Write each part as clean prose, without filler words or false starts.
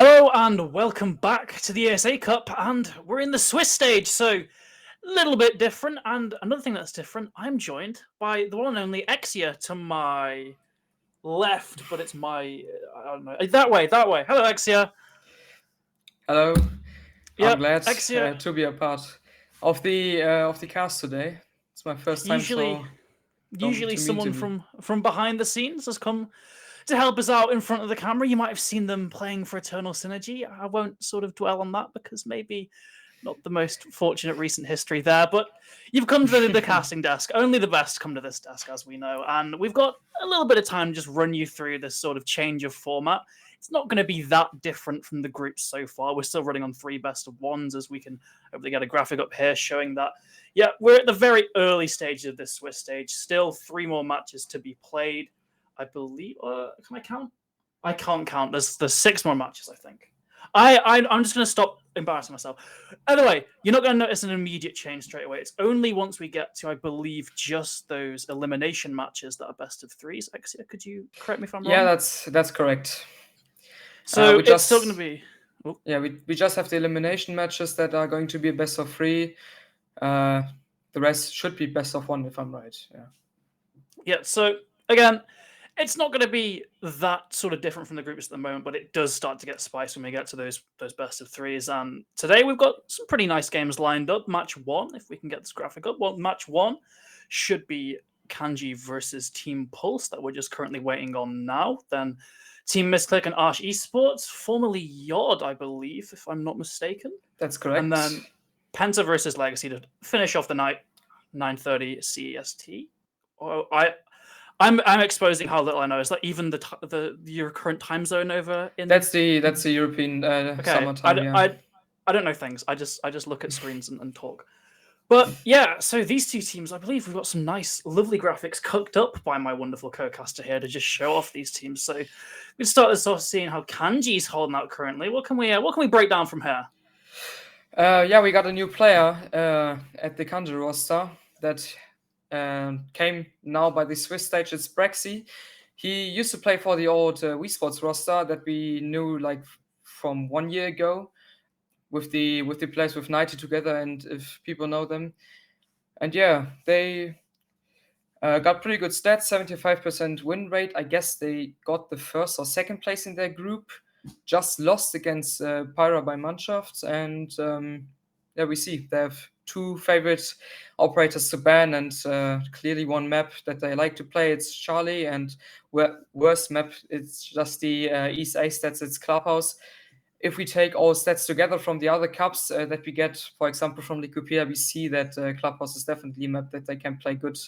Hello and welcome back to the ESA Cup, and we're in the Swiss stage, so a little bit different. And another thing that's different, I'm joined by the one and only Exia to my left, but it's my I don't know that way. Hello, Exia. Hello, I'm Yep, glad Exia. to be a part of the cast today. It's my first time, Usually, so don't usually too mean to someone me. from behind the scenes has come to help us out in front of the camera. You might have seen them playing for Eternal Synergy. I won't sort of dwell on that because maybe not the most fortunate recent history there, but you've come to the casting desk. Only the best come to this desk, as we know. And we've got a little bit of time to just run you through this sort of change of format. It's not going to be that different from the groups so far. We're still running on 3 best of ones, as we can hopefully get a graphic up here showing that. Yeah, we're at the very early stages of this Swiss stage. Still 3 more matches to be played. I believe. Can I count? I can't count. There's 6 more matches, I think. I'm just going to stop embarrassing myself. Anyway, you're not going to notice an immediate change straight away. It's only once we get to, I believe, just those elimination matches that are best of threes. Exia, could you correct me if I'm Yeah, wrong? that's correct. So We it's still going to just be. Oh, yeah we just have the elimination matches that are going to be a best of three. Uh, the rest should be best of one if I'm right. Yeah. yeah. So again, it's not going to be that sort of different from the groups at the moment, but it does start to get spicy when we get to those best of threes. And today we've got some pretty nice games lined up. Match one, if we can get this graphic up. Well, match one should be Kanji versus Team Pulse that we're just currently waiting on now. Then Team Misclick and Arch Esports, formerly Yod, I believe, if I'm not mistaken. That's And correct. then Penta versus Legacy to finish off the night, 9:30 CEST. Oh, I'm exposing how little I know. Is that even the your current time zone over in? That's the European Okay, summertime. Yeah. I don't know things. I just look at screens and talk. But yeah, so these two teams, I believe we've got some nice, lovely graphics cooked up by my wonderful co-caster here to just show off these teams. So we start this off seeing how Kanji's holding out currently. What can we break down from here? Yeah, we got a new player at the Kanji roster that came now by the Swiss stage. It's Brexy. He used to play for the old Wii Sports roster that we knew like from 1 year ago with the players with 90 together, and if people know them. And yeah, they got pretty good stats, 75% win rate. I guess they got the first or second place in their group. Just lost against Pyra by Mannschaft, and yeah, we see they have two favorite operators to ban, and clearly one map that they like to play. It's Charlie, and worst map, it's just the ESA stats. It's Clubhouse. If we take all stats together from the other cups that we get, for example, from Liquipia, we see that Clubhouse is definitely a map that they can play good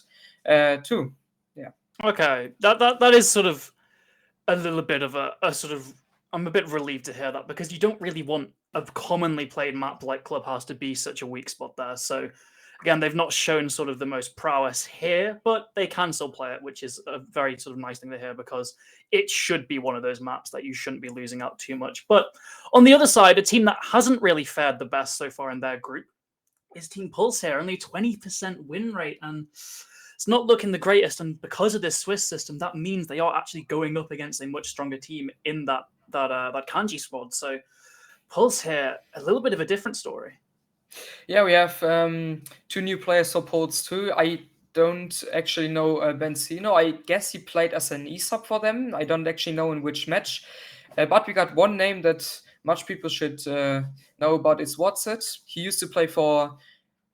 too. Yeah. Okay, that is sort of a little bit of a sort of. I'm a bit relieved to hear that because you don't really want a commonly played map like Clubhouse to be such a weak spot there. So again, they've not shown sort of the most prowess here, but they can still play it, which is a very sort of nice thing to hear because it should be one of those maps that you shouldn't be losing out too much. But on the other side, a team that hasn't really fared the best so far in their group is Team Pulse here, only 20% win rate, and it's not looking the greatest. And because of this Swiss system, that means they are actually going up against a much stronger team in that Kanji squad. So Pulse here, a little bit of a different story. Yeah, we have two new players for Pulse too. I don't actually know Benzino. I guess he played as an ESA for them. I don't actually know in which match. But we got one name that much people should know about. It's vods. He used to play for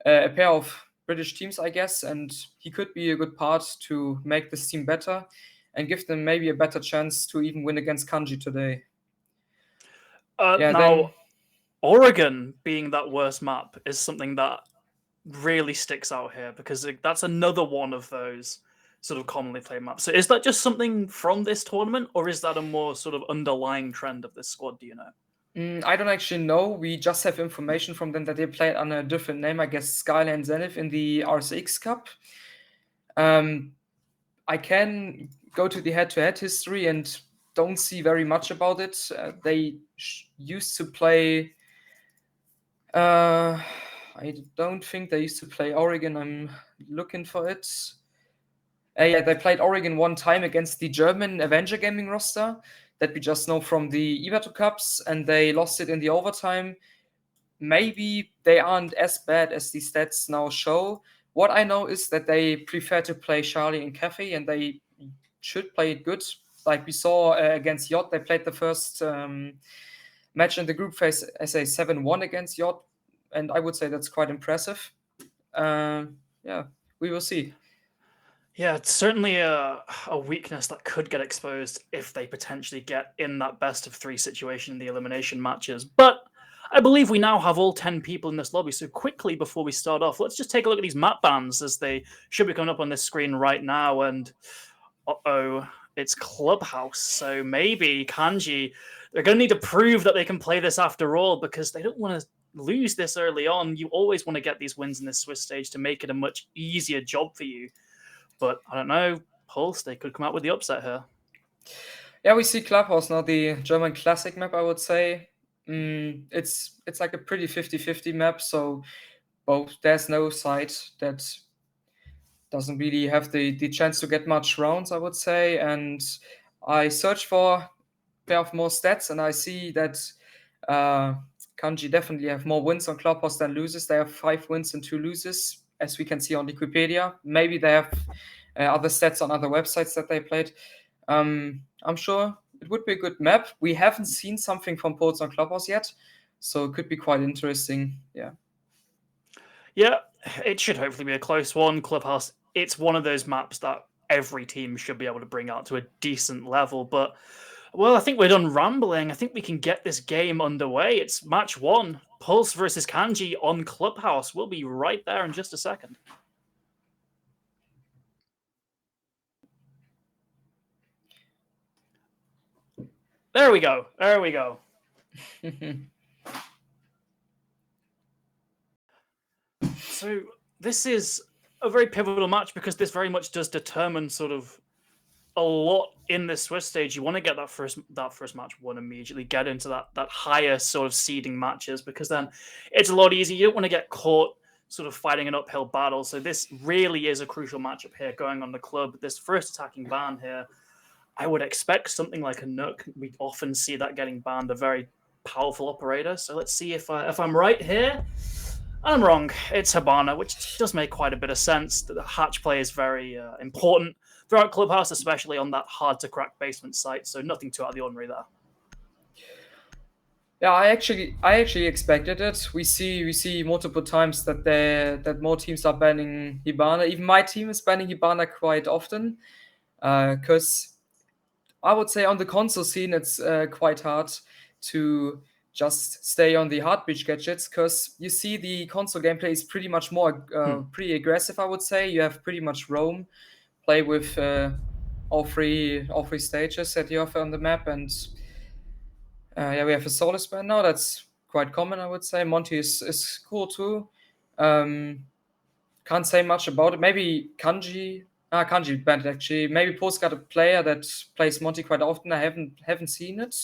a pair of British teams, I guess, and he could be a good part to make this team better and give them maybe a better chance to even win against Kanji today. Yeah, then Now, Oregon being that worst map is something that really sticks out here because that's another one of those sort of commonly played maps. So is that just something from this tournament, or is that a more sort of underlying trend of this squad? Do you know? I don't actually know. We just have information from them that they played under a different name, I guess Skyline Zenith in the RSX Cup. I can go to the head-to-head history and don't see very much about it. They used to play. I don't think they used to play Oregon. I'm looking for it. Yeah, they played Oregon one time against the German Avenger Gaming roster. that we just know from the ESA Cups, and they lost it in the overtime. Maybe they aren't as bad as the stats now show. What I know is that they prefer to play Charlie and Cafe, and they should play it good. Like we saw against Yacht, they played the first match in the group phase as a 7-1 against Yacht, and I would say that's quite impressive. Yeah, we will see. Yeah, it's certainly a weakness that could get exposed if they potentially get in that best of 3 situation in the elimination matches. But I believe we now have all 10 people in this lobby. So quickly before we start off, let's just take a look at these map bans as they should be coming up on this screen right now. And uh-oh, it's Clubhouse. So maybe Kanji, they're going to need to prove that they can play this after all, because they don't want to lose this early on. You always want to get these wins in this Swiss stage to make it a much easier job for you. But I don't know, Pulse, they could come out with the upset here. Yeah, we see Clubhouse now, the German classic map, I would say. It's like a pretty 50-50 map, so there's no side that doesn't really have the chance to get much rounds, I would say. And I search for a pair of more stats, and I see that Kanji definitely have more wins on Clubhouse than losses. They have 5 wins and 2 losses, as we can see on Wikipedia. Maybe they have other stats on other websites that they played. I'm sure it would be a good map. We haven't seen something from Poles on Clubhouse yet, so it could be quite interesting. Yeah, it should hopefully be a close one. Clubhouse, it's one of those maps that every team should be able to bring out to a decent level. But, well, I think we're done rambling. I think we can get this game underway. It's match 1, Pulse versus Kanji on Clubhouse. We'll be right there in just a second. There we go. There we go. So this is a very pivotal match because this very much does determine sort of a lot in this Swiss stage. You want to get that first match won immediately, get into that higher sort of seeding matches, because then it's a lot easier. You don't want to get caught sort of fighting an uphill battle. So this really is a crucial matchup here going on the club. This first attacking ban here, I would expect something like a Nook. We often see that getting banned, a very powerful operator. So let's see if I'm right here. I'm wrong. It's Hibana, which does make quite a bit of sense. The hatch play is very important throughout Clubhouse, especially on that hard-to-crack basement site. So nothing too out of the ordinary there. Yeah, I actually expected it. We see multiple times that more teams are banning Hibana. Even my team is banning Hibana quite often, because I would say on the console scene it's quite hard to just stay on the Heartbeat gadgets, because you see the console gameplay is pretty much more pretty aggressive, I would say. You have pretty much roam, play with all three stages that you offer on the map, and yeah, we have a Solus ban now. That's quite common, I would say. Monty is cool too. Can't say much about it. Maybe Kanji banned it actually. Maybe Post got a player that plays Monty quite often. I haven't seen it.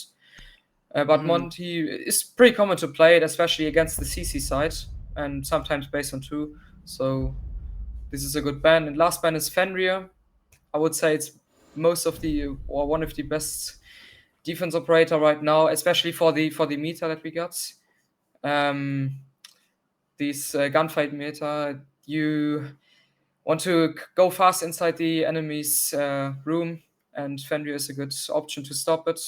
But Monty is pretty common to play it, especially against the CC side, and sometimes based on 2. So this is a good ban. And last ban is Fenrir. I would say it's one of the best defense operator right now, especially for the meta that we got. This gunfight meta, you want to go fast inside the enemy's room, and Fenrir is a good option to stop it.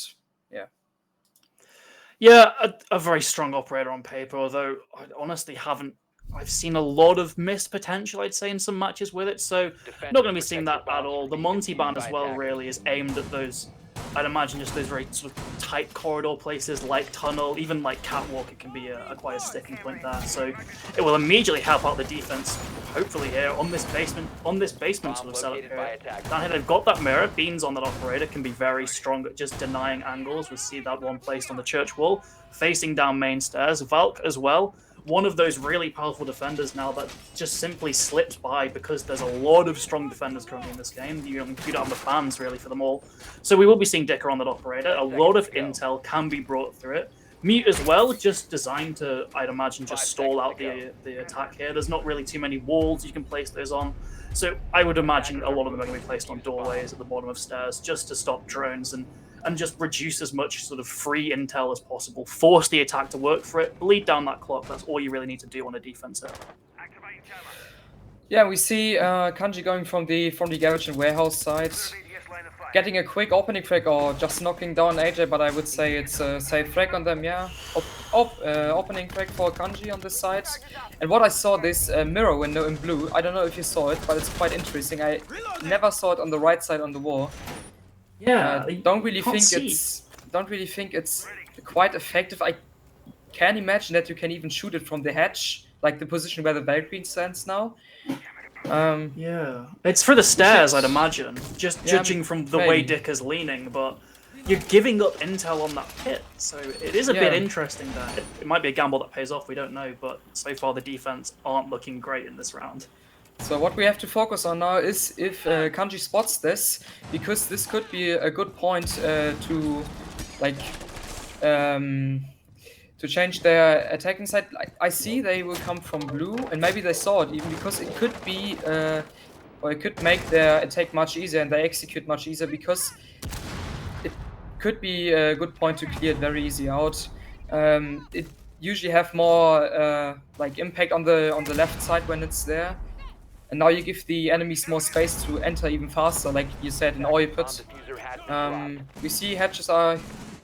Yeah, a very strong operator on paper, although I honestly haven't. I've seen a lot of missed potential, I'd say, in some matches with it, so not going to be seeing that at all. The Monty ban as well really is aimed at those, I'd imagine, just those very sort of tight corridor places like Tunnel, even like Catwalk. It can be quite a sticking point there, so it will immediately help out the defense, hopefully here on this basement sort of setup here. Down here they've got that mirror. Beans on that operator can be very strong at just denying angles. We see that one placed on the church wall, facing down main stairs. Valk as well, one of those really powerful defenders now that just simply slips by because there's a lot of strong defenders currently in this game. You don't have the bans really for them all. So we will be seeing Dicker on that operator. A lot of intel can be brought through it. Mute as well, just designed to, I'd imagine, just stall out the attack here. There's not really too many walls you can place those on. So I would imagine a lot of them are going to be placed on doorways at the bottom of stairs just to stop drones. And and just reduce as much sort of free intel as possible. Force the attack to work for it, bleed down that clock. That's all you really need to do on a defensive. Yeah, we see Kanji going from the garage and warehouse side, getting a quick opening frag or just knocking down AJ, but I would say it's a safe frag on them, yeah. Opening frag for Kanji on this side. And what I saw, this mirror window in blue, I don't know if you saw it, but it's quite interesting. I never saw it on the right side on the wall. Yeah, don't really think it's quite effective. I can imagine that you can even shoot it from the hatch, like the position where the Valkyrie stands now. Yeah, it's for the stairs, I'd imagine. Just judging from the way Dick is leaning, but you're giving up intel on that pit, so it is a bit interesting there. It might be a gamble that pays off, we don't know, but so far the defense aren't looking great in this round. So what we have to focus on now is if Kanji spots this, because this could be a good point to like to change their attacking side. I see they will come from blue, and maybe they saw it even because it could be, or it could make their attack much easier and they execute much easier because it could be a good point to clear it very easy out. It usually have more like impact on the left side when it's there. And now you give the enemies more space to enter even faster, like you said in oil pit. We see hatches are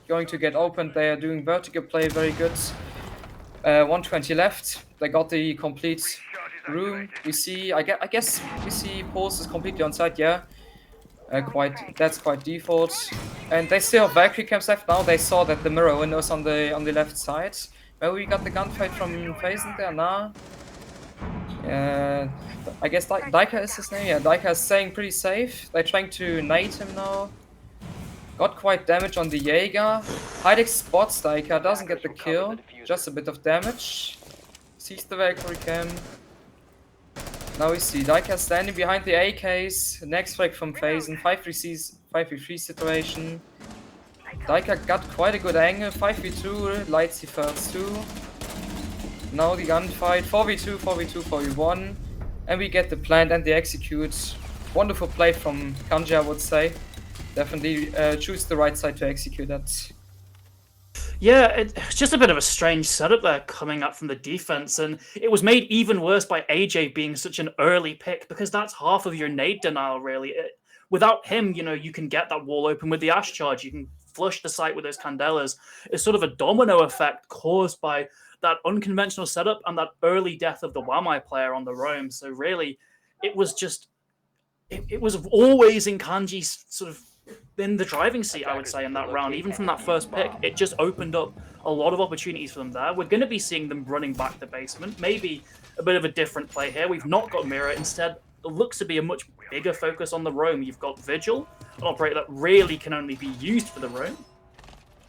going to get opened. They are doing vertical play very good. 120 left. They got the complete room. We see, I guess we see Pulse is completely on site. Yeah, that's quite default. And they still have Valkyrie camps left now. They saw that the mirror windows on the left side. Maybe we got the gunfight from Phasen there. Nah. I guess Daika is his name. Yeah, Daika is staying pretty safe. They're trying to nade him now. Got quite damage on the Jaeger. Heidex spots Daika, doesn't get the kill. Just a bit of damage. Sees the Valkyrie cam. Now we see Daika standing behind the AKs. Next frag from Phasen. 5v3 situation. Daika got quite a good angle. 5v2, lights he first too. Now the gunfight. 4v2, 4v2, 4v1. And we get the plant and the execute. Wonderful play from Kanji, I would say. Definitely choose the right side to execute that. Yeah, it's just a bit of a strange setup there coming up from the defense, and it was made even worse by AJ being such an early pick, because that's half of your nade denial, really. Without him, you can get that wall open with the Ash Charge. You can flush the site with those Candelas. It's sort of a domino effect caused by that unconventional setup and that early death of the Wamai player on the roam. So really, it was just... It was always in Kanji's sort of in the driving seat, I would say, in that round. Even from that first pick, it just opened up a lot of opportunities for them there. We're going to be seeing them running back the basement. Maybe a bit of a different play here. We've not got Mirror. Instead, it looks to be a much bigger focus on the roam. You've got Vigil, an operator that really can only be used for the roam.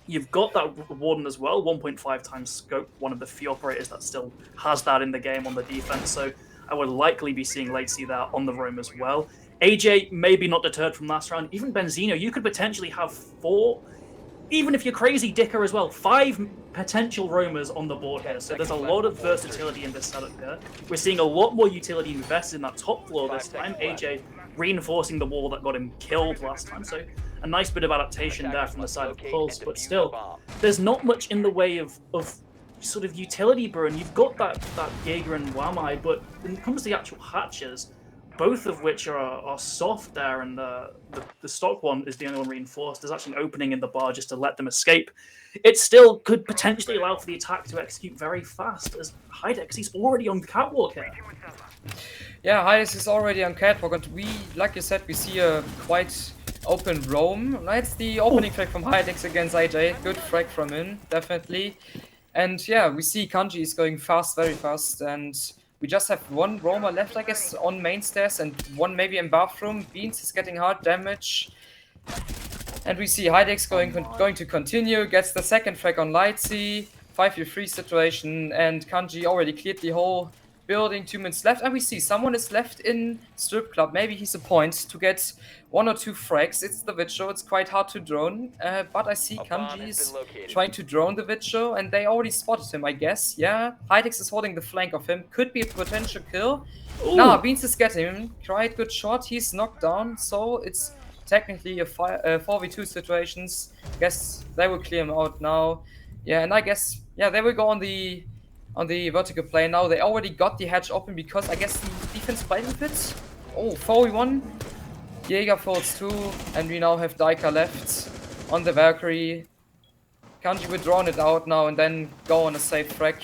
You've got that Warden as well, 1.5 times scope, one of the few operators that still has that in the game on the defense. So I would likely be seeing Lacy there on the roam as well. AJ maybe not deterred from last round. Even Benzino, you could potentially have 4, even if you're crazy, Dicker as well, 5 potential roamers on the board here. So there's a lot of versatility in this setup here. We're seeing a lot more utility invested in that top floor this time. AJ reinforcing the wall that got him killed last time. So a nice bit of adaptation there from the side of Pulse, but still, there's not much in the way of sort of utility burn. You've got that Jaeger and Wamai, but when it comes to the actual hatches, both of which are soft there, and the stock one is the only one reinforced. There's actually an opening in the bar just to let them escape. It still could potentially allow for the attack to execute very fast, as Heidex, he's already on the catwalk here. Yeah, Heidex is already on catwalk, and we, like you said, we see a quite open roam. That's the opening frag from Heidex against AJ. Good frag from him, definitely. And yeah, we see Kanji is going fast, very fast, and we just have one roamer left, I guess, on main stairs, and one maybe in bathroom. Beans is getting hard damage. And we see Heidex going to continue, gets the second frag on Lightsy, 5v3 situation, and Kanji already cleared the whole building, 2 minutes left, and we see someone is left in Strip Club. Maybe he's a point to get 1 or 2 frags. It's the Vitcho, it's quite hard to drone, but I see Kanji is trying to drone the Vitcho, and they already spotted him, I guess. Yeah, Heidex is holding the flank of him, could be a potential kill. Nah, Beans is getting him, quite good shot, he's knocked down, so it's technically a 4v2 situations. Guess they will clear him out now. Yeah, and I guess they will go on the vertical plane now. They already got the hatch open because I guess the defense played with it. Oh, 4v1. Jäger folds 2, and we now have Daika left on the Valkyrie. Kanji will drawn it out now and then go on a safe frag.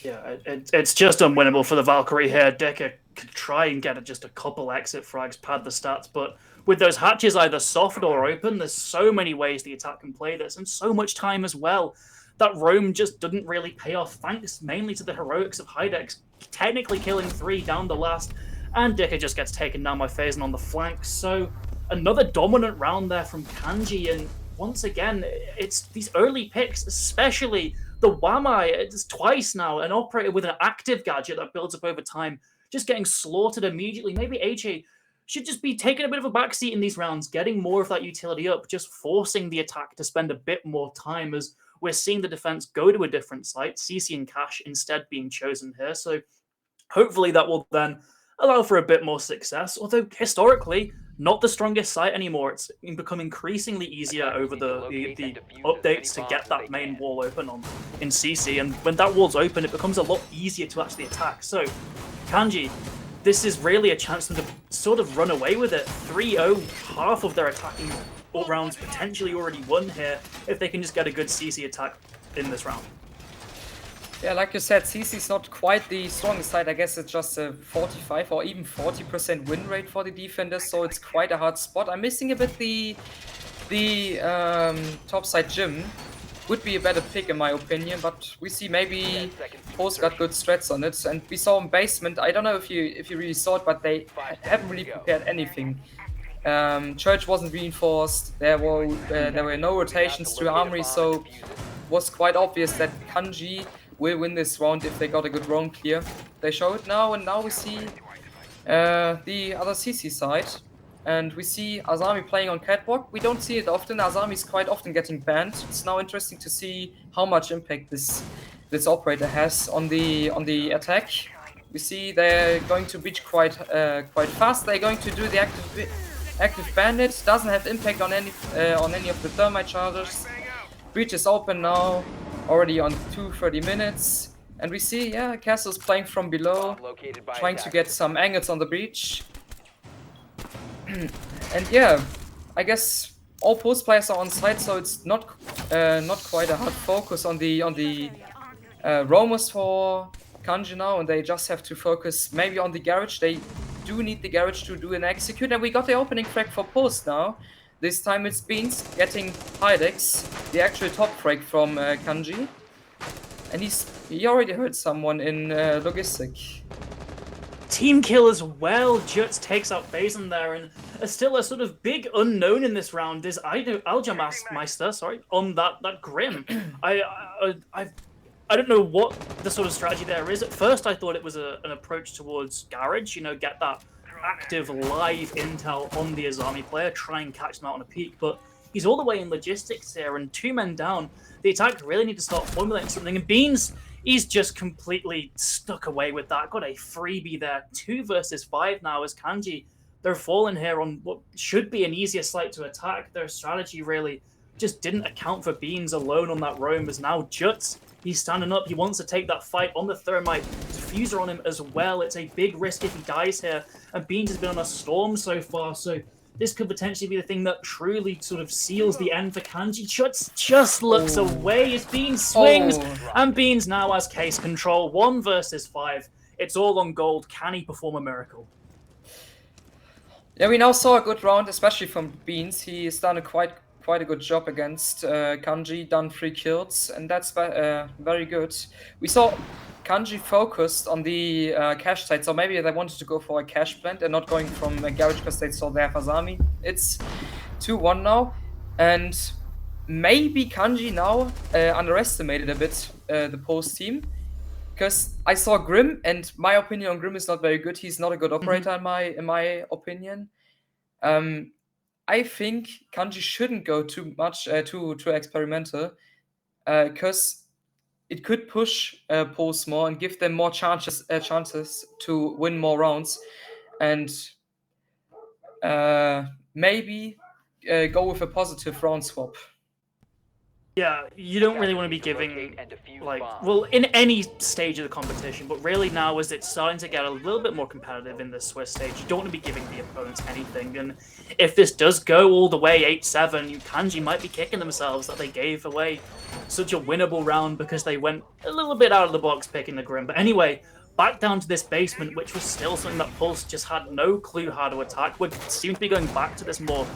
Yeah, it's just unwinnable for the Valkyrie here. Dicker could try and get just a couple exit frags, pad the stats, but with those hatches either soft or open, there's so many ways the attack can play this, and so much time as well. That roam just didn't really pay off, thanks mainly to the heroics of Hydex, technically killing 3 down the last, and Dicker just gets taken down by Phazon on the flank. So another dominant round there from Kanji, and once again, it's these early picks, especially the Wamai. It's twice now, an operator with an active gadget that builds up over time, just getting slaughtered immediately. Maybe AJ should just be taking a bit of a backseat in these rounds, getting more of that utility up, just forcing the attack to spend a bit more time, as we're seeing the defense go to a different site, CC and Cash instead being chosen here. So hopefully that will then allow for a bit more success, although historically, not the strongest site anymore. It's become increasingly easier over the updates to get that main wall open in CC, and when that wall's open, it becomes a lot easier to actually attack. So, Kanji, this is really a chance for them to sort of run away with it. 3-0, half of their attacking rounds potentially already won here, if they can just get a good CC attack in this round. Yeah, like you said, CC is not quite the strongest side. I guess it's just a 45 or even 40% win rate for the defenders, so it's quite a hard spot. I'm missing a bit the top side gym. Would be a better pick in my opinion, but we see maybe Post got good strats on it, and we saw in basement. I don't know if you really saw it, but they haven't really prepared anything. Church wasn't reinforced. There were no rotations to Armory, so it was quite obvious that Kanji will win this round if they got a good round clear. They show it now, and now we see the other CC side. And we see Azami playing on Catwalk. We don't see it often. Azami is quite often getting banned. It's now interesting to see how much impact this operator has on the attack. We see they're going to breach quite fast. They're going to do the active bandit. Doesn't have impact on any of the thermite charges. Breach is open now, already on 30 minutes. And we see, Castle's playing from below, trying to get some angles on the breach. And I guess all post players are on site, so it's not quite a hard focus on the roamers for Kanji now, and they just have to focus maybe on the garage. They do need the garage to do an execute, and we got the opening frag for post now. This time it's Beans getting Hydex, the actual top frag from Kanji, and he already hurt someone in logistic. Team kill as well. Juts takes out Phazon there, and still a sort of big unknown in this round is Aljameister, on that Grim. I don't know what the sort of strategy there is. At first, I thought it was an approach towards Garage, get that active live intel on the Azami player, try and catch them out on a peak, but he's all the way in logistics here, and 2 men down. The attack really need to start formulating something, and Beans, he's just completely stuck away with that. Got a freebie there. 2 versus 5 now as Kanji. They're falling here on what should be an easier site to attack. Their strategy really just didn't account for Beans alone on that roam, as now Juts, he's standing up. He wants to take that fight on the Thermite. Diffuser on him as well. It's a big risk if he dies here. And Beans has been on a storm so far, so this could potentially be the thing that truly sort of seals the end for Kanji. Juts just looks away as Beans swings, and Beans now has case control. 1 versus 5. It's all on gold. Can he perform a miracle? Yeah, we now saw a good round, especially from Beans. He has done quite a good job against Kanji, done 3 kills, and that's very good. We saw Kanji focused on the cash side, so maybe they wanted to go for a cash blend and not going from a garage because they saw their Azami. It's 2-1 now, and maybe Kanji now underestimated a bit the post team, because I saw Grim, and my opinion on Grim is not very good. He's not a good operator in my opinion. I think Kanji shouldn't go too much too experimental, because it could push Post more and give them more chances to win more rounds. And maybe go with a positive round swap. Yeah, you don't really want to be giving, like, well, in any stage of the competition, but really now as it's starting to get a little bit more competitive in the Swiss stage, you don't want to be giving the opponents anything. And if this does go all the way 8-7, Kanji might be kicking themselves that they gave away such a winnable round because they went a little bit out of the box picking the Grim. But anyway, back down to this basement, which was still something that Pulse just had no clue how to attack. We seem to be going back to this more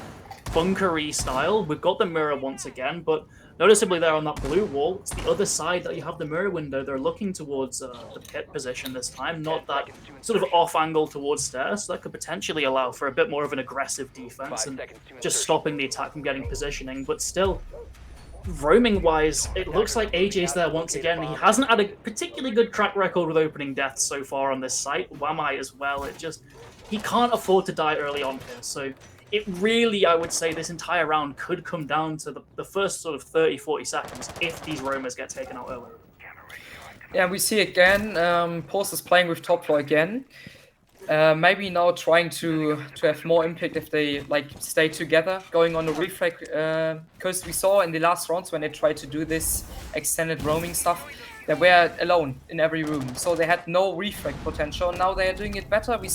bunkery style. We've got the mirror once again, but noticeably there on that blue wall, it's the other side that you have the mirror window. They're looking towards the pit position this time, not that sort of off angle towards stairs. So that could potentially allow for a bit more of an aggressive defense and just stopping the attack from getting positioning. But still, roaming wise, it looks like AJ's there once again. He hasn't had a particularly good track record with opening deaths so far on this site. Wamai as well. He can't afford to die early on here. So it really, I would say, this entire round could come down to the first sort of 30, 40 seconds if these roamers get taken out earlier. Yeah, we see again, Pulse is playing with top floor again. Maybe now trying to have more impact if they like stay together, going on the refrag, because we saw in the last rounds when they tried to do this extended roaming stuff, they were alone in every room, so they had no refrag potential. Now they are doing it better. We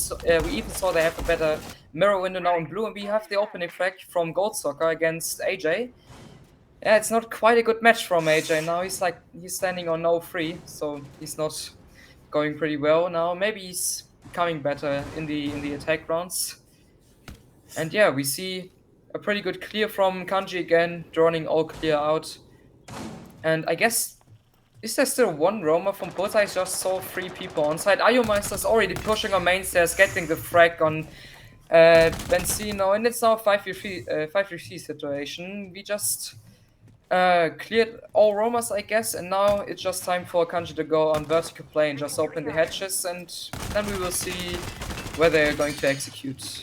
even saw they have a better mirror window now in blue, and we have the opening frag from Gold Soccer against AJ. Yeah, it's not quite a good match from AJ now. He's standing on no free, so he's not going pretty well now. Maybe he's becoming better in the attack rounds. And yeah, we see a pretty good clear from Kanji again, drawing all clear out. And I guess, is there still one roamer from Pulse? I just saw 3 people on site. Ayomeister's already pushing on main stairs, getting the frag on Benzino, and it's now a 5v3 situation. We just cleared all roamers, I guess, and now it's just time for Kanji to go on vertical play and just open the hatches, and then we will see where they're going to execute.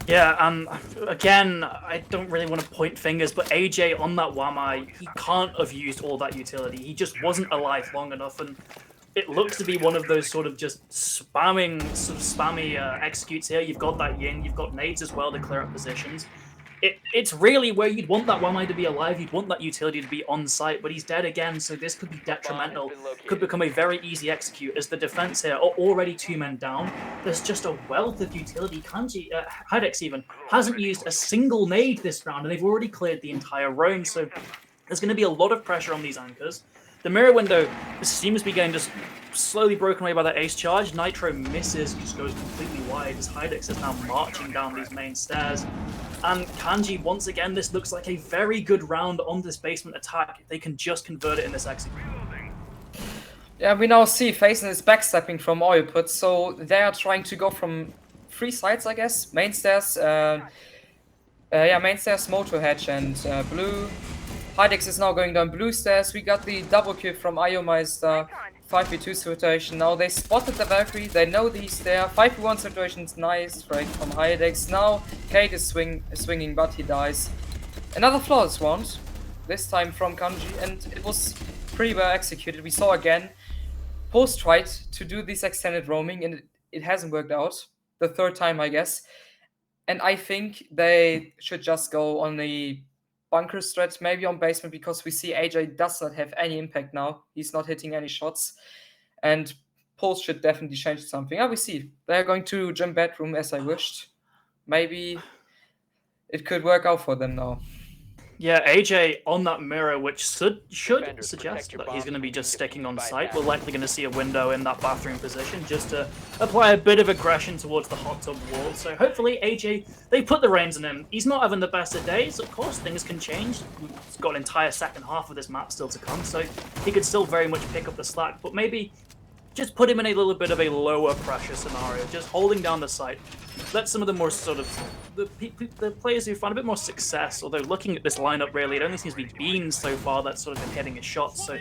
Yeah, and again, I don't really want to point fingers, but AJ on that Wamai, he can't have used all that utility. He just wasn't alive long enough, and it looks to be one of those sort of spammy executes here. You've got that Yin, you've got nades as well to clear up positions. It's really where you'd want that Wamai to be alive, you'd want that utility to be on site, but he's dead again, so this could be detrimental. Could become a very easy execute, as the defense here are already 2 men down. There's just a wealth of utility. Kanji, Hydex even, hasn't used a single nade this round, and they've already cleared the entire roam, so there's going to be a lot of pressure on these anchors. The mirror window seems to be getting just slowly broken away by that ace charge. Nitro misses, just goes completely wide as Hydex is now marching down these main stairs. And Kanji, once again, this looks like a very good round on this basement attack. If they can just convert it in this execute. Yeah, we now see Faison is backstepping from oil put, so they are trying to go from 3 sides, I guess. Main stairs, main stairs, motor hatch, and blue. Hydex is now going down blue stairs. We got the double kill from Ayomeister. 5v2 situation. Now they spotted the Valkyrie. They know he's there. 5v1 situation's nice. Right from Hydex. Now Kate is swinging, but he dies. Another flawless round. This time from Kanji, and it was pretty well executed. We saw again. Pulse tried to do this extended roaming, and it hasn't worked out. The 3rd time, I guess. And I think they should just go on the bunker stretch, maybe on basement, because we see AJ does not have any impact now. He's not hitting any shots. And Pulse should definitely change something. We see. They're going to gym bedroom as I wished. Maybe it could work out for them now. Yeah, AJ on that mirror, which should suggest that he's going to be just sticking on site. We're likely going to see a window in that bathroom position just to apply a bit of aggression towards the hot tub wall. So hopefully AJ, they put the reins on him. He's not having the best of days. Of course, things can change. He's got an entire second half of this map still to come, so he could still very much pick up the slack. But maybe just put him in a little bit of a lower pressure scenario, just holding down the site. Let some of the more sort of the players who find a bit more success, although looking at this lineup, really, it only seems to be Beans so far that's sort of been hitting his shots. So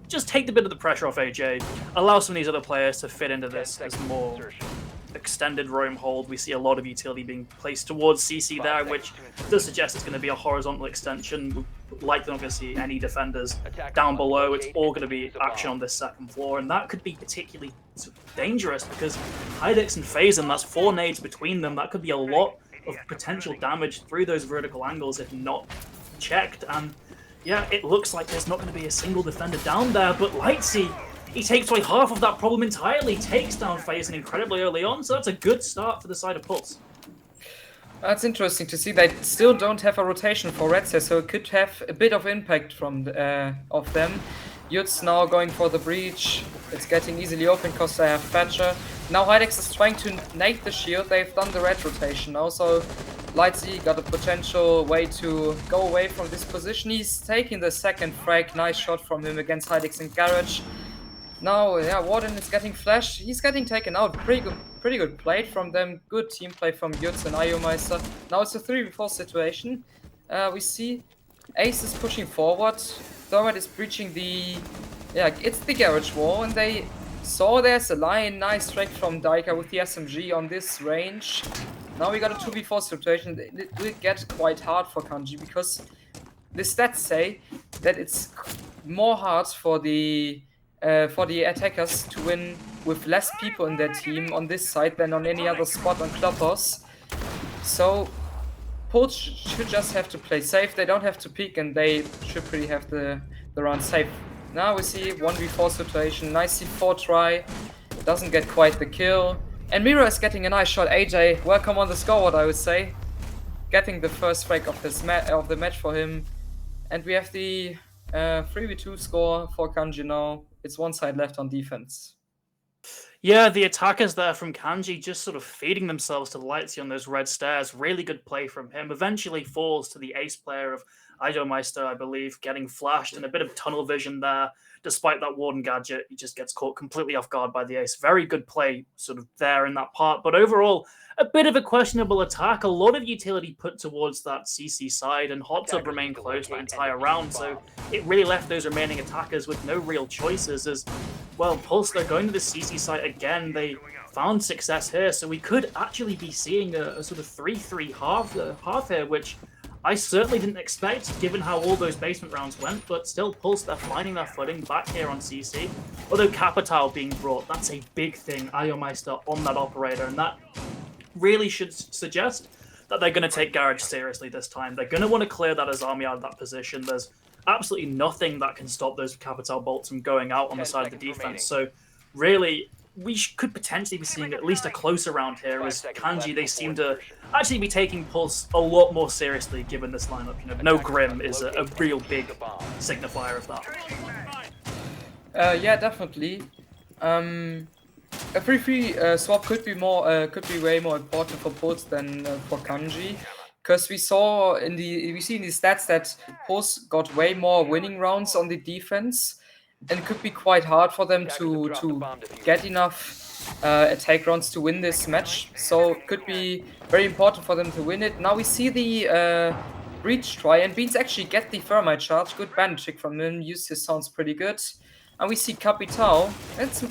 just take the bit of the pressure off AJ, allow some of these other players to fit into this as more extended roam hold. We see a lot of utility being placed towards CC there, which does suggest it's going to be a horizontal extension. like they're not going to see any defenders down below. It's all going to be action on this second floor, and that could be particularly dangerous because Hydix and Phazon, that's 4 nades between them. That could be a lot of potential damage through those vertical angles if not checked. And yeah, it looks like there's not going to be a single defender down there, but Lightsey, he takes away half of that problem entirely, takes down Phazon incredibly early on, so that's a good start for the side of Pulse. That's interesting to see. They still don't have a rotation for Red Stairs, so it could have a bit of impact from of them. Jutz now going for the breach. It's getting easily open because they have Thatcher. Now Hydex is trying to nade the shield. They've done the red rotation now, so Lightsey got a potential way to go away from this position. He's taking the second frag. Nice shot from him against Hydex in Garage. Now, yeah, Warden is getting flashed. He's getting taken out. Pretty good play from them. Good team play from Jutz and Ayomeister. Now it's a 3v4 situation. We see Ace is pushing forward. Thermite is breaching the... Yeah, it's the garage wall. And they saw there's a line. Nice track from Daika with the SMG on this range. Now we got a 2v4 situation. It will get quite hard for Kanji because the stats say that it's more hard for the attackers to win with less people in their team on this side than on any other spot on Clubhouse. So Pulse should just have to play safe. They don't have to peek and they should pretty have the run safe. Now we see 1v4 situation. Nice C4 try. Doesn't get quite the kill. And Mira is getting a nice shot. AJ, welcome on the scoreboard, I would say. Getting the first frag of the match for him. And we have the 3v2 score for Kanji now. It's one side left on defense. Yeah, the attackers there from Kanji just sort of feeding themselves to Lightsey on those red stairs. Really good play from him. Eventually falls to the ace player of Ayomeister, I believe, getting flashed and a bit of tunnel vision there. Despite that Warden gadget, he just gets caught completely off guard by the ace. Very good play sort of there in that part. But overall, a bit of a questionable attack. A lot of utility put towards that CC side, and Hot Tub remained close that entire round. So it really left those remaining attackers with no real choices as, well, Pulse, they're going to the CC site again. They found success here. So we could actually be seeing a sort of 3-3 half here, which I certainly didn't expect, given how all those basement rounds went, but still, Pulse, they're finding their footing back here on CC. Although Capital being brought, that's a big thing, Ayomeister on that operator, and that really should suggest that they're going to take Garage seriously this time. They're going to want to clear that Azami out of that position. There's absolutely nothing that can stop those Capital bolts from going out on the side of the defense. So really, we could potentially be seeing at least a closer round here as Kanji, they seem to actually be taking Pulse a lot more seriously given this lineup. You know, no Grim is a real big signifier of that. Yeah, definitely. A 3-3 swap could be way more important for Pulse than for Kanji, because we see in the stats that Pulse got way more winning rounds on the defense, and it could be quite hard for them to get enough attack rounds to win this match. So it could be very important for them to win it. Now we see the breach try, and Beans actually get the thermite charge. Good bandit trick from him. Use his sounds pretty good. And we see Capital. It's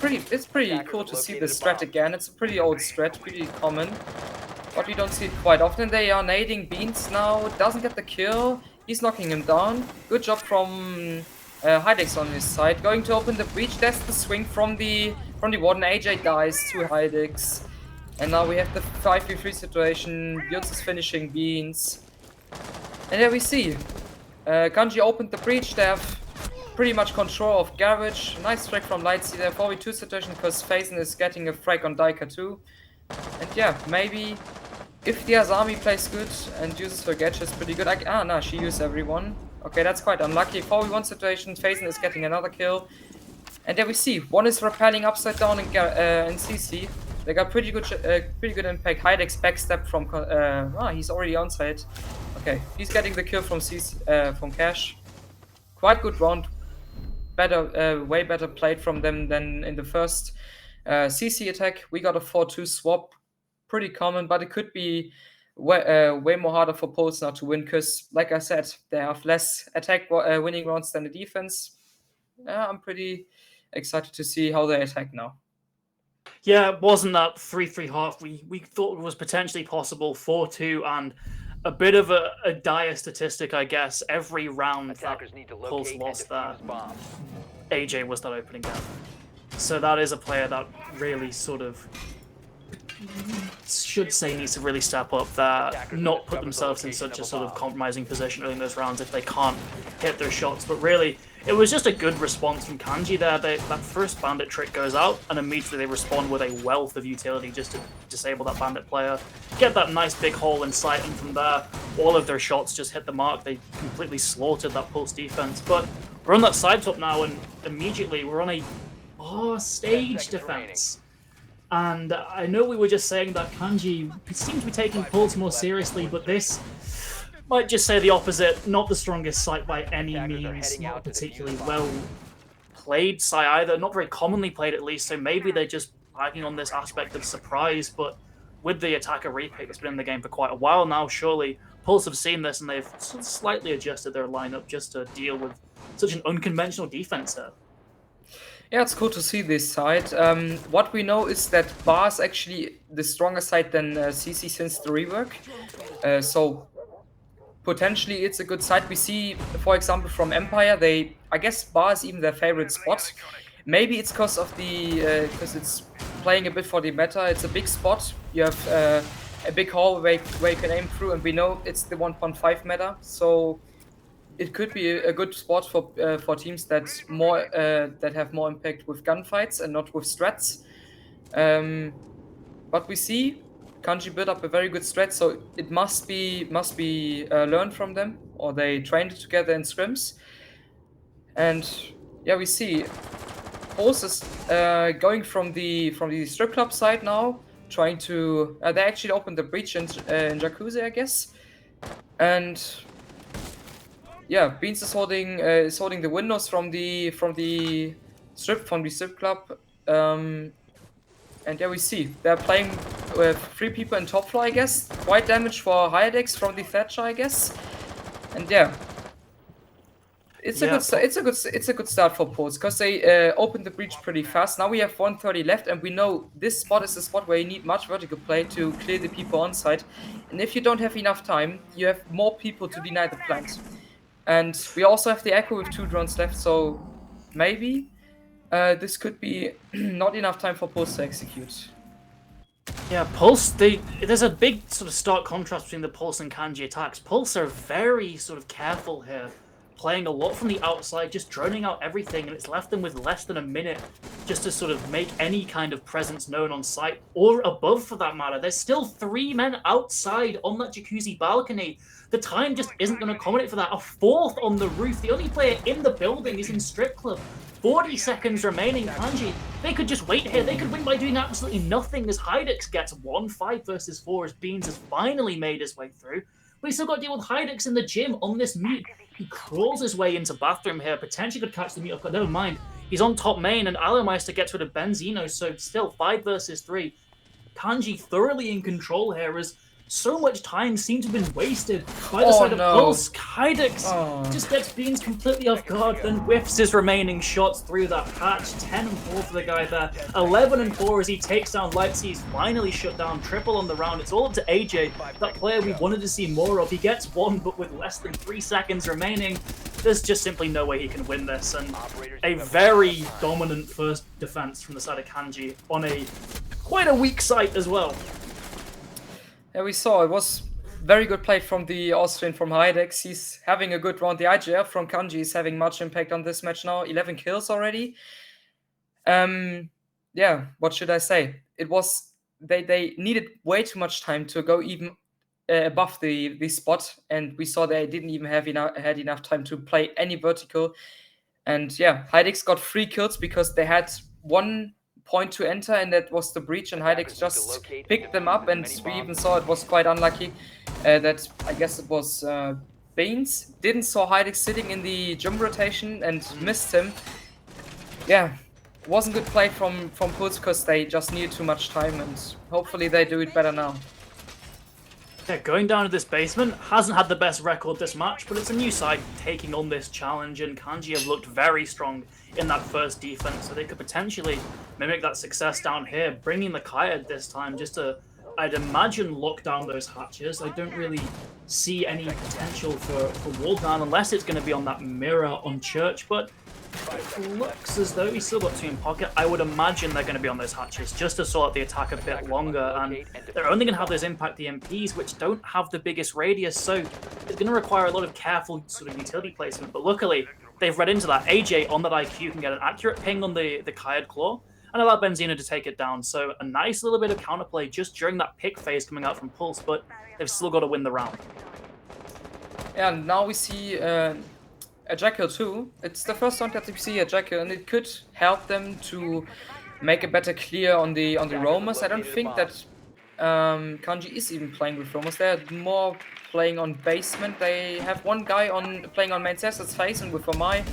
pretty cool to see the strat again. It's a pretty old strat, pretty common, but we don't see it quite often. They are nading Beans now. Doesn't get the kill. He's knocking him down. Good job from Hydex on his side. Going to open the breach. That's the swing from the Warden. AJ dies to Hydex. And now we have the 5v3 situation. Jutz is finishing Beans. And there we see. Kanji opened the breach. They have pretty much control of Garage. Nice track from Lightsey there. 4v2 situation because Phazon is getting a frag on Daika too. And yeah, maybe if the Azami plays good and uses her gadgets pretty good. No, she used everyone. Okay, that's quite unlucky. 4v1 situation. Phazon is getting another kill. And there we see. One is rappelling upside down in CC. They got pretty good impact. Hydex backstep from... he's already on site. Okay, he's getting the kill from from Cash. Quite good round. Way better played from them than in the first CC attack. We got a 4-2 swap. Pretty common, but it could be way more harder for Pulse now to win because, like I said, they have less attack winning rounds than the defense. I'm pretty excited to see how they attack now. Yeah, it wasn't that 3-3 half we thought it was potentially possible. 4-2 and a bit of a dire statistic, I guess. Every round that Attackers need to Pulse locate and lost that, defuse bombs. AJ was that opening gap. So that is a player that really sort of should say needs to really step up there, not put themselves in such a sort of compromising position early in those rounds if they can't hit their shots. But really, it was just a good response from Kanji there. That first bandit trick goes out, and immediately they respond with a wealth of utility just to disable that bandit player, get that nice big hole in sight, and from there, all of their shots just hit the mark. They completely slaughtered that Pulse defense. But we're on that side top now, and immediately we're on a stage defense. And I know we were just saying that Kanji seems to be taking Pulse more seriously, but this might just say the opposite. Not the strongest site by any means, not a particularly well played site either, not very commonly played at least, so maybe they're just lagging on this aspect of surprise, but with the attacker repick that's been in the game for quite a while now, surely Pulse have seen this and they've slightly adjusted their lineup just to deal with such an unconventional defense here. Yeah, it's cool to see this side. What we know is that Bar is actually the stronger side than CC since the rework. So potentially it's a good side. We see, for example, from Empire, I guess Bar is even their favorite spot. Maybe it's because of because it's playing a bit for the meta. It's a big spot. You have a big hall where you can aim through, and we know it's the 1.5 meta. So it could be a good spot for teams that have more impact with gunfights and not with strats. But we see Kanji built up a very good strat, so it must be learned from them, or they trained it together in scrims. And yeah, we see Pulse is going from the strip club side now, trying to. They actually opened the breach in Jacuzzi, I guess, and. Yeah, Beans is holding the windows from the strip club, and yeah, we see they're playing with 3 people in top floor, I guess. Quite damage for Hyadex from the Thatcher, I guess, and yeah, it's a good start for Pulse because they opened the breach pretty fast. Now we have 130 left, and we know this spot is the spot where you need much vertical play to clear the people on site, and if you don't have enough time, you have more people to deny the plant. And we also have the Echo with 2 drones left, so maybe this could be not enough time for Pulse to execute. Yeah, Pulse, there's a big sort of stark contrast between the Pulse and Kanji attacks. Pulse are very sort of careful here, playing a lot from the outside, just droning out everything, and it's left them with less than a minute just to sort of make any kind of presence known on site, or above for that matter. There's still 3 men outside on that Jacuzzi balcony. The time just isn't going to accommodate for that. A 4th on the roof. The only player in the building is in Strip Club. 40 seconds remaining. Kanji, they could just wait here. They could win by doing absolutely nothing as Hydix gets 1 5 versus 4 as Beans has finally made his way through. But he's still got to deal with Hydix in the gym on this mute. He crawls his way into bathroom here. Potentially could catch the mute up, but never mind. He's on top main, and Alomeister gets rid of Benzino, so still 5 versus 3. Kanji thoroughly in control here as so much time seemed to have been wasted by the side of Pulse. Hydix just gets Beans completely off guard, then whiffs his remaining shots through that patch. 10 and 4 for the guy there. 11 and 4 as he takes down Lightsey. He's finally shut down. Triple on the round. It's all up to AJ, that player we wanted to see more of. He gets 1, but with less than 3 seconds remaining, there's just simply no way he can win this. And a very dominant first defense from the side of Kanji on quite a weak site as well. Yeah, we saw it was very good play from the Austrian from Hydix. He's having a good round. The IGF from Kanji is having much impact on this match now. 11 kills already. Yeah, what should I say? It was they needed way too much time to go even above the spot, and we saw they didn't even had enough time to play any vertical. And yeah, Hydix got 3 kills because they had 1 point to enter, and that was the breach, and Hydix just picked them up, and we even saw it was quite unlucky that I guess it was Beans didn't saw Hydix sitting in the gym rotation and missed him. Yeah, it wasn't good play from Pulse because they just needed too much time, and hopefully they do it better now. Yeah, going down to this basement, hasn't had the best record this match, but it's a new side taking on this challenge, and Kanji have looked very strong in that first defense, so they could potentially mimic that success down here, bringing the Kaya this time just to I'd imagine lock down those hatches. I don't really see any potential for wall down unless it's going to be on that mirror on Church, but it looks as though he's still got 2 in pocket. I would imagine they're going to be on those hatches just to sort out the attack a bit longer, and they're only going to have those impact EMPs, which don't have the biggest radius, so it's going to require a lot of careful sort of utility placement. But luckily, they've read into that. AJ on that IQ can get an accurate ping on the Kayad Claw and allow Benzino to take it down. So a nice little bit of counterplay just during that pick phase coming out from Pulse, but they've still got to win the round. Yeah, and now we see a Jekyll too. It's the first round that we see a Jekyll, and it could help them to make a better clear on the roamers. I don't think that Kanji is even playing with roamers. They're more playing on basement. They have one guy playing on main stairs that's facing with Omai,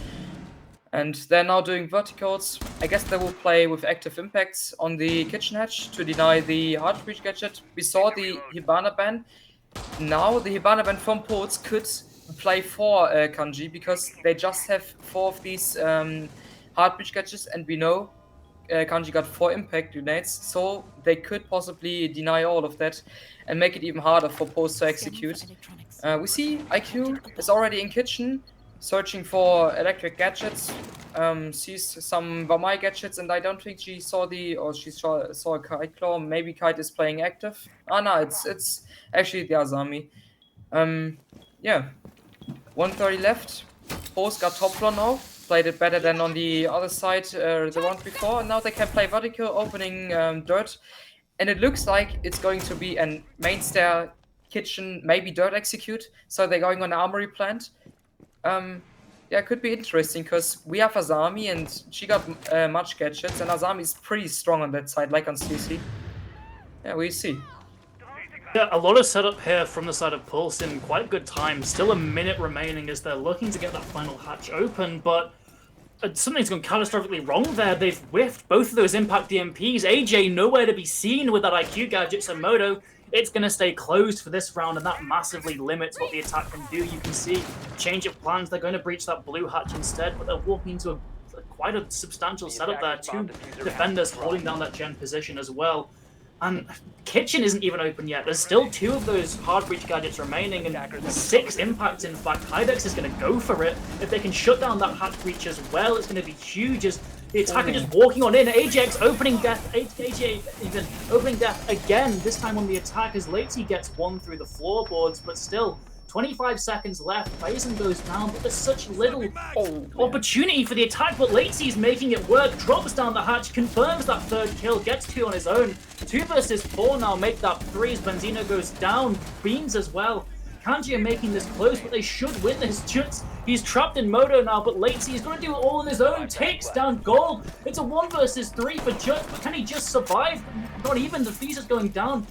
and they're now doing verticals. I guess they will play with active impacts on the kitchen hatch to deny the hard breach gadget. We saw the Hibana ban. Now the Hibana ban from Pulse could play for Kanji because they just have 4 of these hard breach gadgets, and we know Kanji got 4 impact grenades, so they could possibly deny all of that and make it even harder for Pulse to execute. We see IQ is already in kitchen, searching for electric gadgets, sees some Vamai gadgets, and I don't think she saw she saw a Kite Claw. Maybe Kite is playing active. Ah, no, it's actually the Azami. Yeah, 130 left. Pulse got top floor now. Played it better than on the other side the round before, and now they can play vertical, opening dirt. And it looks like it's going to be a main stair, kitchen, maybe dirt execute. So they're going on armory plant. Yeah, it could be interesting because we have Azami and she got much gadgets, and Azami is pretty strong on that side, like on CC. Yeah, we see. Yeah, a lot of setup here from the side of Pulse in quite good time. Still a minute remaining as they're looking to get that final hatch open, but something's gone catastrophically wrong there. They've whiffed both of those impact DMPs. AJ nowhere to be seen with that IQ gadget, so Moto, it's going to stay closed for this round, and that massively limits what the attack can do. You can see change of plans. They're going to breach that blue hatch instead, but they're walking into quite a substantial setup there. 2 defenders holding down that gen position as well. And kitchen isn't even open yet. There's still 2 of those hard breach gadgets remaining, and 6 impacts in fact. Hydex is going to go for it. If they can shut down that hatch breach as well, it's going to be huge as the attacker just walking on in. AJX opening death. AJ even opening death again, this time on the attack as Latesy gets 1 through the floorboards, but still 25 seconds left. Basin goes down, but there's such little opportunity for the attack, but Latesy's making it work, drops down the hatch, confirms that 3rd kill, gets 2 on his own. 2 versus 4 now, make that 3 as Benzino goes down, beams as well. Kanji are making this close, but they should win this. Just he's trapped in Moto now, but Latesy is going to do it all on his own. Takes down Gold. It's a 1 versus 3 for Judge, but can he just survive? Not even. The Feast is going down.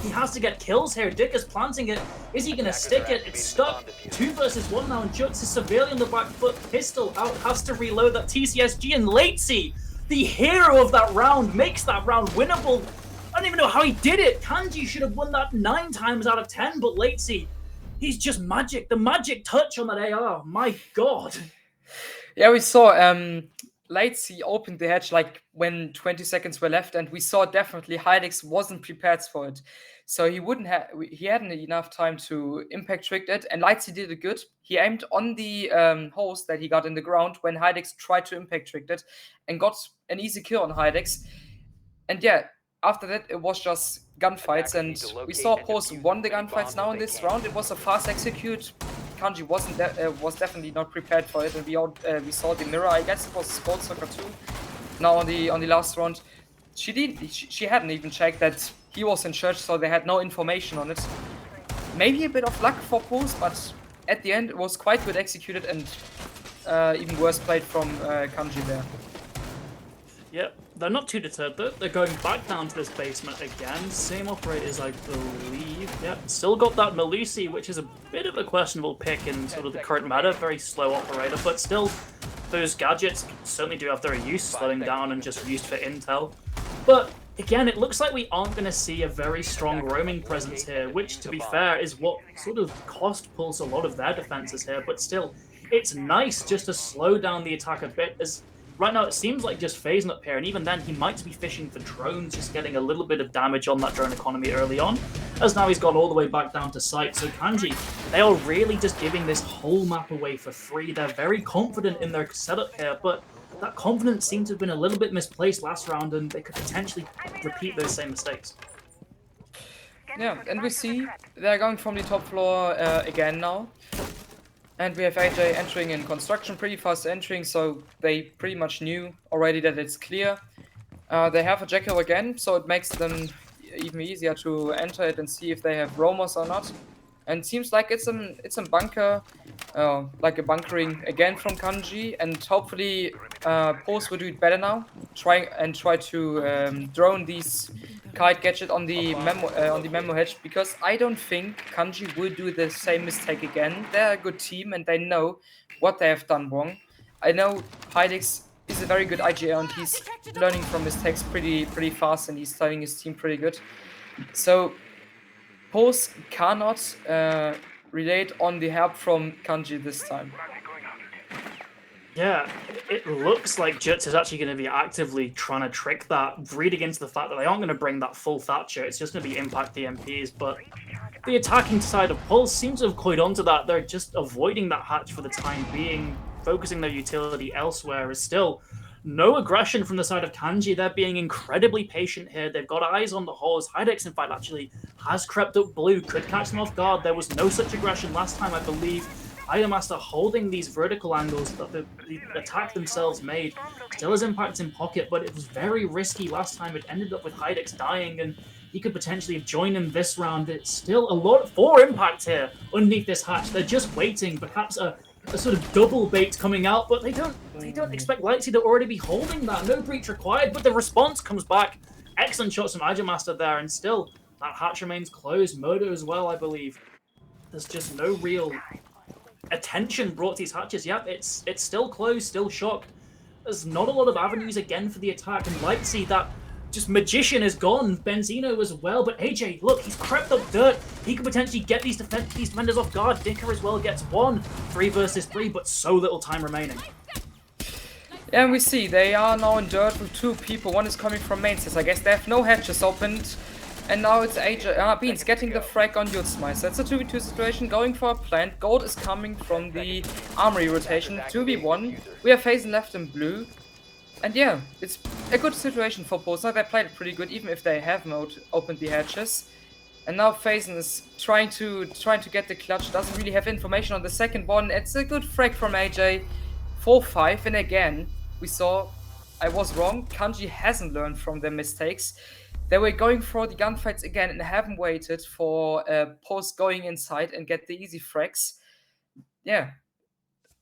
He has to get kills here. Dick is planting it. Is he going to stick it? It's stuck. 2 versus 1 now, and Jutz is severely on the back foot. Pistol out, has to reload that TCSG, and Latesy, the hero of that round, makes that round winnable. I don't even know how he did it. Kanji should have won that 9 times out of 10, but Latesy, he's just magic. The magic touch on that AR. My God. Yeah, we saw Latesy opened the hatch like when 20 seconds were left, and we saw definitely Hydex wasn't prepared for it. So he hadn't enough time to impact trick it, and Latesy did it good. He aimed on the host that he got in the ground when Hydex tried to impact trick it and got an easy kill on Hydex. And yeah, after that, it was just gunfights, and we saw Pulse won the gunfights now in this round. It was a fast execute. Kanji was definitely not prepared for it, and we saw the mirror. I guess it was Sports Soccer 2. Now on the last round, she hadn't even checked that he was in church, so they had no information on it. Maybe a bit of luck for Pulse, but at the end it was quite good executed, and even worse played from Kanji there. Yep, they're not too deterred though. They're going back down to this basement again. Same operators, I believe. Yep, still got that Melusi, which is a bit of a questionable pick in sort of the current meta. Very slow operator, but still, those gadgets certainly do have their use, slowing down and just used for intel. But again, it looks like we aren't going to see a very strong roaming presence here, which, to be fair, is what sort of cost Pulse a lot of their defenses here. But still, it's nice just to slow down the attack a bit, as right now it seems like just phasing up here, and even then he might be fishing for drones, just getting a little bit of damage on that drone economy early on, as now he's gone all the way back down to sight. So Kanji, they are really just giving this whole map away for free. They're very confident in their setup here, but that confidence seemed to have been a little bit misplaced last round, and they could potentially repeat those same mistakes. Yeah, and we see they're going from the top floor again now. And we have AJ entering in construction, pretty fast entering, so they pretty much knew already that it's clear. They have a Jekyll again, so it makes them even easier to enter it and see if they have roamers or not. And it seems like it's a bunker, like a bunkering again from Kanji, and hopefully Pose will do it better now. Try to drone these kite gadget on the memo hedge, because I don't think Kanji will do the same mistake again. They're a good team and they know what they have done wrong. I know Hydix is a very good IGL and he's learning from mistakes pretty fast, and he's studying his team pretty good. So Pose cannot relate on the help from Kanji this time. Yeah, it looks like Jutz is actually going to be actively trying to trick that, reading into the fact that they aren't going to bring that full Thatcher. It's just going to be impact the MPs, but the attacking side of Pulse seems to have clued onto that. They're just avoiding that hatch for the time being, focusing their utility elsewhere. Is still no aggression from the side of Kanji. They're being incredibly patient here. They've got eyes on the hole. Hydex, in fact, actually has crept up blue, could catch them off guard. There was no such aggression last time, I believe. Idolmaster holding these vertical angles that the attack themselves made. Still has impact in pocket, but it was very risky last time. It ended up with Hydex dying, and he could potentially join him this round. It's still a lot for impact here underneath this hatch. They're just waiting, perhaps a sort of double bait coming out, but they don't expect Lightsy to already be holding that. No breach required, but the response comes back. Excellent shots from Idolmaster there, and still that hatch remains closed. Modo as well, I believe. There's just no real attention brought to these hatches. Yep, it's still closed, still shocked. There's not a lot of avenues again for the attack, and Lightsy, that just magician, is gone. Benzino as well, but AJ, look, he's crept up dirt. He could potentially get these defenders off guard. Dicker as well gets one. 3 versus 3, but so little time remaining. Yeah, and we see they are now in dirt with 2 people. One is coming from main stage. I guess they have no hatches opened. And now it's AJ Beans getting the frag on Jutzmeister. It's a 2v2 situation, going for a plant. Gold is coming from the armory rotation. 2v1. We have Fazen left in blue. And yeah, it's a good situation for both. Now they played it pretty good, even if they have opened the hatches. And now Fazen is trying to get the clutch. Doesn't really have information on the second one. It's a good frag from AJ. 4-5. And again, we saw I was wrong. Kanji hasn't learned from their mistakes. They were going for the gunfights again and haven't waited for Post going inside and get the easy frags. Yeah,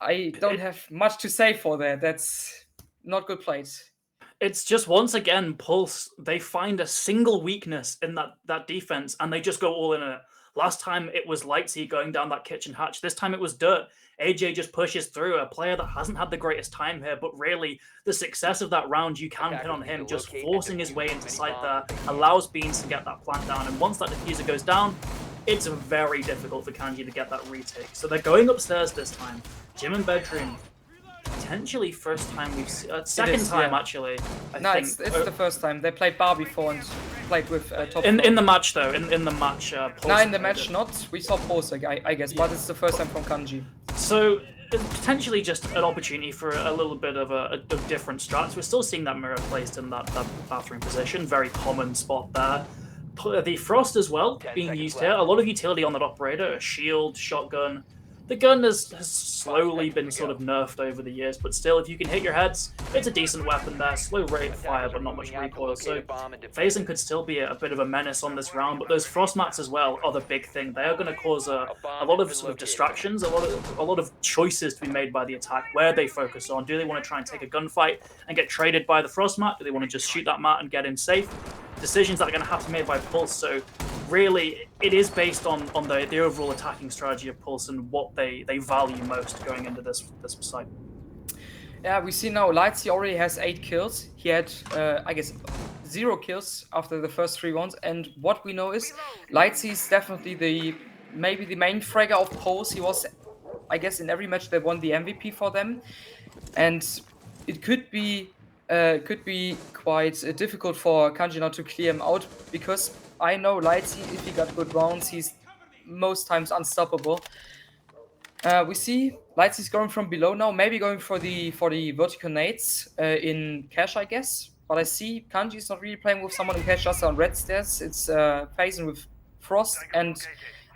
I don't have much to say for that. That's not good plays. It's just, once again, Pulse, they find a single weakness in that defense, and they just go all in on it. Last time it was Lightsy going down that kitchen hatch. This time it was Dirt. AJ just pushes through, a player that hasn't had the greatest time here, but really the success of that round you can pin on him, just forcing his way into sight there, allows Beans to get that plant down, and once that diffuser goes down, it's very difficult for Kanji to get that retake. So they're going upstairs this time. Gym and bedroom. Potentially first time we've seen, second time actually. I think. It's the first time. They played bar before and played with top. In the match though, in the match. No, in the match not. We saw Pose, I guess, but it's the first time from Kanji. So potentially just an opportunity for a little bit of a different strats. We're still seeing that mirror placed in that bathroom position. Very common spot there. The Frost as well being used here. A lot of utility on that operator. A shield, shotgun. The gun has slowly been sort of nerfed over the years, but still, if you can hit your heads, it's a decent weapon there. Slow rate of fire, but not much recoil. So Phasing could still be a bit of a menace on this round, but those frost mats as well are the big thing. They are going to cause a lot of sort of distractions, a lot of choices to be made by the attack. Where they focus on? Do they want to try and take a gunfight and get traded by the frost mat? Do they want to just shoot that mat and get in safe? Decisions that are going to have to be made by Pulse. So really, it is based on the overall attacking strategy of Pulse and what they value most going into this site. Yeah, we see now Lightsy already has 8 kills. He had, I guess, 0 kills after the first 3 rounds. And what we know is Lightsy is definitely maybe the main fragger of Pulse. He was, I guess, in every match they won the MVP for them. And it could be quite difficult for Kanji now to clear him out, because I know Lightsy, if he got good rounds, he's most times unstoppable. We see Lightsy's going from below now, maybe going for the vertical nades in cash, I guess. But I see Kanji's not really playing with someone in cash, just on red stairs. It's phasing with Frost and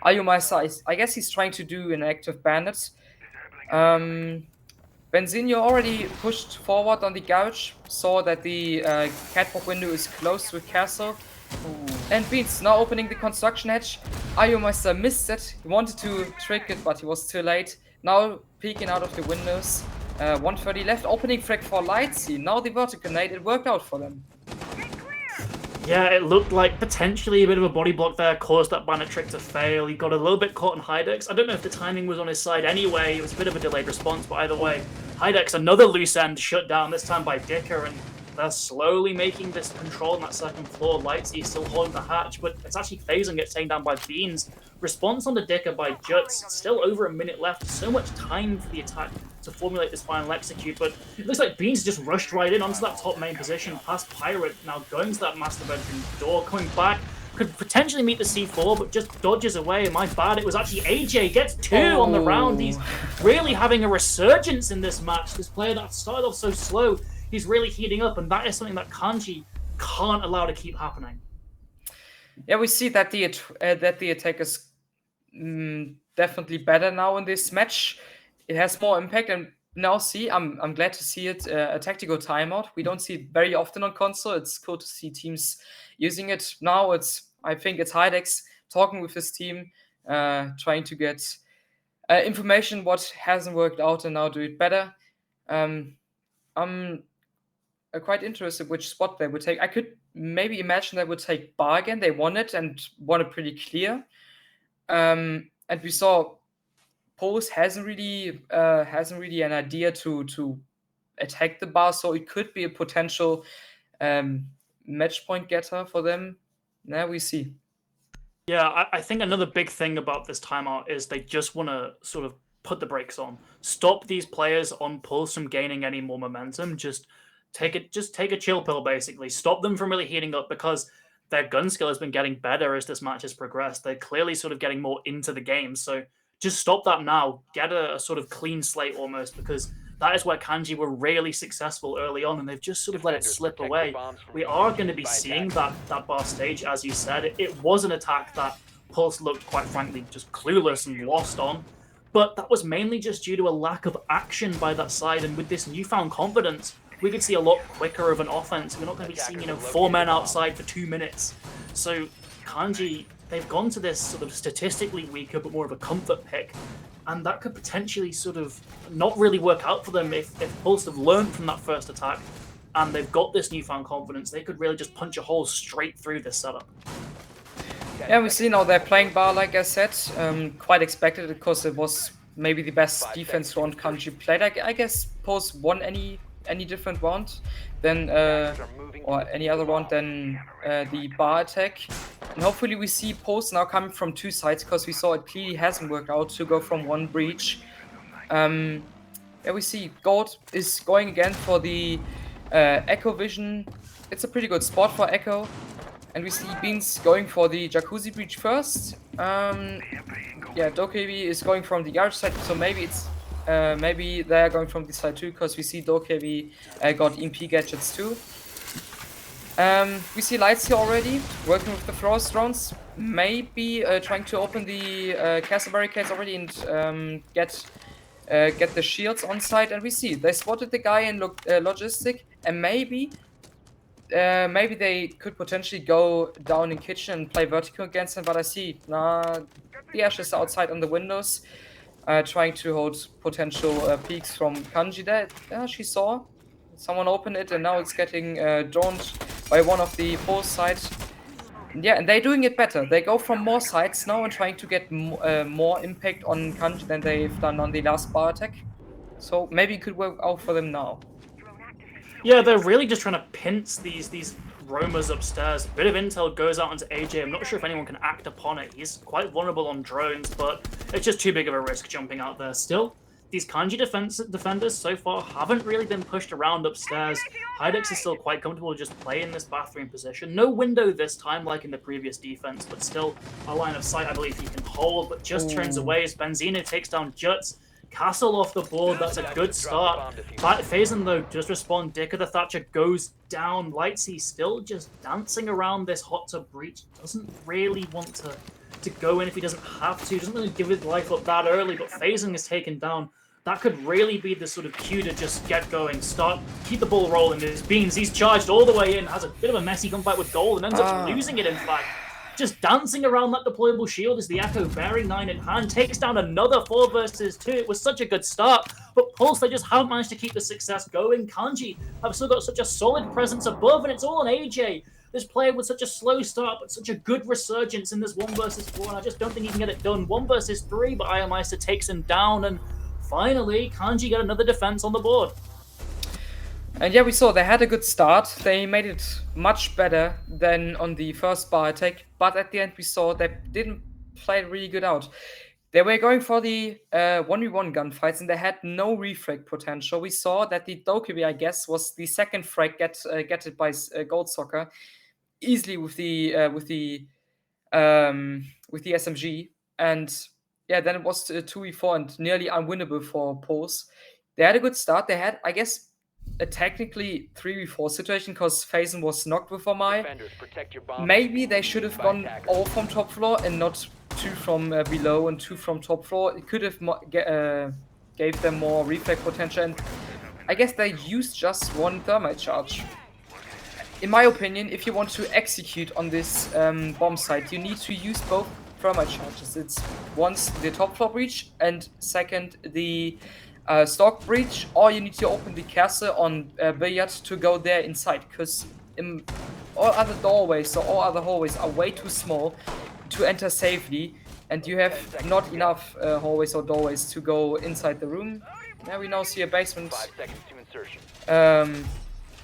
Ayumasa. I guess he's trying to do an active bandit. Benzinho already pushed forward on the garage, saw that the catwalk window is closed with Castle. And Beans now opening the construction hatch. Ayumeister missed it. He wanted to trick it, but he was too late. Now peeking out of the windows. 130 left. Opening frag for Lightsy. Now the vertical nade. It worked out for them. Yeah, it looked like potentially a bit of a body block there caused that bandit trick to fail. He got a little bit caught in Hydex. I don't know if the timing was on his side anyway. It was a bit of a delayed response, but either way, Hydex, another loose end shut down, this time by Dicker, and they're slowly making this control on that second floor. Lightsy still holding the hatch, but it's actually phasing, gets taken down by Beans. Response on the Dicker by Juts. Still over a minute left. So much time for the attack to formulate this final execute, but it looks like Beans just rushed right in onto that top main position, past Pirate, now going to that master bedroom door, coming back, could potentially meet the C4, but just dodges away. My bad, it was actually AJ, gets 2 on the round. He's really having a resurgence in this match. This player that started off so slow, he's really heating up, and that is something that Kanji can't allow to keep happening. Yeah, we see that the attack is definitely better now in this match. It has more impact, and now I'm glad to see it, a tactical timeout. We don't see it very often on console. It's cool to see teams using it. Now I think it's Hydex talking with his team, trying to get information what hasn't worked out and now do it better. I'm quite interested which spot they would take. I could maybe imagine they would take bar again. They won it and won it pretty clear. And we saw Pose hasn't really an idea to attack the bar, so it could be a potential match point getter for them. Now we see. Yeah, I think another big thing about this timeout is they just want to sort of put the brakes on, stop these players on Pulse from gaining any more momentum. Just take a chill pill, basically. Stop them from really heating up, because their gun skill has been getting better as this match has progressed. They're clearly sort of getting more into the game, so just stop that now. Get a sort of clean slate almost, because that is where Kanji were really successful early on, and they've just sort of let it slip away. We are going to be seeing that bar stage, as you said. It was an attack that Pulse looked, quite frankly, just clueless and lost on, but that was mainly just due to a lack of action by that side, and with this newfound confidence, we could see a lot quicker of an offense. We're not going to be seeing, 4 men outside for 2 minutes. So Kanji, they've gone to this sort of statistically weaker but more of a comfort pick, and that could potentially sort of not really work out for them if Pulse have learned from that first attack and they've got this newfound confidence. They could really just punch a hole straight through this setup. Yeah, we see now they're playing bar, like I said. Quite expected, because it was maybe the best defense round Kanji played. I guess Pulse won any different round than or any other round than the bar attack. And hopefully we see Pulse now coming from 2 sides, because we saw it clearly hasn't worked out to go from 1 breach. Yeah, we see Gold is going again for the Echo Vision. It's a pretty good spot for Echo. And we see Beans going for the Jacuzzi breach first. Yeah, Dokebi is going from the garage side, so maybe they're going from this side too, because we see Dokebi got EMP gadgets too. We see Lightsy already working with the Frost drones, maybe trying to open the castle barricades already and get the shields on site. And we see they spotted the guy in logistic, and maybe they could potentially go down in kitchen and play vertical against him. But I see the Ash is outside on the windows, trying to hold potential peeks from Kanji there. She saw someone open it, and now it's getting droned by one of the Pulse sides. Yeah, and they're doing it better. They go from more sides now and trying to get more impact on Kanji than they've done on the last bar attack. So maybe it could work out for them now. Yeah, they're really just trying to pinch these roamers upstairs. A bit of intel goes out onto AJ. I'm not sure if anyone can act upon it. He's quite vulnerable on drones, but it's just too big of a risk jumping out there. Still, these Kanji defenders so far haven't really been pushed around upstairs. Hydex is still quite comfortable just playing this bathroom position. No window this time like in the previous defense, but still a line of sight I believe he can hold, but just turns away as Benzino takes down Juts. Castle off the board, that's a good start. Phazon though does respond. Dick of the Thatcher goes down. Lightsy still just dancing around this hot tub breach. Doesn't really want to go in if he doesn't have to. Doesn't really give his life up that early, but Phazon is taken down. That could really be the sort of cue to just get going, keep the ball rolling. There's Beans, he's charged all the way in, has a bit of a messy gunfight with Gold, and ends up losing it in fact. Just dancing around that deployable shield as the Echo, bearing 9 in hand, takes down another 4 versus 2. It was such a good start, but Pulse, they just haven't managed to keep the success going. Kanji have still got such a solid presence above, and it's all on AJ. This player with such a slow start, but such a good resurgence in this 1 versus 4, and I just don't think he can get it done. 1 versus 3, but Ironmeister takes him down, and finally, Kanji got another defense on the board. And yeah, we saw they had a good start. They made it much better than on the first bar attack, but at the end we saw they didn't play really good out. They were going for the 1v1 gunfights and they had no refrag potential. We saw that the Dokkaebi, I guess, was the second frag get it by Gold Soccer easily with the SMG, and yeah, then it was 2v4 and nearly unwinnable for Pulse. They had a good start. They had, I guess, a technically 3v4 situation because Phazon was knocked with Omai. Maybe they should have gone all from top floor and not 2 from below and 2 from top floor. It could have gave them more reflect potential, and I guess they used just 1 thermite charge. In my opinion, if you want to execute on this bomb site, you need to use both thermite charges. It's once the top floor breach and second the stock breach, or you need to open the castle on Billiard to go there inside, because all other doorways or all other hallways are way too small to enter safely, and you have not enough hallways or doorways to go inside the room. Now we now see a basement. 5 seconds to insertion.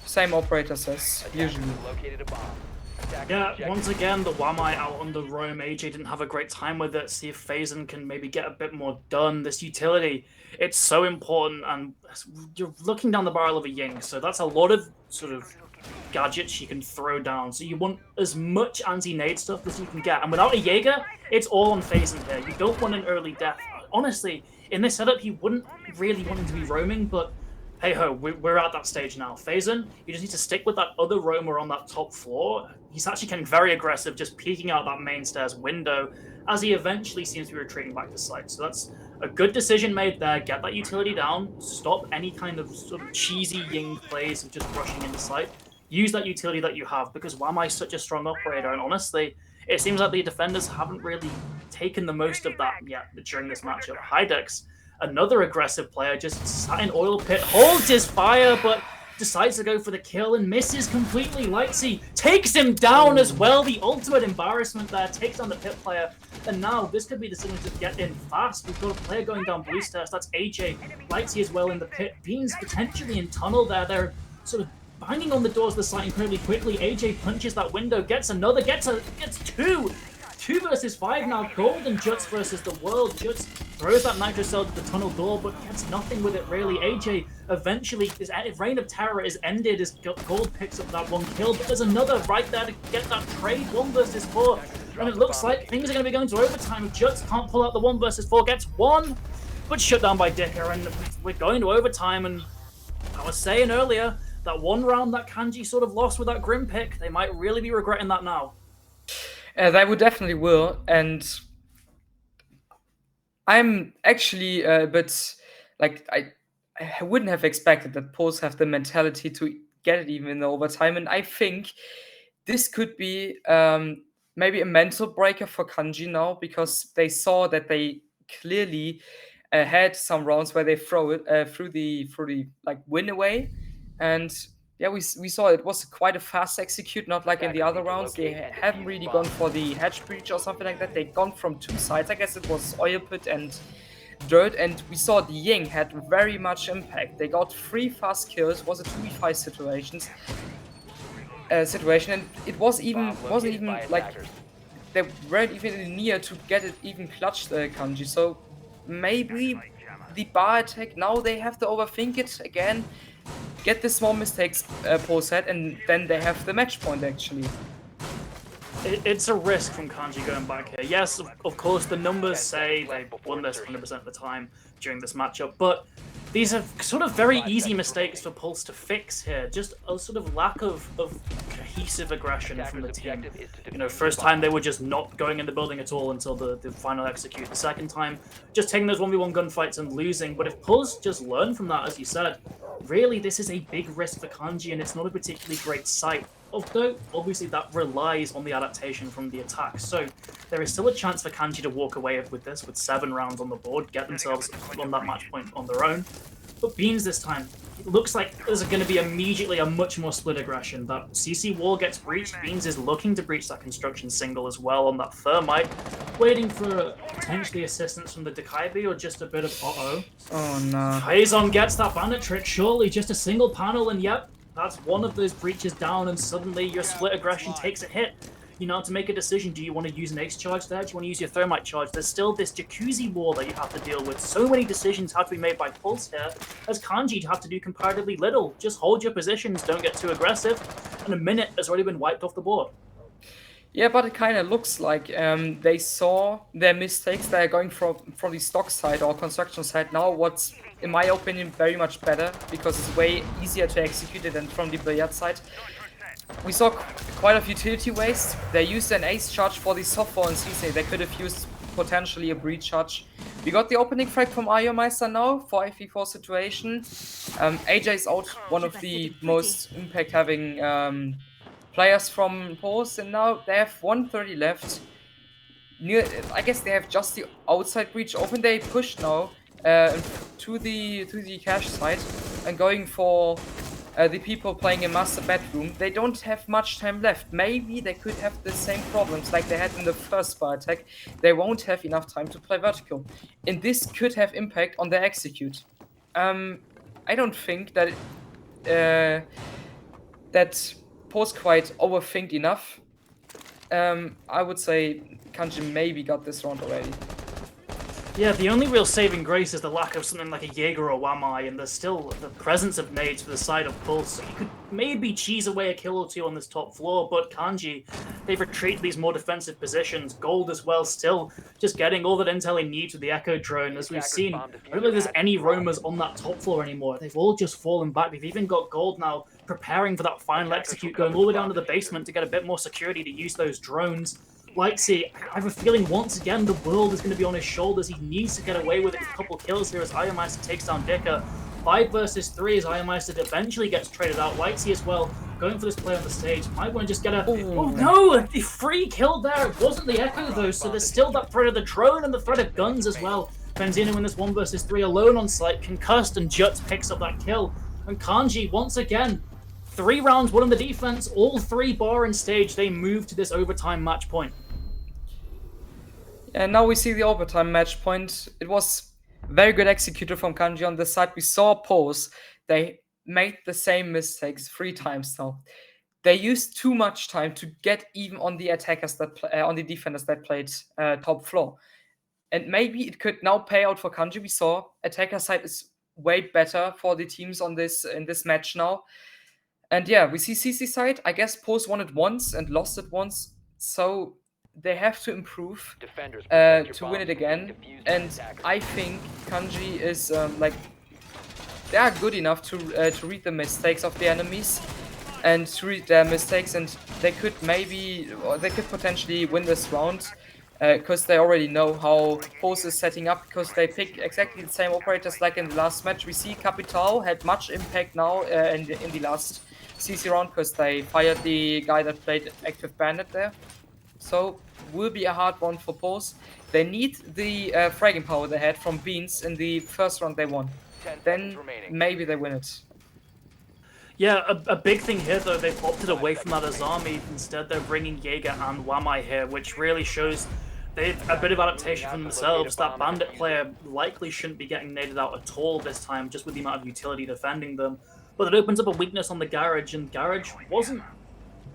Same operator says, usually. Yeah, once again, the Wamai out on the roam. AJ didn't have a great time with it. See if Phazon can maybe get a bit more done. This utility, it's so important, and you're looking down the barrel of a Ying, so that's a lot of sort of gadgets you can throw down. So you want as much anti-nade stuff as you can get. And without a Jaeger, it's all on Phazon here. You don't want an early death. Honestly, in this setup, you wouldn't really want him to be roaming, but hey ho, we're at that stage now. Phazon, you just need to stick with that other roamer on that top floor. He's actually getting very aggressive, just peeking out that main stairs window as he eventually seems to be retreating back to site. So that's a good decision made there. Get that utility down, stop any kind of sort of cheesy Ying plays of just rushing into site. Use that utility that you have, because Wamai is such a strong operator, and honestly, it seems like the defenders haven't really taken the most of that yet during this matchup. Hydex, another aggressive player, just sat in oil pit, holds his fire, but decides to go for the kill and misses completely. Lightsy takes him down as well. The ultimate embarrassment there, takes down the pit player. And now this could be the signal to get in fast. We've got a player going down blue stairs. That's AJ. Lightsy as well in the pit. Beans potentially in tunnel there. They're sort of banging on the doors of the site incredibly quickly. AJ punches that window, gets another, gets 2. 2 versus 5 now. Gold and Juts versus the world. Juts throws that nitro cell to the tunnel door, but gets nothing with it really. AJ eventually, his reign of terror is ended as Gold picks up that 1 kill, but there's another right there to get that trade. 1 versus 4. And it looks like things are going to be going to overtime. Juts can't pull out the 1 versus 4, gets 1, but shut down by Dicker, and we're going to overtime. And I was saying earlier, that 1 round that Kanji sort of lost with that Grim pick, they might really be regretting that now. They would definitely will, and I'm actually a bit like I wouldn't have expected that Pulse have the mentality to get it even in the overtime, and I think this could be maybe a mental breaker for Kanji now, because they saw that they clearly had some rounds where they throw it through the like win away, and yeah, we saw it was quite a fast execute, not like in the other rounds. They haven't really gone for the hedge breach or something like that. They've gone from 2 sides. I guess it was oil pit and dirt, and we saw the Ying had very much impact. They got 3 fast kills. It was a 2v5 situation, and it wasn't even like they weren't even near to get it even clutched, Kanji. So maybe the bar attack, now they have to overthink it again, get the small mistakes post-set, and then they have the match point actually. It's a risk from Kanji going back here. Yes, of course, the numbers say they won this 100% of the time during this matchup, but these are sort of very easy mistakes for Pulse to fix here. Just a sort of lack of cohesive aggression from the team. You know, first time they were just not going in the building at all until the final execute. The second time, just taking those 1v1 gunfights and losing. But if Pulse just learn from that, as you said, really this is a big risk for Kanji, and it's not a particularly great sight. Although, obviously, that relies on the adaptation from the attack. So, there is still a chance for Kanji to walk away with this, with 7 rounds on the board, get themselves on that match point on their own. But Beans this time, it looks like there's going to be immediately a much more split aggression. That CC wall gets breached. Beans is looking to breach that construction single as well on that thermite, waiting for potentially assistance from the Dekaibi or just a bit of uh-oh. Oh no. Faison gets that bandit trick, surely just a single panel, and yep, that's one of those breaches down, and suddenly your split aggression takes a hit. You know, to make a decision, do you want to use an ace charge there? Do you want to use your thermite charge? There's still this jacuzzi wall that you have to deal with. So many decisions have to be made by Pulse here. As Kanji, you have to do comparatively little. Just hold your positions, don't get too aggressive, and a minute has already been wiped off the board. Yeah, but it kind of looks like they saw their mistakes. They're going from the stock side or construction side now. What's, in my opinion, very much better because it's way easier to execute it than from the billiard side. We saw quite a few utility waste. They used an ace charge for the softball and CC. They could have used potentially a breach charge. We got the opening frag from Ayomeister now for FE4 situation. AJ is out, one of the most impact-having players from Pulse, and now they have 130 left. I guess they have just the outside breach open. They push now to the cache side and going for the people playing in master bedroom. They don't have much time left. Maybe they could have the same problems like they had in the first bar attack. They won't have enough time to play vertical, and this could have impact on their execute. I don't think that that Pulse quite overthink enough. I would say Kanji maybe got this round already. Yeah, the only real saving grace is the lack of something like a Jaeger or Wamai, and there's still the presence of nades for the side of Pulse. So you could maybe cheese away a kill or two on this top floor, but Kanji, they've retreated these more defensive positions. Gold as well, still just getting all that intel he needs with the Echo drone. As we've seen, I don't think there's any roamers on that top floor anymore. They've all just fallen back. They've even got Gold now preparing for that final execute, going all the way down to the basement to get a bit more security to use those drones. Lightsy, I have a feeling once again the world is going to be on his shoulders. He needs to get away with it with a couple kills here as Ayomeister takes down Dicker. 5 versus 3 as Ayomeister eventually gets traded out. Lightsy as well, going for this play on the stage. Might want to just get a... Oh no, a free kill there. It wasn't the Echo though, so there's still that threat of the drone and the threat of guns as well. Benzino in this 1 versus 3 alone on site, concussed, and Juts picks up that kill. And Kanji, once again, 3 rounds, 1 on the defense, all 3 bar and stage, they move to this overtime match point. And now we see the overtime match point. It was very good executed from Kanji on this side. We saw Pulse. They made the same mistakes 3 times now. They used too much time to get even on the attackers that on the defenders that played top floor. And maybe it could now pay out for Kanji. We saw attacker side is way better for the teams on this in this match now. And yeah, we see CC side. I guess Pulse won it once and lost it once. So they have to improve to win it again, and I think Kanji is they are good enough to read the mistakes of the enemies and to read their mistakes, and they could potentially win this round because they already know how Pulse is setting up, because they pick exactly the same operators like in the last match. We see Capital had much impact now in the last CC round because they fired the guy that played active bandit there. So, will be a hard one for Pulse. They need the fragging power they had from Beans in the first round they won. Then maybe they win it. Yeah, a big thing here though, they've opted away from that Azami. Instead, they're bringing Jaeger and Wamai here, which really shows they've a bit of adaptation for themselves. That bandit player likely shouldn't be getting naded out at all this time, just with the amount of utility defending them. But it opens up a weakness on the Garage, and Garage wasn't,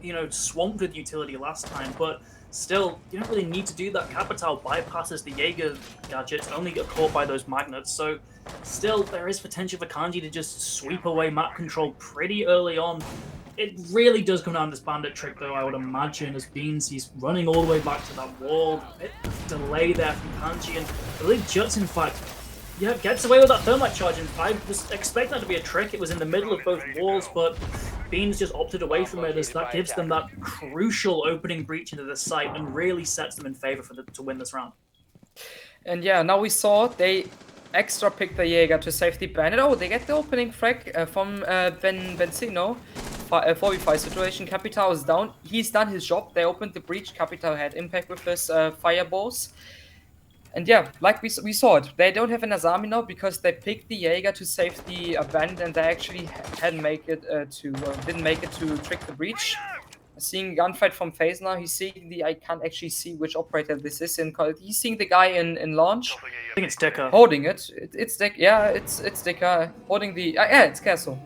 you know, swamped with utility last time, but Still, you don't really need to do that. Capital bypasses the Jaeger gadgets, only get caught by those magnets. So, still, there is potential for Kanji to just sweep away map control pretty early on. It really does come down to this bandit trick, though, I would imagine, as Beans, he's running all the way back to that wall. A bit of delay there from Kanji, and I believe Juts, in fact, yeah, gets away with that thermite charge, and I was expecting that to be a trick. It was in the middle of both walls, but Beans just opted away from it, as that gives them that crucial opening breach into the site and really sets them in favor to win this round. And yeah, now we saw they extra picked the Jaeger to save the bandit. Oh, they get the opening frag from Benzino. 4v5 situation. Capital is down. He's done his job. They opened the breach. Capital had impact with his fireballs. And yeah, like we saw it. They don't have an Azami now because they picked the Jaeger to save the bandit, and they actually didn't make it to trick the breach. Seeing gunfight from FaZe now, he's seeing I can't actually see which operator this is in. He's seeing the guy in launch. I think it's Dicker. Holding it. It's Dick. Yeah, it's Dicker holding the. Yeah, it's Castle.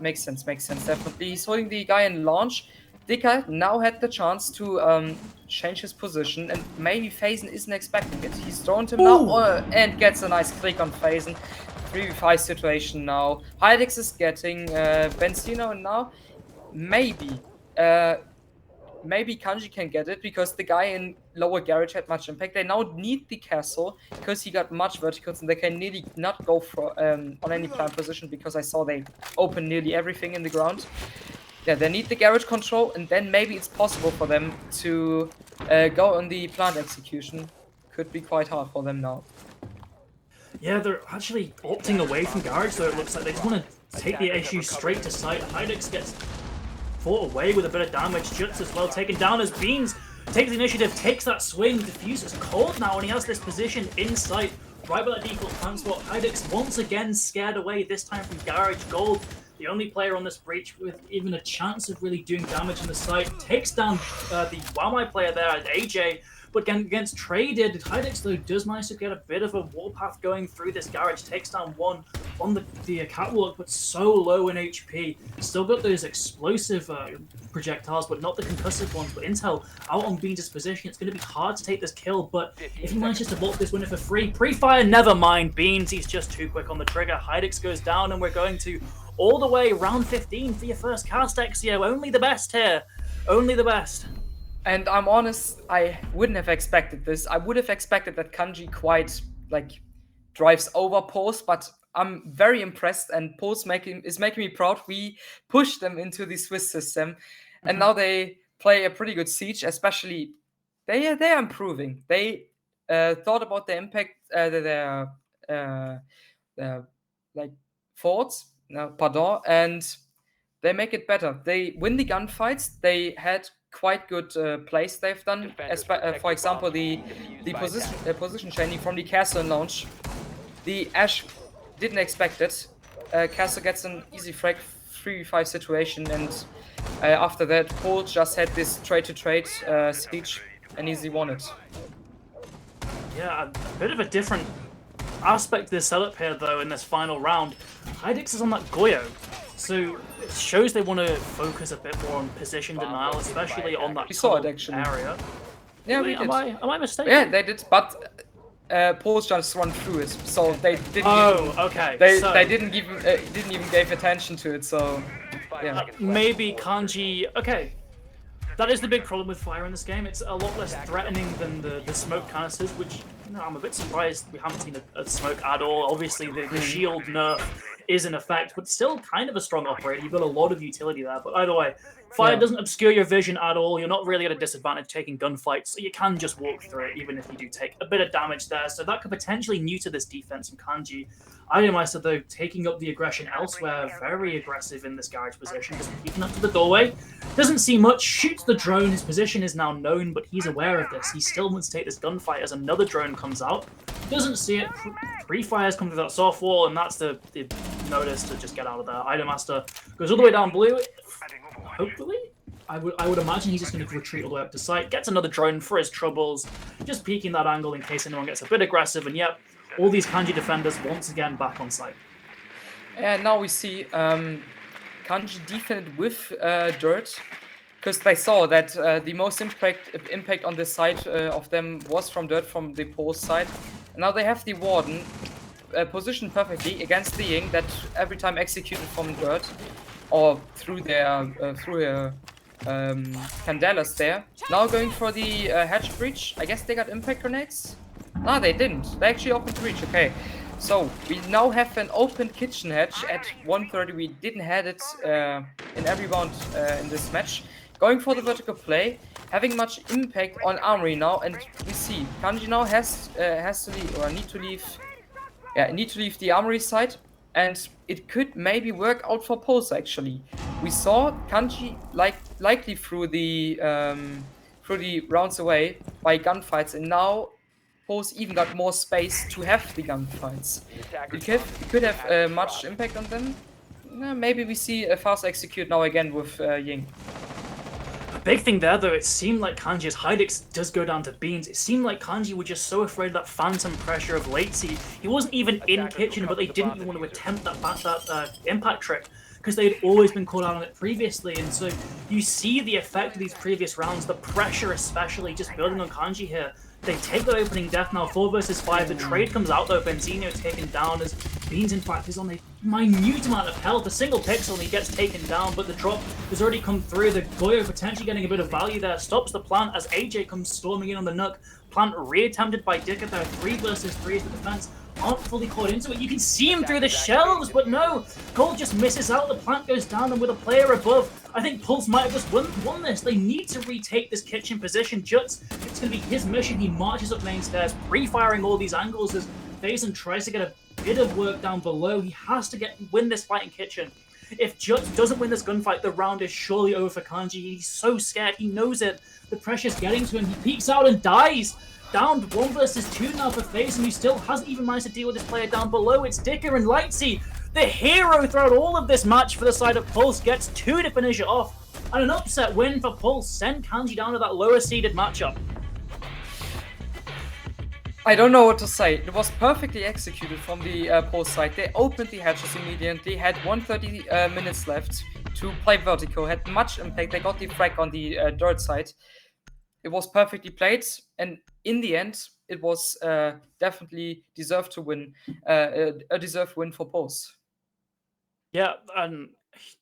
Makes sense. Definitely. He's holding the guy in launch. Dicker now had the chance to change his position, and maybe FaZe isn't expecting it. He's thrown him now and gets a nice click on FaZe. 3v5 situation now. Hydex is getting Benzino, and now maybe Kanji can get it because the guy in lower garage had much impact. They now need the castle because he got much verticals, and they can nearly not go for on any plant position because I saw they open nearly everything in the ground. Yeah, they need the garage control, and then maybe it's possible for them to go on the plant execution. Could be quite hard for them now. Yeah, they're actually opting away from garage, so it looks like they just want to take the issue straight to site. Hydex gets fought away with a bit of damage. Juts as well taken down as Beans takes the initiative, takes that swing. Diffuse is cold now, and he has this position in sight, right by that default plant spot. Hydex once again scared away, this time from Garage Gold. The only player on this breach with even a chance of really doing damage in the site. Takes down the Wamai player there, AJ. But against traded, Hydex though does manage to get a bit of a warpath going through this garage. Takes down one on the catwalk, but so low in HP. Still got those explosive projectiles, but not the concussive ones. But Intel out on Beans' position. It's going to be hard to take this kill, but if he manages to block this winner for free, pre-fire, never mind. Beans, he's just too quick on the trigger. Hydex goes down, and we're going to all the way round 15 for your first cast, Exio. Only the best here. Only the best. And I'm honest, I wouldn't have expected this. I would have expected that Kanji quite drives over Pulse, but I'm very impressed, and Pulse is making me proud. We pushed them into the Swiss system, and now they play a pretty good siege. Especially, they are improving. They thought about the impact, their forts. No, pardon, and they make it better. They win the gunfights. They had quite good plays they've done. For example, the position chaining from the castle launch. The Ash didn't expect it. Castle gets an easy frag 3v5 situation, and after that, Paul just had this trade-to-trade siege and easily won it. Yeah, a bit of a different aspect to this setup here, though, in this final round. Hydex is on that Goyo, so it shows they want to focus a bit more on position denial, especially on that area. Yeah, wait, am I mistaken? Yeah, they did, but Paul's just run through it, so they didn't. Okay. They didn't even give attention to it, so yeah. Maybe Kanji. Okay. That is the big problem with fire in this game. It's a lot less threatening than the smoke canisters, which I'm a bit surprised we haven't seen a smoke at all. Obviously, the shield nerf is in effect, but still kind of a strong operator. You've got a lot of utility there. But either way, fire doesn't obscure your vision at all. You're not really at a disadvantage taking gunfights, so you can just walk through it, even if you do take a bit of damage there. So that could potentially neuter this defense from Kanji. Idolmeister, though, taking up the aggression elsewhere, very aggressive in this garage position, just peeking up to the doorway. Doesn't see much, shoots the drone. His position is now known, but he's aware of this. He still wants to take this gunfight as another drone comes out. Doesn't see it. Pre-fires come through that soft wall, and that's the notice to just get out of there. Idolmaster goes all the way down blue. Hopefully, I would imagine he's just going to retreat all the way up to site. Gets another drone for his troubles. Just peeking that angle in case anyone gets a bit aggressive. And yep, all these Kanji defenders once again back on site. And now we see Kanji defended with dirt. because they saw that the most impact on this side of them was from dirt from the post side. And now they have the Warden positioned perfectly against the Ying that every time executed from dirt or through their candelas there. Now going for the hatch breach. I guess they got impact grenades. No, they didn't. They actually opened the breach. Okay. So we now have an open kitchen hatch at 1:30. We didn't have it in every round in this match. Going for the vertical play, having much impact on Armory now, and we see Kanji now has to leave or need to leave the Armory side, and it could maybe work out for Pulse actually. We saw Kanji likely through the rounds away by gunfights, and now Pulse even got more space to have the gunfights. It could have much impact on them. Maybe we see a fast execute now again with Ying. Big thing there, though, it seemed like Kanji's Hydix does go down to beans. It seemed like Kanji were just so afraid of that phantom pressure of late seed. He wasn't even in kitchen, but they didn't even want to attempt that impact trick because they had always been caught out on it previously. And so you see the effect of these previous rounds, the pressure especially just building on Kanji here. They take the opening death now, 4 versus 5. The trade comes out though, Benzino taken down as Beans in fact is on a minute amount of health, a single pixel and he gets taken down, but the drop has already come through. The Goyo potentially getting a bit of value there, stops the plant as AJ comes storming in on the Nook. Plant reattempted by Dicker there, 3 versus 3 as the defense aren't fully caught into it. You can see him through the shelves, but no, Gold just misses out, the plant goes down and with a player above, I think Pulse might have just won this. They need to retake this kitchen position. Juts, it's going to be his mission. He marches up main stairs, pre-firing all these angles as Faison tries to get a bit of work down below. He has to win this fight in kitchen. If Juts doesn't win this gunfight, the round is surely over for Kanji. He's so scared. He knows it. The pressure's getting to him. He peeks out and dies. Down 1 versus 2 now for Faison, who still hasn't even managed to deal with this player down below. It's Dicker and Lightsey. The hero throughout all of this match for the side of Pulse gets 2 to finish it off. And an upset win for Pulse. Send Kanji down to that lower seeded matchup. I don't know what to say. It was perfectly executed from the Pulse side. They opened the hatches immediately, had 130 minutes left to play vertical, had much impact. They got the frag on the dirt side. It was perfectly played, and in the end, it was definitely deserved to win, a deserved win for Pulse. Yeah, and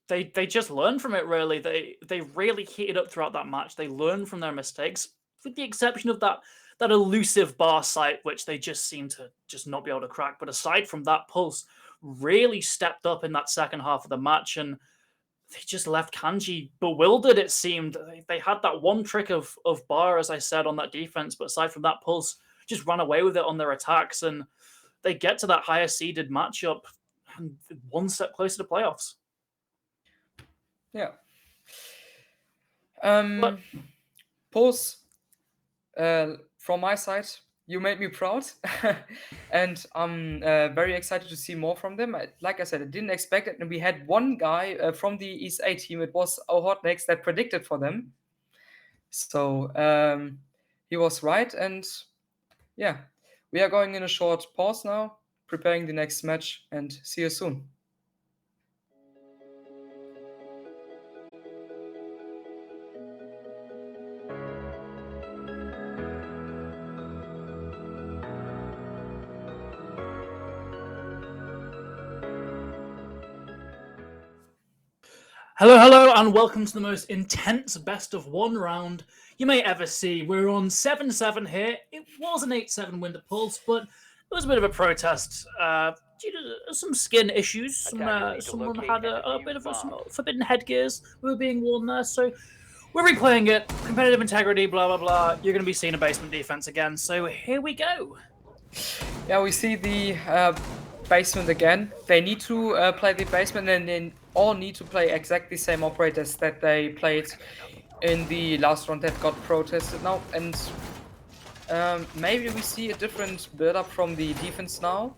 they just learned from it, really. They really heated up throughout that match. They learned from their mistakes, with the exception of that elusive bar site, which they just seem to just not be able to crack. But aside from that, Pulse really stepped up in that second half of the match, and they just left Kanji bewildered, it seemed. They had that one trick of bar, as I said, on that defense, but aside from that, Pulse just ran away with it on their attacks, and they get to that higher seeded matchup and 1 step closer to playoffs. Yeah. Pulse, from my side, you made me proud, and I'm very excited to see more from them. Like I said, I didn't expect it, and we had one guy from the ESA team, it was Ohotnex, that predicted for them. So he was right, and yeah, we are going in a short pause now, preparing the next match, and see you soon. Hello, and welcome to the most intense best of 1 round you may ever see. We're on 7-7 here. It was an 8-7 win to Pulse, but it was a bit of a protest due to some skin issues. Someone had a bit of some forbidden headgears were being worn there, so we're replaying it. Competitive integrity, blah, blah, blah. You're going to be seeing a basement defense again, so here we go. Yeah, we see the basement again. They need to play the basement, and they all need to play exactly the same operators that they played in the last round that got protested now. And maybe we see a different build-up from the defense now.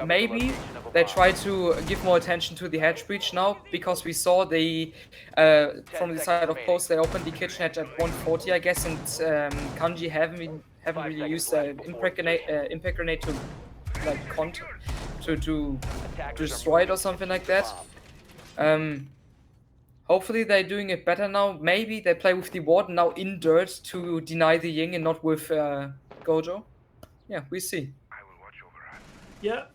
Maybe they try to give more attention to the hatch breach now, because we saw the from the side of Post they opened the kitchen hatch at 140, I guess, and Kanji haven't really used impact grenade to like to destroy it or something like that. hopefully they're doing it better now. Maybe they play with the ward now in dirt to deny the Ying and not with Gojo. Yeah, we see. Yeah,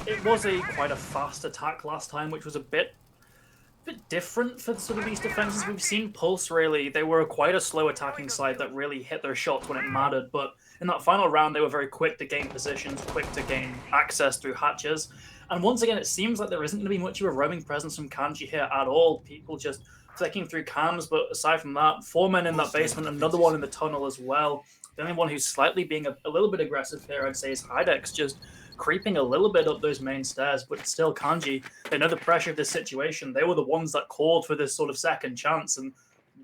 it was quite a fast attack last time, which was a bit different for sort of these defenses we've seen. Pulse, really, they were quite a slow attacking side that really hit their shots when it mattered, but in that final round they were very quick to gain positions, quick to gain access through hatches. And once again, it seems like there isn't going to be much of a roaming presence from Kanji here at all. People just flicking through cams, but aside from that, 4 men in that basement, another one in the tunnel as well. The only one who's slightly being a little bit aggressive here, I'd say, is Hydex, just creeping a little bit up those main stairs, but still Kanji, they know the pressure of this situation. They were the ones that called for this sort of second chance, and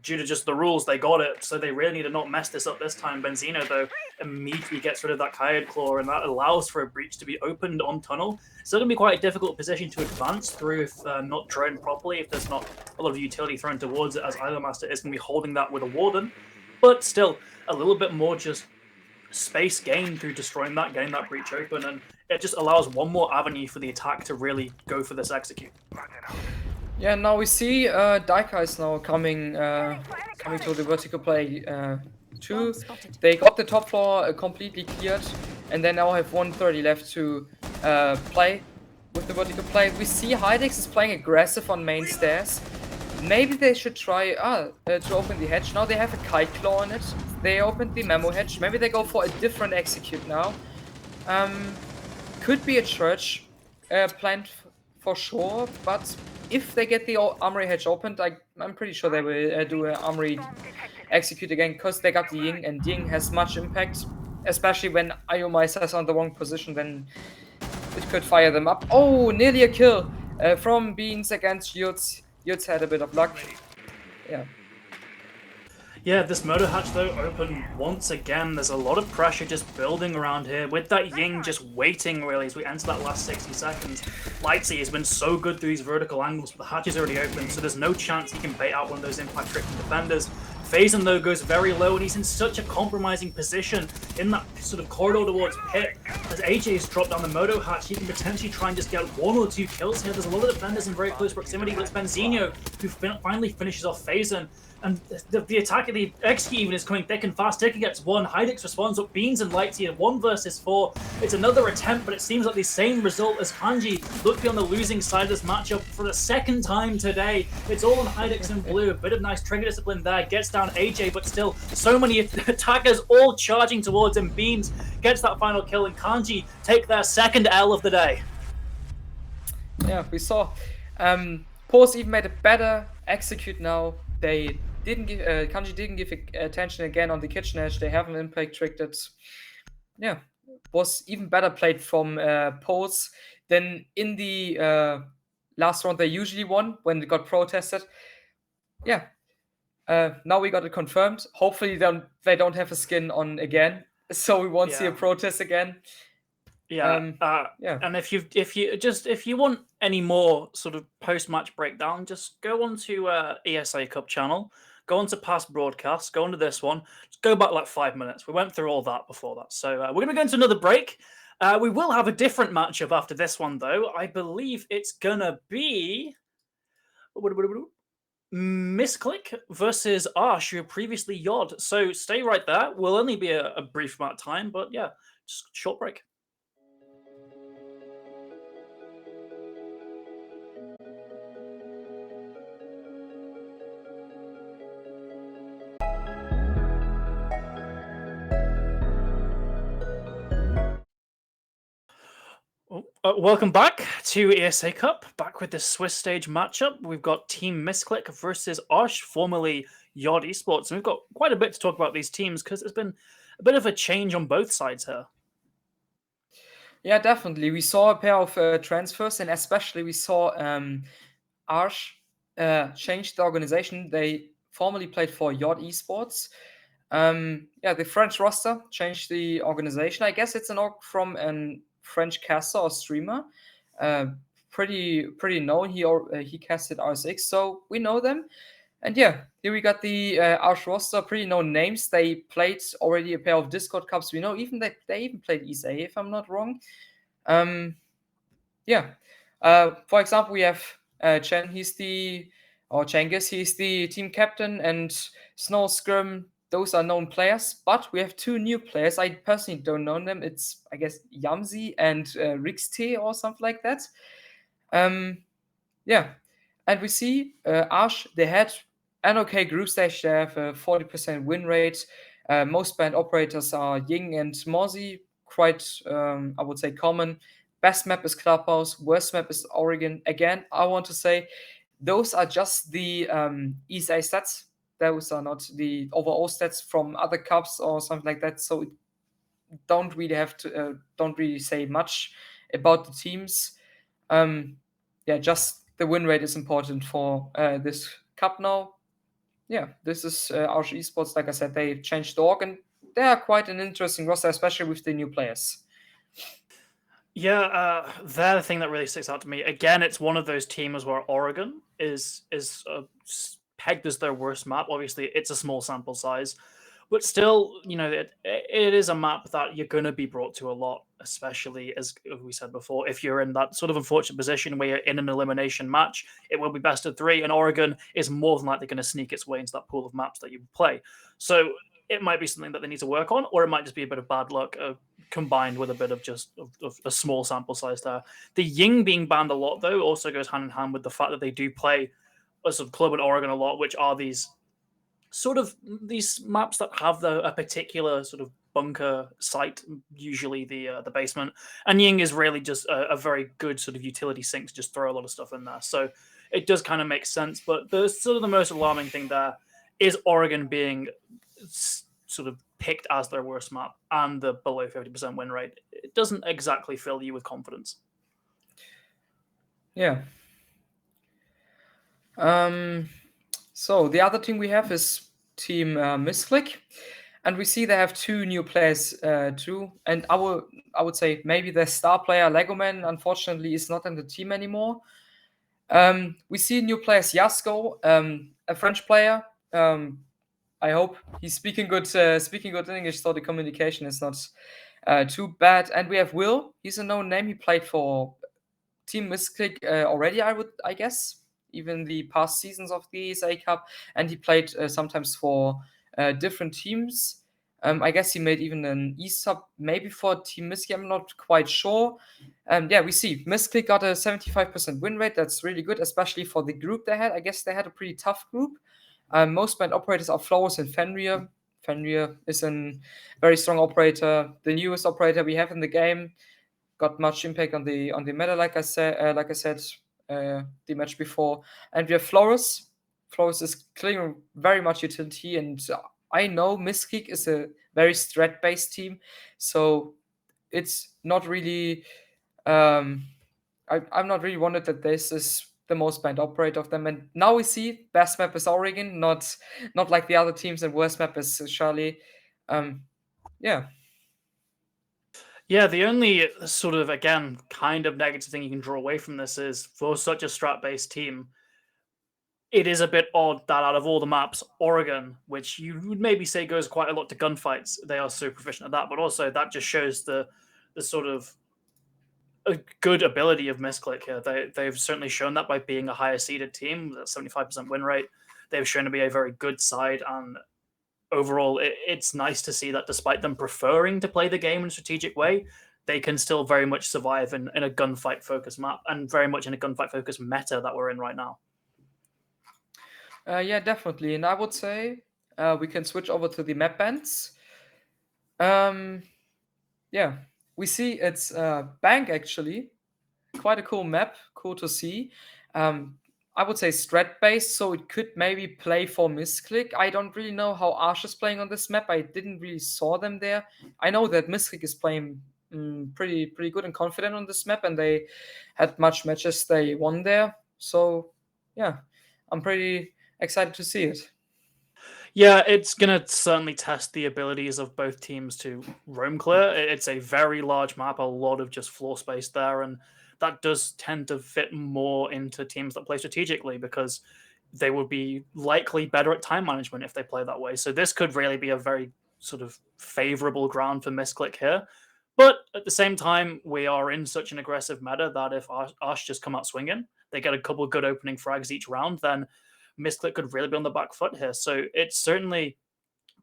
due to just the rules, they got it. So they really need to not mess this up this time. Benzino, though, immediately gets rid of that Kaid Claw, and that allows for a breach to be opened on tunnel. Still going to be quite a difficult position to advance through if not drained properly, if there's not a lot of utility thrown towards it, as Idolmaster is going to be holding that with a Warden. But still, a little bit more just space gained through destroying that, getting that breach open, and it just allows one more avenue for the attack to really go for this execute. Yeah, now we see Daika is now coming to the vertical play 2. They got the top floor completely cleared, and they now have 130 left to play with the vertical play. We see Hydex is playing aggressive on main stairs. Maybe they should try to open the hatch. Now they have a Kite Claw on it. They opened the Memo hatch. Maybe they go for a different execute now. Could be a church planned for sure, but if they get the Armory hatch opened, I'm pretty sure they will do an Armory execute again, because they got the Ying, and Ying has much impact, especially when Iomice is on the wrong position, then it could fire them up. Oh, nearly a kill from Beans against Yutz. Yutz had a bit of luck. Yeah. Yeah, this motor hatch, though, open once again. There's a lot of pressure just building around here, with that Ying just waiting, really, as we enter that last 60 seconds. Lightsey has been so good through these vertical angles, but the hatch is already open, so there's no chance he can bait out one of those impact-tricking defenders. Phazon, though, goes very low, and he's in such a compromising position in that sort of corridor towards pit. As AJ's dropped down the moto hatch, he can potentially try and just get 1 or 2 kills here. There's a lot of defenders in very close proximity, but it's Benzino who finally finishes off Phazon. And the attack, the execute even is coming thick and fast. Ticker gets 1, Hydex responds up, Beans and Lightsey in 1 versus 4. It's another attempt, but it seems like the same result as Kanji look to be on the losing side of this matchup for the second time today. It's all on Hydex in blue. A bit of nice trigger discipline there. Gets down AJ, but still so many attackers all charging towards him. Beans gets that final kill, and Kanji take their second L of the day. Yeah, we saw. Pause even made a better execute now. They didn't give Kanji didn't give attention again on the kitchen edge. They have an impact trick that, yeah, was even better played from Pose than in the last round they usually won when they got protested. Yeah. Now we got it confirmed. Hopefully they don't have a skin on again, so we won't see a protest again. Yeah, yeah. And if you want any more sort of post-match breakdown, just go onto ESA Cup channel, go onto past broadcasts, go onto this one, just go back like 5 minutes. We went through all that before that, so we're gonna go into another break. We will have a different matchup after this one, though. I believe it's gonna be Misclick versus Arsh, who were previously Yod. So stay right there. Will only be a brief amount of time, but yeah, just short break. Welcome back to ESA Cup, back with the Swiss stage matchup. We've got Team Misclick versus Arsh, formerly Yod Esports. And we've got quite a bit to talk about these teams because there's been a bit of a change on both sides here. Yeah, definitely. We saw a pair of transfers, and especially we saw Arsh change the organization. They formerly played for Yod Esports. Yeah, the French roster changed the organization. I guess it's an org from an French caster or streamer, pretty known. He casted RSX, so we know them. And yeah, here we got the Arsh roster, pretty known names. They played already a pair of Discord Cups. We know even that they even played ESA, if I'm not wrong. Yeah. For example, we have Chen. He's the or Cengiz, he's the team captain, and Snow, Scrim, those are known players. But we have 2 new players. I personally don't know them. It's, I guess, Yamzi and Rixte or something like that. Yeah, and we see Ash, they had an okay group stage. They have a 40% win rate. Most band operators are Ying and Mozzie, quite, I would say, common. Best map is Clubhouse, worst map is Oregon. Again, I want to say those are just the ESA stats. Those are not the overall stats from other cups or something like that. So it don't really say much about the teams. Yeah, just the win rate is important for this cup now. Yeah, this is Arch Esports. Like I said, they changed the org, and they are quite an interesting roster, especially with the new players. Yeah, they're the thing that really sticks out to me. Again, it's one of those teams where Oregon is pegged as their worst map. Obviously, it's a small sample size, but still, it is a map that you're going to be brought to a lot, especially as we said before. If you're in that sort of unfortunate position where you're in an elimination match, it will be best of 3, and Oregon is more than likely going to sneak its way into that pool of maps that you play. So it might be something that they need to work on, or it might just be a bit of bad luck combined with a bit of just of a small sample size there. The Ying being banned a lot, though, also goes hand in hand with the fact that they do play a sort of club in Oregon a lot, which are these maps that have a particular sort of bunker site, usually the basement. And Ying is really just a very good sort of utility sink to just throw a lot of stuff in there. So it does kind of make sense. But the most alarming thing there is Oregon being sort of picked as their worst map and the below 50% win rate. It doesn't exactly fill you with confidence. Yeah. So the other team we have is Team Misclick, and we see they have 2 new players too. And I would say maybe their star player Legoman, unfortunately, is not in the team anymore. We see new players Yasko, a French player. I hope he's speaking good English, so the communication is not too bad. And we have Will. He's a known name. He played for Team Misclick already, I guess, even the past seasons of the ESA Cup, and he played sometimes for different teams. I guess he made even an ESA maybe for Team Misclick. I'm not quite sure. Yeah, we see Misclick got a 75% win rate. That's really good, especially for the group they had. I guess they had a pretty tough group. Most band operators are Flowers and Fenrir. Fenrir is a very strong operator, the newest operator we have in the game. Got much impact on the meta, like I said, the match before. And we have Flores. Flores is clearing very much utility, and I know Miskik is a very strat-based team, so it's not really. I'm not really wondered that this is the most banned operator of them. And now we see best map is Oregon, not like the other teams, and worst map is Charlie. Yeah. Yeah, the only sort of, again, kind of negative thing you can draw away from this is for such a strat-based team, it is a bit odd that out of all the maps, Oregon, which you would maybe say goes quite a lot to gunfights, they are so proficient at that, but also that just shows the sort of a good ability of Misclick here. They've certainly shown that by being a higher seeded team, that 75% win rate. They've shown to be a very good side, and overall, it's nice to see that despite them preferring to play the game in a strategic way, they can still very much survive in a gunfight-focused map and very much in a gunfight-focused meta that we're in right now. Yeah, definitely. And I would say we can switch over to the map bands. Yeah, we see it's Bank, actually. Quite a cool map, cool to see. I would say strat-based, so it could maybe play for Misclick. I don't really know how Arsh is playing on this map. I didn't really saw them there. I know that Misclick is playing pretty good and confident on this map, and they had much matches they won there. So, yeah, I'm pretty excited to see it. Yeah, it's going to certainly test the abilities of both teams to roam clear. It's a very large map, a lot of just floor space there, and that does tend to fit more into teams that play strategically because they would be likely better at time management if they play that way. So this could really be a very sort of favorable ground for Misclick here. But at the same time, we are in such an aggressive meta that if Ash just come out swinging, they get a couple of good opening frags each round, then Misclick could really be on the back foot here. So it's certainly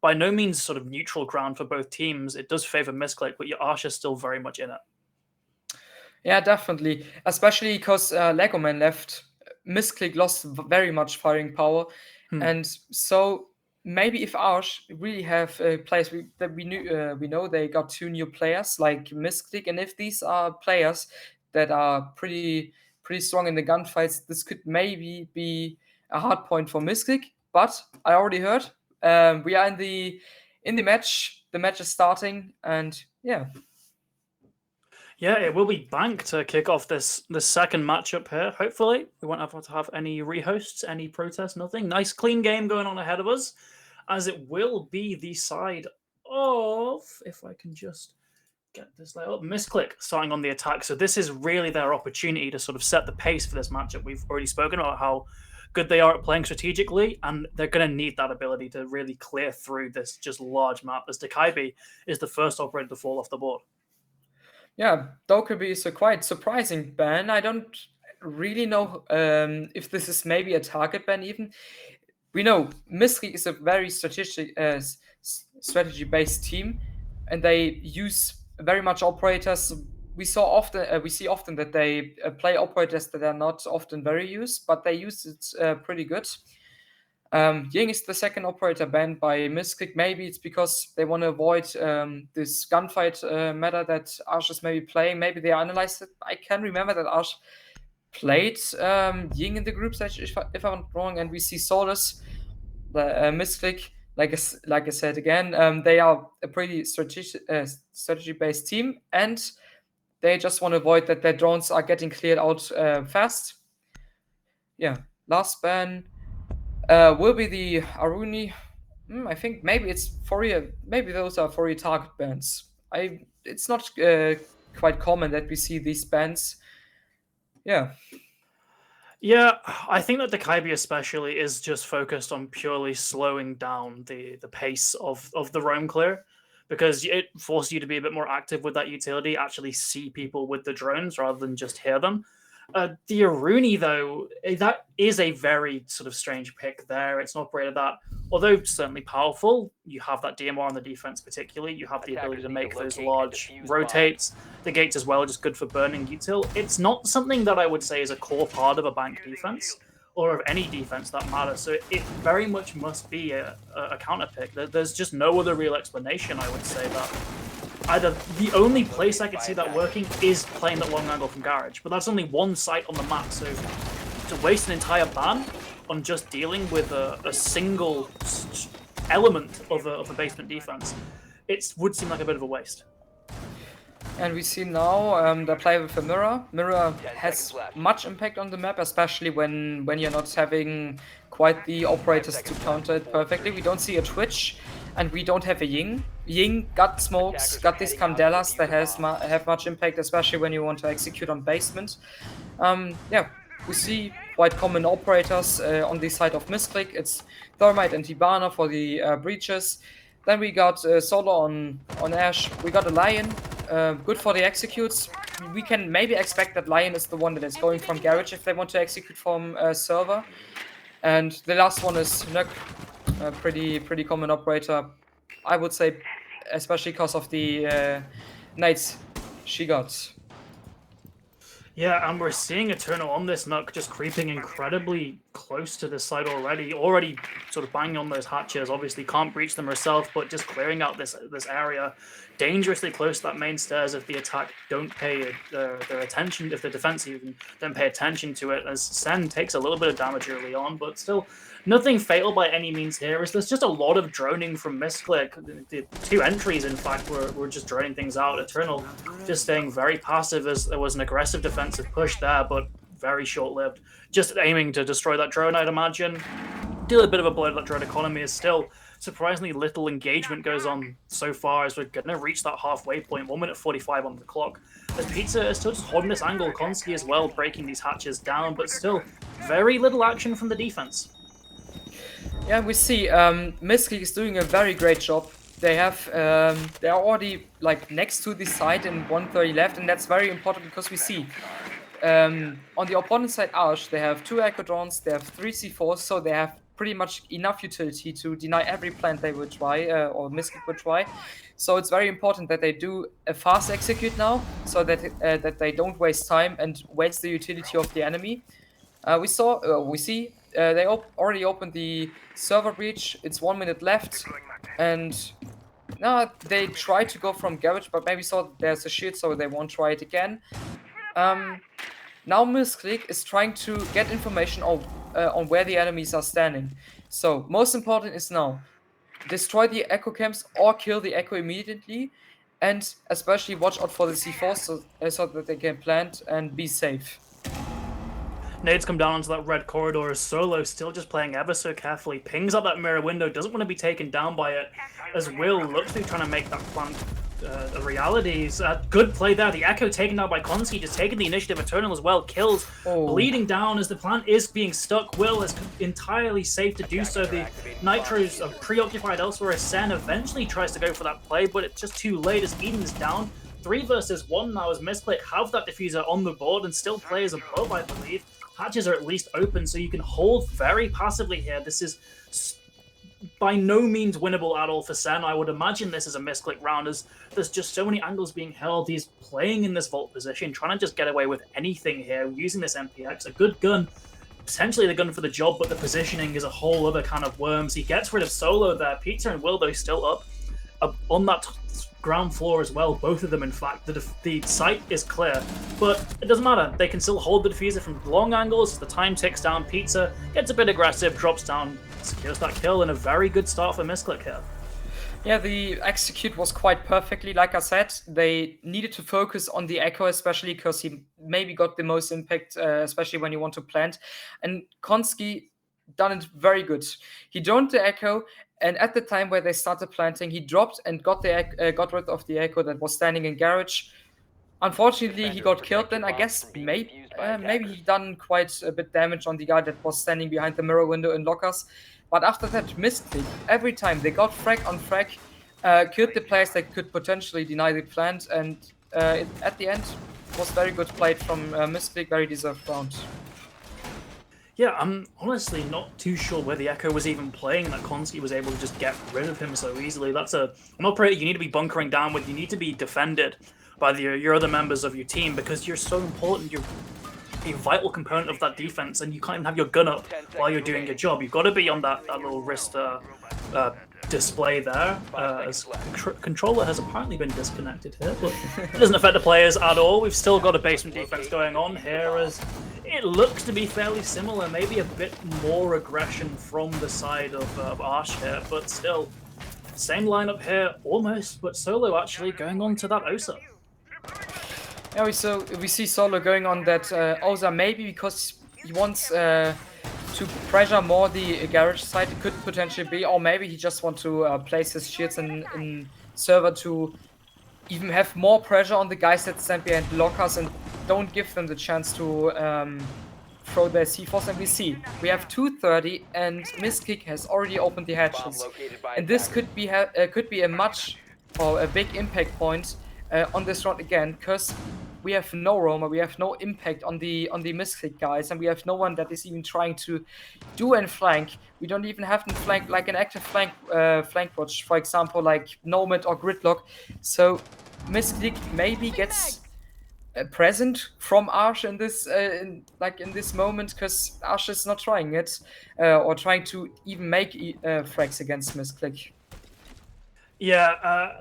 by no means sort of neutral ground for both teams. It does favor Misclick, but your Arsha's still very much in it. Yeah, definitely. Especially because Legoman left. Misclick lost very much firing power. And so maybe if Arsh really have players that we know they got 2 new players like Misclick, and if these are players that are pretty strong in the gunfights, this could maybe be a hard point for Misclick. But I already heard we are in the match. The match is starting, and yeah. Yeah, it will be Bank to kick off this second matchup here. Hopefully, we won't have to have any rehosts, any protests, nothing. Nice, clean game going on ahead of us, as it will be the side of, if I can just get this layout, Misclick starting on the attack. So this is really their opportunity to sort of set the pace for this matchup. We've already spoken about how good they are at playing strategically, and they're going to need that ability to really clear through this just large map, as Takaibi is the first operator to fall off the board. Yeah, Dokkaebi is a quite surprising ban. I don't really know if this is maybe a target ban even. We know Misclick is a very strategy-based team, and they use very much operators. We see often that they play operators that are not often very used, but they use it pretty good. Ying is the second operator banned by Misclick. Maybe it's because they want to avoid this gunfight meta that Arsh is maybe playing. Maybe they analyzed it. I can remember that Arsh played Ying in the group stage, if I'm not wrong, and we see Solus, the Misclick. Like I said again, they are a pretty strategy-based team, and they just want to avoid that their drones are getting cleared out fast. Yeah, last ban will be the Aruni. I think maybe it's maybe those are for target bans. It's not quite common that we see these bans. Yeah. Yeah, I think that Takaibi especially is just focused on purely slowing down the pace of the roam clear, because it forces you to be a bit more active with that utility, actually see people with the drones rather than just hear them. The Aruni, though, that is a very sort of strange pick there. It's an operator that, although certainly powerful, you have that DMR on the defense particularly. You have the ability to make those large rotates. The gates as well are just good for burning util. It's not something that I would say is a core part of a bank defense, or of any defense that matters. So it very much must be a counter pick. There's just no other real explanation, I would say, that either the only place I could see that working is playing that long angle from Garage, but that's only one site on the map, so to waste an entire ban on just dealing with a single element of a basement defense, it would seem like a bit of a waste. And we see now the play with the mirror. Mirror has much impact on the map, especially when you're not having quite the operators to counter it perfectly. We don't see a Twitch, and we don't have a Ying. Ying got smokes, got these Candelas that have much impact, especially when you want to execute on basement. Yeah, we see quite common operators on the side of Misclick. It's Thermite and Hibana for the breaches. Then we got Solo on Ash. We got a Lion, good for the executes. We can maybe expect that Lion is the one that is going from Garage if they want to execute from server. And the last one is Nuk, a pretty common operator, I would say, especially because of the knights she got. Yeah, and we're seeing Eternal on this Nuk just creeping incredibly close to this side already sort of banging on those hatches. Obviously can't breach them herself, but just clearing out this area dangerously close to that main stairs if the attack don't pay their attention, if the defense even don't pay attention to it, as Sen takes a little bit of damage early on, but still nothing fatal by any means here. There's just a lot of droning from Misclick. The 2 entries, in fact, were just droning things out. Eternal just staying very passive as there was an aggressive defensive push there, but very short-lived. Just aiming to destroy that drone, I'd imagine. Deal a bit of a blow to that drone economy. Is still surprisingly little engagement goes on so far, as we're going to reach that halfway point, 1 minute 45 on the clock. As Pizza is still just holding this angle, Konski as well, breaking these hatches down, but still very little action from the defense. Yeah, we see Misclick is doing a very great job. They have they are already like next to the site in 130 left, and that's very important because we see On the opponent side, Arch, they have 2 Echo Drones, they have 3 C4s, so they have pretty much enough utility to deny every plant they would try, or Misclick would try. So it's very important that they do a fast execute now, so that they don't waste time and waste the utility of the enemy. We see they already opened the server breach. It's 1 minute left, and now they try to go from garage, but maybe saw there's a shield, so they won't try it again. Now Misclick is trying to get information on where the enemies are standing. So most important is now destroy the echo camps or kill the echo immediately, and especially watch out for the C4 so that they can plant and be safe. Nades come down onto that red corridor as Solo, still just playing ever so carefully, pings up that mirror window, doesn't want to be taken down by it, as Will looks to be trying to make that plant a reality. Good play there. The Echo taken down by Konski, just taking the initiative. Eternal as well, kills, bleeding down as the plant is being stuck. Will is entirely safe to do so. The Nitros are preoccupied elsewhere as Sen eventually tries to go for that play, but it's just too late as Eden is down. 3 versus 1 now as Misclick have that diffuser on the board and still play as above, I believe. Hatches are at least open, so you can hold very passively here. This is by no means winnable at all for Sen. I would imagine this is a Misclick round, as there's just so many angles being held. He's playing in this vault position, trying to just get away with anything here, using this MPX. A good gun, potentially the gun for the job, but the positioning is a whole other kind of worms. He gets rid of Solo there. Pizza and Will, though, still up on that ground floor as well, both of them in fact. The site is clear, but it doesn't matter. They can still hold the diffuser from long angles as the time ticks down. Pizza gets a bit aggressive, drops down, secures that kill, and a very good start for Misclick here. Yeah, the execute was quite perfectly. Like I said, they needed to focus on the Echo, especially because he maybe got the most impact, especially when you want to plant. And Konski done it very good. He droned the Echo, and at the time where they started planting, he dropped and got rid of the Echo that was standing in garage. Unfortunately, he got killed. Then I guess maybe he done quite a bit damage on the guy that was standing behind the mirror window in lockers. But after that, Misclick, every time they got frag on frag, killed the players that could potentially deny the plant, and at the end was very good played from Misclick, very deserved round. Yeah, I'm honestly not too sure where the Echo was even playing that Konski was able to just get rid of him so easily. That's an operator you need to be bunkering down with. You need to be defended by your other members of your team because you're so important. You're a vital component of that defense, and you can't even have your gun up while you're doing your job. You've got to be on that little wrist display there. As controller has apparently been disconnected here, but it doesn't affect the players at all. We've still got a basement defense going on here as it looks to be fairly similar, maybe a bit more aggression from the side of Arsh here, but still, same lineup here almost, but Solo actually going on to that OSA. Yeah, we see Solo going on that OSA maybe because he wants to pressure more the garage side. It could potentially be, or maybe he just wants to place his shields in server to even have more pressure on the guys that stand behind lockers and don't give them the chance to throw their C4s. And we have 2:30 and Misclick has already opened the hatches, and this could be a big impact point on this round again, because we have no roamer, we have no impact on the Misclick guys, and we have no one that is even trying to do and flank. We don't even have them flank like an active flank watch, for example, like Nomad or Gridlock. So Misclick maybe gets a present from Arsh in this moment, because Arsh is not trying it or trying to even make frags against Misclick. Yeah,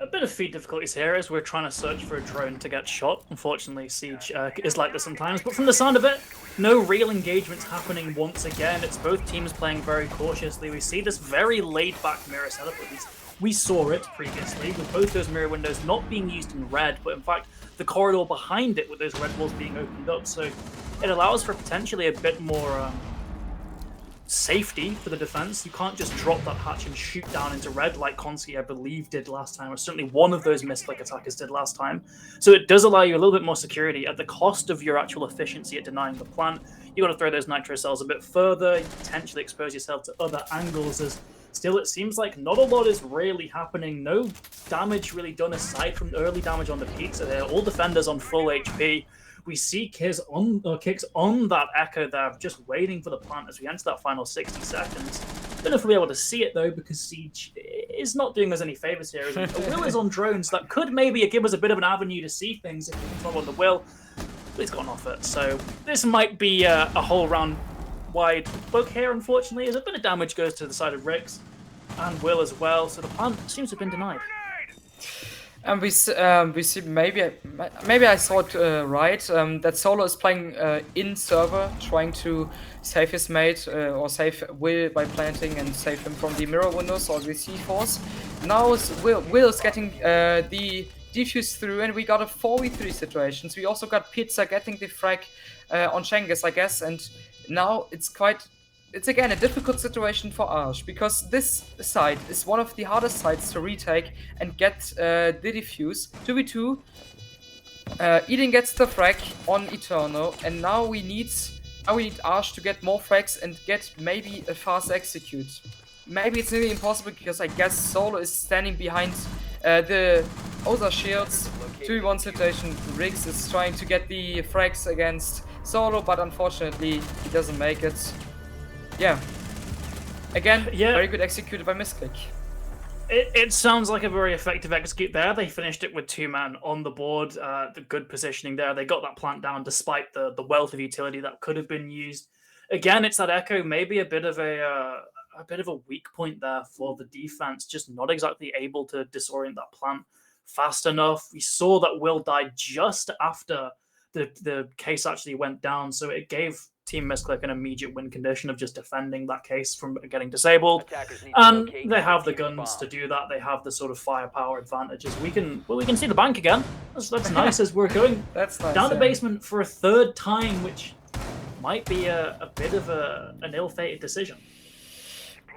a bit of feed difficulties here as we're trying to search for a drone to get shot. Unfortunately, Siege is like this sometimes, but from the sound of it, no real engagements happening once again. It's both teams playing very cautiously. We see this very laid-back mirror setup, at least we saw it previously, with both those mirror windows not being used in red, but in fact, the corridor behind it with those red walls being opened up, so it allows for potentially a bit more safety for the defense. You can't just drop that hatch and shoot down into red like Konski, I believe, did last time, or certainly one of those Misclick attackers did last time. So it does allow you a little bit more security at the cost of your actual efficiency at denying the plant. You got to throw those nitro cells a bit further, you potentially expose yourself to other angles as Still, it seems like not a lot is really happening. No damage really done aside from early damage on the pizza there. All defenders on full HP. We see kicks on that Echo there, just waiting for the plant as we enter that final 60 seconds. Don't know if we'll be able to see it though, because Siege is not doing us any favors here. Will is on drones. That could maybe give us a bit of an avenue to see things if we can follow the Will. But he's gone off it, so this might be a whole round wide book here, unfortunately, as a bit of damage goes to the side of Rix and Will as well, so the plant seems to have been denied. And we see maybe I saw it right, that Solo is playing in server, trying to save his mate or save Will by planting and save him from the mirror windows or the C4s. Now Will is getting the defuse through, and we got a 4v3 situation. So we also got Pizza getting the frag on Cengiz, I guess, and now it's again a difficult situation for Arsh, because this side is one of the hardest sides to retake and get the defuse. 2v2, Eden gets the frag on Eternal, and now we need Arsh to get more frags and get maybe a fast execute. Maybe it's nearly impossible, because I guess Solo is standing behind the Oza shields. 2v1 situation, Riggs is trying to get the frags against Solo, but unfortunately he doesn't make it. Yeah. Again, very good executed by Misclick. It sounds like a very effective execute there. They finished it with 2 man on the board. The good positioning there. They got that plant down despite the wealth of utility that could have been used. Again, it's that Echo, maybe a bit of a weak point there for the defense. Just not exactly able to disorient that plant fast enough. We saw that Will died just after the case actually went down, so it gave Team Misclick an immediate win condition of just defending that case from getting disabled. And they have the guns to do that. They have the sort of firepower advantages. We can see the bank again. That's nice as we're going down the basement for a 3rd time, which might be a bit of an ill-fated decision.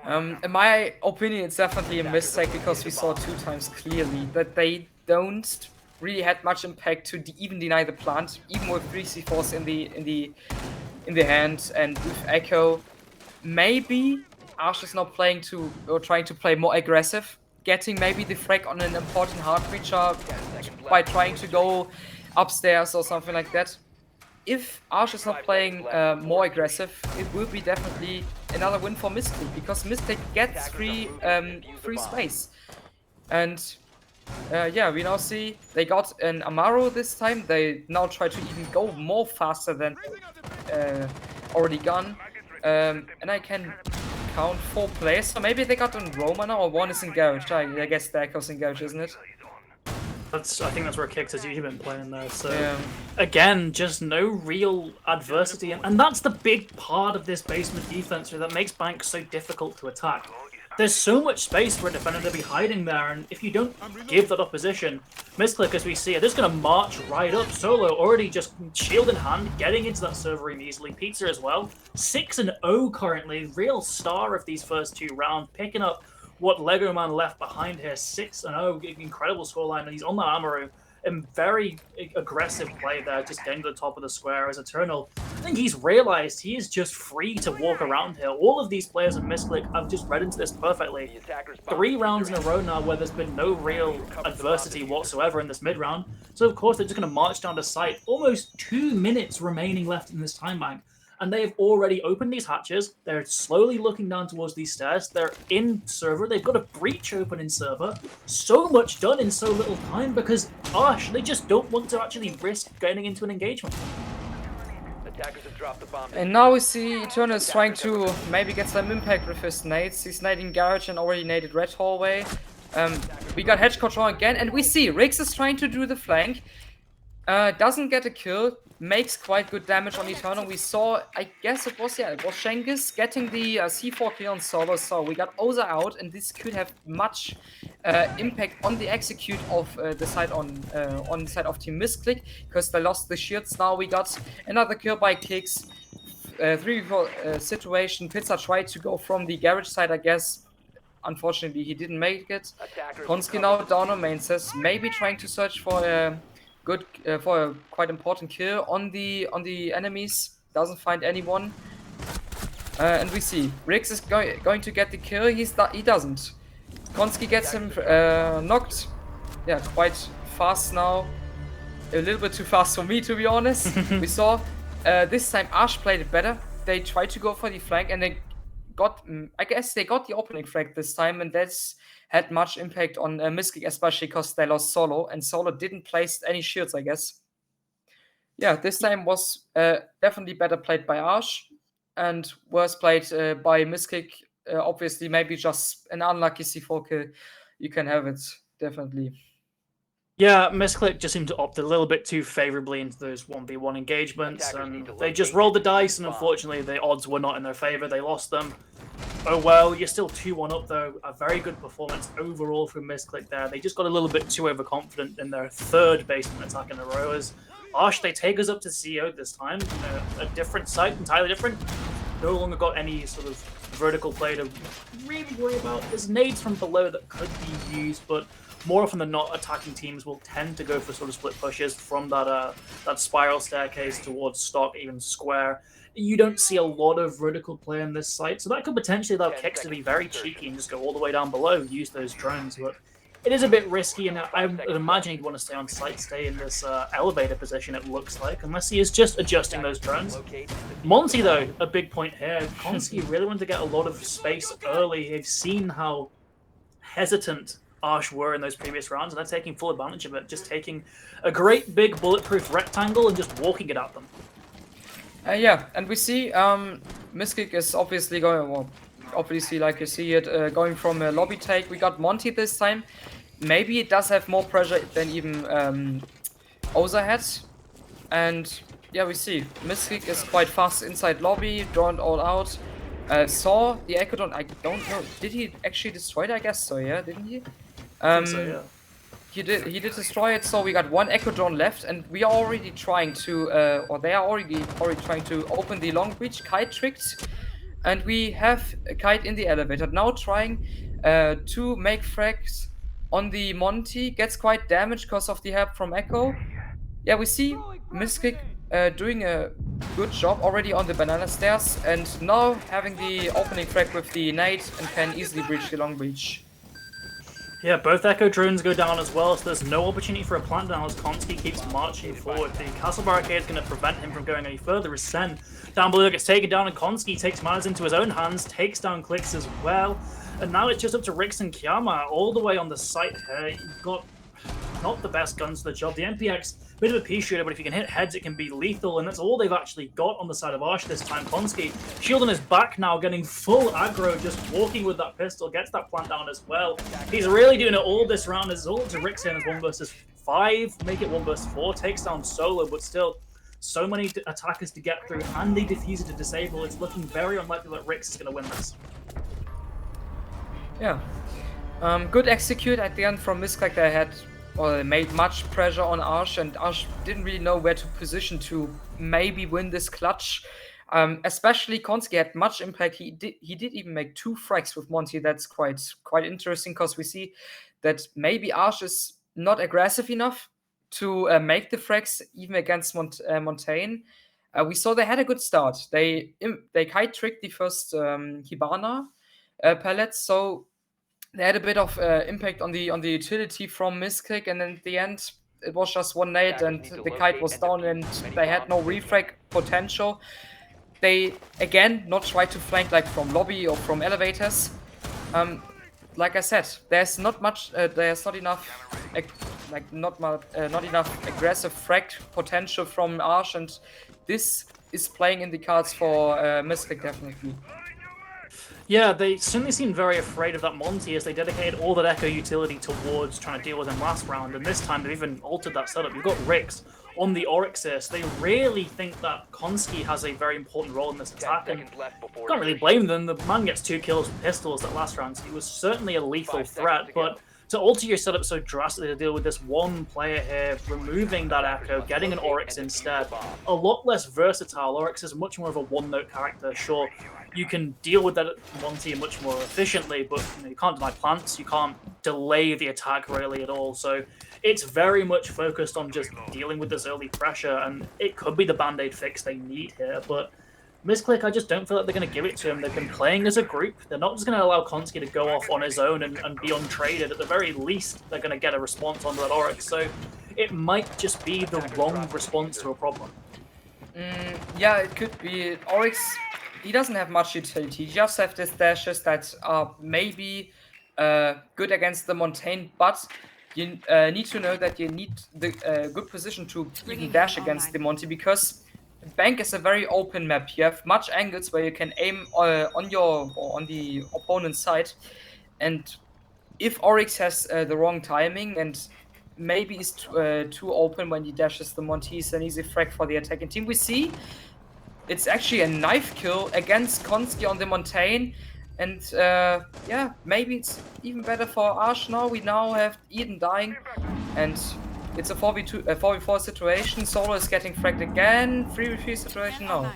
In my opinion, it's definitely a mistake, because we saw 2 times clearly that they don't really had much impact to even deny the plant, even with 3 C4s in the hand, and with Echo. Maybe Arsh is not trying to play more aggressive, getting maybe the frag on an important hard breacher by trying to go upstairs or something like that. If Arsh is not playing more aggressive, it will be definitely another win for Misclick, because Misclick gets free space. And yeah, we now see they got an Amaro this time. They now try to even go more faster than already gone. And I can count 4 players, so maybe they got on Roma now, or 1 is engaged. I guess the Echo's engaged, isn't it? I think that's where Kix has usually been playing there. So again, just no real adversity, and that's the big part of this basement defense that makes Bank so difficult to attack. There's so much space for a defender to be hiding there, and if you don't give that opposition, Misclick, as we see, are just going to march right up. Solo already just shield in hand, getting into that server room easily. Pizza as well, 6-0 currently, real star of these first 2 rounds, picking up what Lego Man left behind here. 6-0, incredible scoreline, and he's on that Amaru. And very aggressive play there, just getting to the top of the square as Eternal. I think he's realized he is just free to walk around here. All of these players in Misclick have just read into this perfectly. 3 rounds in a row now where there's been no real adversity whatsoever in this mid-round. So of course they're just going to march down to site. Almost 2 minutes remaining left in this time bank. And they have already opened these hatches. They're slowly looking down towards these stairs. They're in server. They've got a breach open in server. So much done in so little time because, gosh, they just don't want to actually risk getting into an engagement. And now we see Eternal is trying to maybe get some impact with his nades. He's nading Garage and already naded Red Hallway. We got Hedge Control again, and we see Riggs is trying to do the flank. Doesn't get a kill. Makes quite good damage on Eternal. We saw, I guess it was Cengiz getting the C4 kill on Solo. So we got Oza out, and this could have much impact on the execute of the side on the side of Team Misclick, because they lost the shields. Now we got another kill by Kix. 3v4 situation. Pizza tried to go from the garage side, I guess. Unfortunately, he didn't make it. Konski now down on main, says maybe trying to search for a quite important kill on the enemies. Doesn't find anyone. And we see Riggs is going to get the kill. He doesn't. Konski gets him knocked. Yeah, quite fast now. A little bit too fast for me, to be honest. We saw this time Ash played it better. They tried to go for the flank and they got, I guess they got the opening frag this time, and that's had much impact on Miskik, especially because they lost Solo, and Solo didn't place any shields, I guess. Yeah, this time was definitely better played by Ash, and worse played by Miskik. Obviously, maybe just an unlucky C4 kill. You can have it, definitely. Yeah, Misclick just seemed to opt a little bit too favorably into those 1v1 engagements, and they just rolled the dice, and unfortunately the odds were not in their favor. They lost them. Oh well, you're still 2-1 up though. A very good performance overall from Misclick there. They just got a little bit too overconfident in their third basement attack in a row. As Ash, they take us up to CO this time. A different site, entirely different. No longer got any sort of vertical play to really worry about. There's nades from below that could be used, but more often than not, attacking teams will tend to go for sort of split pushes from that spiral staircase towards stock, even square. You don't see a lot of vertical play on this site, so that could potentially allow Kicks to be very cheeky and just go all the way down below, use those drones. But it is a bit risky, and I would imagine he'd want to stay on site, stay in this elevator position, it looks like, unless he is just adjusting those drones. Monty, though, a big point here. Konski really wanted to get a lot of space early. They've seen how hesitant Ash were in those previous rounds, and they're taking full advantage of it, just taking a great big bulletproof rectangle and just walking it at them. Yeah, and we see Miskik is obviously going, well, obviously like you see it, going from a lobby take. We got Monty this time. Maybe it does have more pressure than even Oza had. And yeah, we see Miskik is quite fast inside lobby, drawn all out. Saw the Echo Drone, I don't know, did he actually destroy it? I guess so, yeah, didn't he? I think so, yeah. He did destroy it, so we got one Echo Drone left, and we are already trying to, or they are already trying to open the long breach. Kite tricked, and we have a Kite in the elevator now trying to make frags on the Monty. Gets quite damaged because of the help from Echo. Yeah, we see Miskik doing a good job already on the banana stairs, and now having the opening frag with the nade and can easily breach the long breach. Yeah, both Echo drones go down as well, so there's no opportunity for a plant down as Konski keeps marching forward. The castle barricade is going to prevent him from going any further as Sen down below gets taken down, and Konski takes matters into his own hands, takes down Clicks as well. And now it's just up to Rix and Kiyama all the way on the site here. You've got not the best guns for the job. The MPX, bit of a pea shooter, but if you can hit heads, it can be lethal, and that's all they've actually got on the side of Ash this time. Konski, shield on his back now, getting full aggro, just walking with that pistol, gets that plant down as well. He's really doing it all this round. It's all to Rick's in as 1 versus 5, make it 1 versus 4, takes down Solo, but still, so many attackers to get through, and the diffuser to disable. It's looking very unlikely that Rix is going to win this. Yeah. Good execute at the end from Misklik. They had, or they made much pressure on Ash, and Ash didn't really know where to position to maybe win this clutch. Especially Konski had much impact. He did even make 2 frags with Monty. That's quite interesting, because we see that maybe Ash is not aggressive enough to make the frags even against Montaigne. We saw they had a good start. They kite tricked the first Hibana pellets, so they had a bit of impact on the utility from Misklik, and then at the end it was just 1 nade and the kite was down, and they had no refrag potential. They again not try to flank like from lobby or from elevators. Like I said, there's not much. There's not enough, not enough aggressive frag potential from Ash, and this is playing in the cards for Misklik definitely. Yeah, they certainly seemed very afraid of that Monty as they dedicated all that Echo utility towards trying to deal with him last round, and this time they've even altered that setup. You've got Rix on the Oryx here, so they really think that Konski has a very important role in this attack, and can't really blame them. The man gets 2 kills with pistols that last round, so he was certainly a lethal threat, but to alter your setup so drastically to deal with this one player here, removing that Echo, getting an Oryx instead, a lot less versatile. Oryx is much more of a one-note character, sure. You can deal with that Monty much more efficiently, but you can't deny plants, you can't delay the attack really at all. So it's very much focused on just dealing with this early pressure, and it could be the band-aid fix they need here, but Misclick, I just don't feel like they're going to give it to him. They've been playing as a group. They're not just going to allow Konski to go off on his own and be untraded. At the very least, they're going to get a response onto that Oryx. So it might just be the wrong response to a problem. Yeah, it could be. Oryx, he doesn't have much utility. He just have these dashes that are maybe good against the Montaigne, but you need to know that you need the good position to even dash against the Monty, because Bank is a very open map. You have much angles where you can aim on the opponent's side, and if Oryx has the wrong timing and maybe is too open when he dashes the Monty, it's an easy frag for the attacking team. We see it's actually a knife kill against Konski on the Montaigne, and yeah, maybe it's even better for Ash now. We now have Eden dying, and it's a 4v4 situation. Solo is getting fragged again. 3v3 situation now.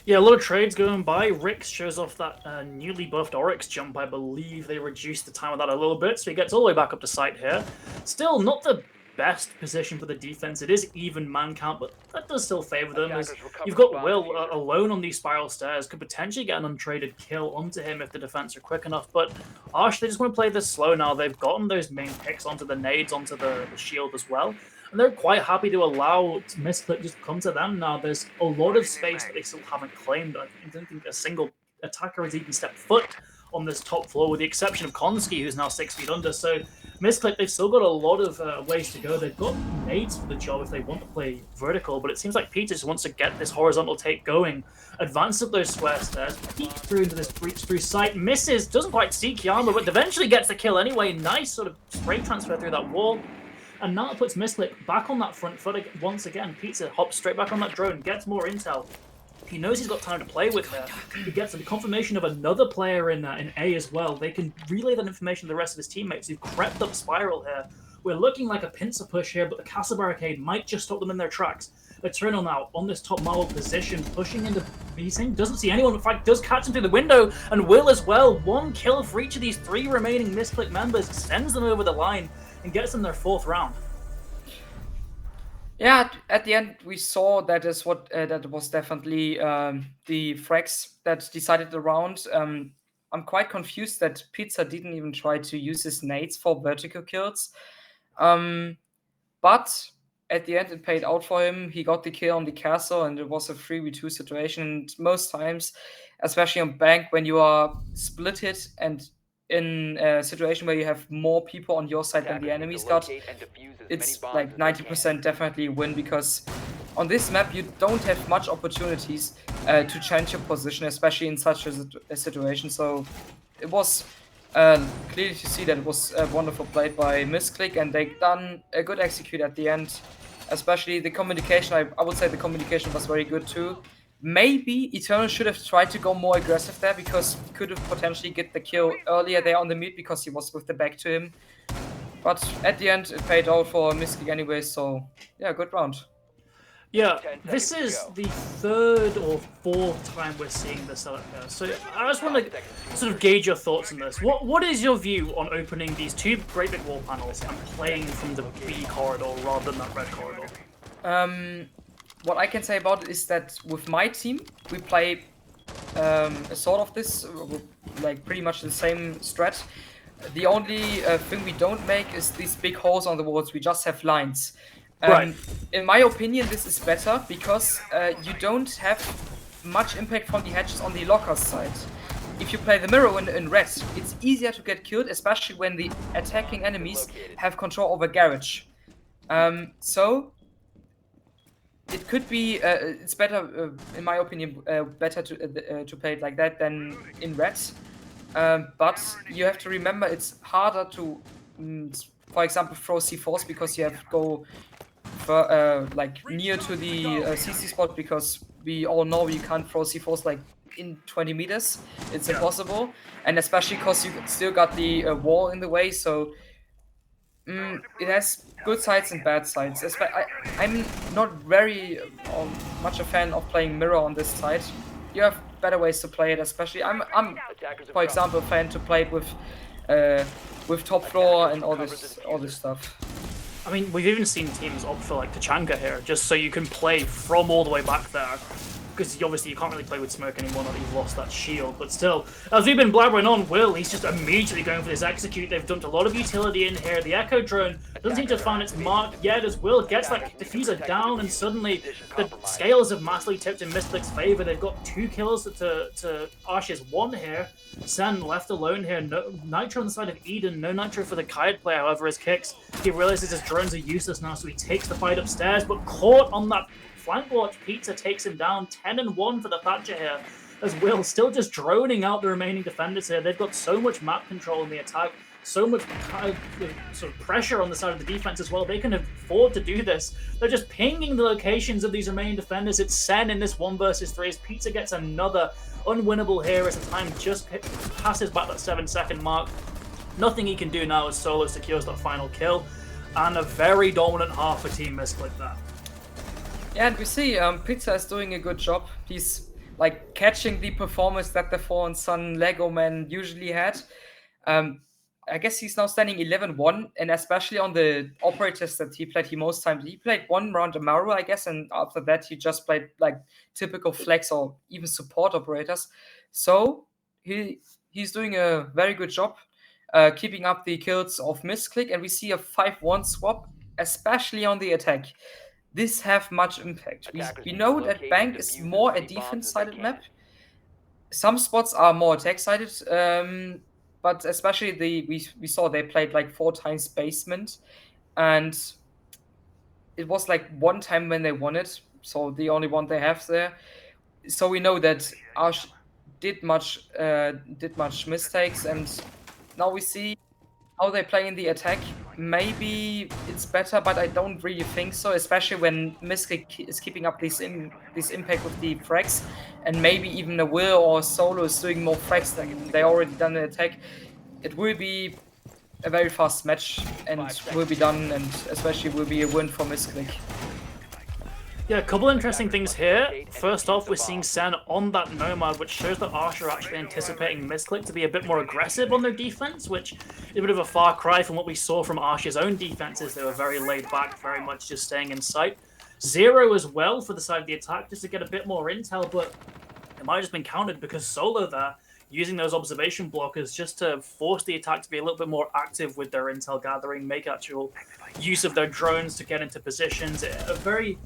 Yeah, a lot of trades going by. Rix shows off that newly buffed Oryx jump. I believe they reduced the time of that a little bit, so he gets all the way back up to sight here. Still not the best position for the defense. It is even man count, but that does still favor them. As you've got Will alone on these spiral stairs, could potentially get an untraded kill onto him if the defense are quick enough. But Arsh, they just want to play this slow now. They've gotten those main picks onto the nades, onto the shield as well. And they're quite happy to allow Misclick just come to them now. There's a lot of space that they still haven't claimed. I don't think a single attacker has even stepped foot on this top floor, with the exception of Konski, who's now 6 feet under. So Misclick, they've still got a lot of ways to go. They've got nades for the job if they want to play vertical, but it seems like Peter just wants to get this horizontal take going, advance up those square stairs, peek through into this breach through sight, misses, doesn't quite see Kiama, but eventually gets the kill anyway. Nice sort of spray transfer through that wall. And now it puts Misclick back on that front foot once again. Pizza hops straight back on that drone, gets more intel. He knows he's got time to play with here. He gets the confirmation of another player in A as well. They can relay that information to the rest of his teammates who've crept up spiral here. We're looking like a pincer push here, but the castle barricade might just stop them in their tracks. Eternal now on this top marble position, pushing into Beasing. Doesn't see anyone, in fact, does catch him through the window, and Will as well. One kill for each of these 3 remaining Misclick members, sends them over the line, and gets them their 4th round. Yeah, at the end we saw that is what that was definitely the frags that decided the round. I'm quite confused that Pizza didn't even try to use his nades for vertical kills. But at the end it paid out for him. He got the kill on the castle, and it was a 3v2 situation. And most times, especially on Bank, when you are splitted and in a situation where you have more people on your side than the enemy's got, it's like 90% definitely win, because on this map you don't have much opportunities to change your position, especially in such a situation. So it was clearly to see that it was a wonderful play by Misclick, and they done a good execute at the end. Especially the communication, I would say the communication was very good too. Maybe Eternal should have tried to go more aggressive there, because he could have potentially get the kill earlier there on the mid, because he was with the back to him. But at the end, it paid out for Misclick anyway, so yeah, good round. Yeah, this is the 3rd or 4th time we're seeing this setup here. So I just want to sort of gauge your thoughts on this. What is your view on opening these 2 great big wall panels and playing from the B corridor rather than that red corridor? What I can say about it is that with my team, we play a sort of this, like pretty much the same strat. The only thing we don't make is these big holes on the walls. We just have lines. Right. In my opinion, this is better, because you don't have much impact from the hatches on the locker side. If you play the mirror in red, it's easier to get killed, especially when the attacking enemies have control over garage. So it could be, it's better, in my opinion, better to play it like that than in red. But you have to remember it's harder to, for example, throw C4s, because you have to go for, like near to the CC spot, because we all know you can't throw C4s like in 20 meters. It's impossible, and especially because you still got the wall in the way. So it has good sides and bad sides. I'm not very much a fan of playing mirror on this side. You have better ways to play it, especially I'm for example a fan to play it with top floor and all this stuff. I mean, we've even seen teams opt for like Tachanka here, just so you can play from all the way back there. because obviously you can't really play with smoke anymore now that you've lost that shield. But still, as we've been blabbering on, Will, he's just immediately going for this execute. They've dumped a lot of utility in here. The Echo drone doesn't seem to have found its mark yet as Will gets that diffuser down, and suddenly the scales have massively tipped in Mystic's favor. They've got 2 kills to Arsh's 1 here. Sen left alone here. No Nitro on the side of Eden. No Nitro for the Kite player, however, his kicks. He realizes his drones are useless now, so he takes the fight upstairs, but caught on that flank watch. Pizza takes him down. 10-1 for the Thatcher here, as Will still just droning out the remaining defenders here. They've got so much map control in the attack, so much sort of pressure on the side of the defense as well. They can afford to do this. They're just pinging the locations of these remaining defenders. It's Sen in this 1 versus 3 as Pizza gets another unwinnable here as the time just passes back that 7-second mark. Nothing he can do now as Solo secures that final kill, and a very dominant half for Team Misclick there. Yeah, and we see Pizza is doing a good job. He's like catching the performance that the 4 and Sun Lego man usually had. I guess he's now standing 11-1, and especially on the operators that he played, most times he played 1 round Amaru, I guess, and after that he just played like typical flex or even support operators. So he's doing a very good job keeping up the kills of Misclick, and we see a 5-1 swap, especially on the attack. This have much impact. We know that Bank is more a defense-sided map. Some spots are more attack-sided, but especially we saw they played like 4 times basement, and it was like 1 time when they won it, so the only one they have there. So we know that Ash did much mistakes, and now we see how they play in the attack. Maybe it's better, but I don't really think so, especially when Mystic is keeping up this impact with the frags, and maybe even a Will or Solo is doing more frags than they already done in attack. It will be a very fast match and will be done, and especially will be a win for Mystic. Yeah, a couple interesting things here. First off, we're seeing Sen on that Nomad, which shows that Arsh are actually anticipating Misclick to be a bit more aggressive on their defense, which is a bit of a far cry from what we saw from Arsh's own defenses. They were very laid back, very much just staying in sight. 0 as well for the side of the attack, just to get a bit more intel, but it might have just been countered because Solo there, using those observation blockers just to force the attack to be a little bit more active with their intel gathering, make actual use of their drones to get into positions. A very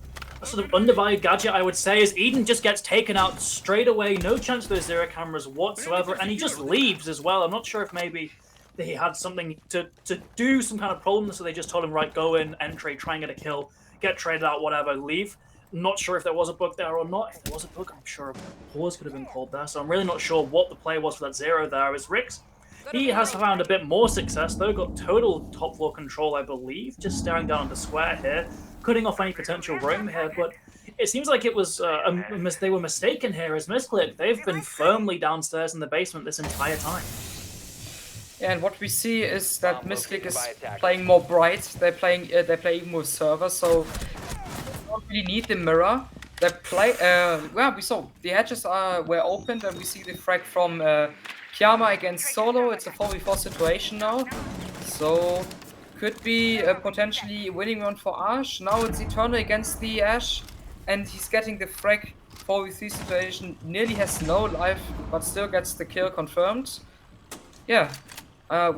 sort of undervalued gadget, I would say, is Eden just gets taken out straight away. No chance for those 0 cameras whatsoever, and he just leaves as well. I'm not sure if maybe he had something to do some kind of problem, so they just told him, right, go in, entry, try and get a kill, get traded out, whatever, leave. Not sure if there was a bug there or not. If there was a bug, I'm sure a pause could have been called there, so I'm really not sure what the play was for that 0 there. As Rix, he has found a bit more success, though, got total top floor control, I believe, just staring down on the square here, cutting off any potential roam here, but it seems like it was they were mistaken here as Misclick. They've been firmly downstairs in the basement this entire time. Yeah, and what we see is that Misclick is playing more bright. They play even with servers, so they don't really need the mirror. They play. Well, we saw the hatches were opened, and we see the frag from Kiama against Solo. It's a 4v4 situation now, so could be a potentially winning one for Ash. Now it's Eternal against the Ash, and he's getting the frag 4v3 situation. Nearly has no life, but still gets the kill confirmed. Yeah,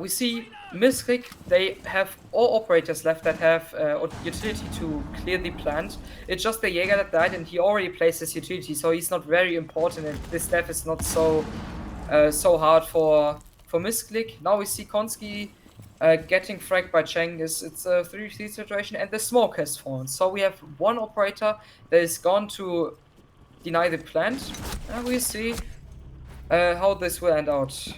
we see Misclick, they have all operators left that have utility to clear the plant. It's just the Jaeger that died, and he already plays his utility, so he's not very important, and this death is not so hard for Misclick. Now we see Konski getting fragged by Cheng. It's a 3v3 situation, and the smoke has fallen. So we have 1 operator that is gone to deny the plant, and we see how this will end out.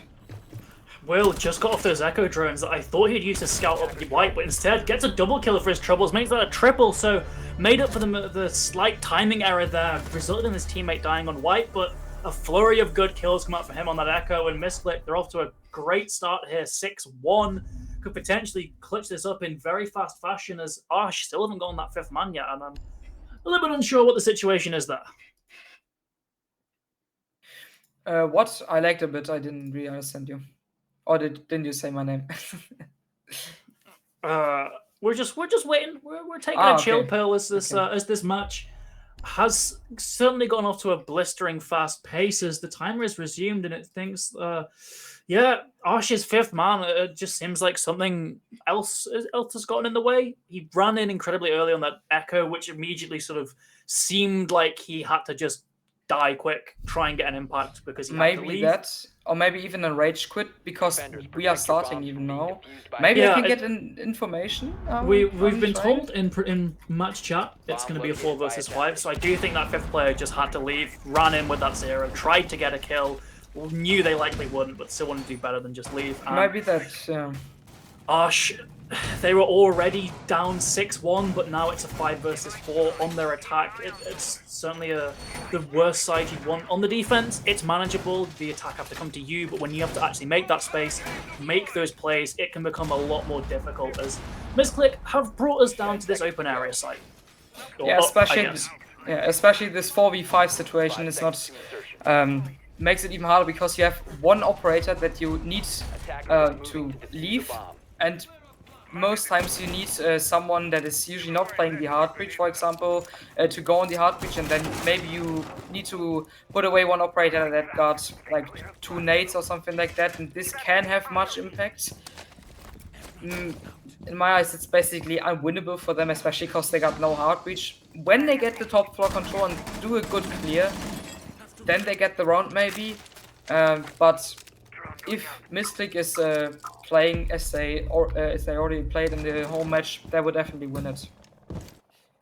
Will just got off those Echo drones that I thought he'd use to scout up White, but instead gets a double kill for his troubles, makes that a triple, so made up for the slight timing error there, resulted in his teammate dying on White, but a flurry of good kills come out for him on that Echo, and Misclick, they're off to a great start here, 6-1, could potentially clutch this up in very fast fashion as Arsh still haven't gotten that 5th man yet, and I'm a little bit unsure what the situation is there. What? I liked a bit, I didn't really understand you. Or didn't you say my name? We're just waiting. We're taking a chill pill as this match has certainly gone off to a blistering fast pace as the timer is resumed, and it thinks, yeah, Arsh's fifth man, it just seems like something else has gotten in the way. He ran in incredibly early on that echo, which immediately sort of seemed like he had to just die quick, try and get an impact because he had to Maybe leave. that, or maybe even a rage quit because we are starting even now. Maybe I can get information. We've been told in match chat it's going to be a 4 versus 5, so I do think that fifth player just had to leave, ran in with that 0, tried to get a kill, knew they likely wouldn't, but still wanted to do better than just leave. Maybe that. Arsh, they were already down 6-1, but now it's a 5 versus 4 on their attack. It's certainly the worst side you'd want. On the defense, it's manageable. The attack have to come to you, but when you have to actually make that space, make those plays, it can become a lot more difficult as Misclick have brought us down to this open area site. Yeah, especially this 4v5 situation is not makes it even harder because you have one operator that you need to leave, and most times you need someone that is usually not playing the hard breach, for example, to go on the hard breach, and then maybe you need to put away one operator that got like 2 nades or something like that, and this can have much impact. In my eyes, it's basically unwinnable for them, especially because they got no hard breach. When they get the top floor control and do a good clear, then they get the round maybe, but if Mystic is playing as they already played in the whole match, they would definitely win it.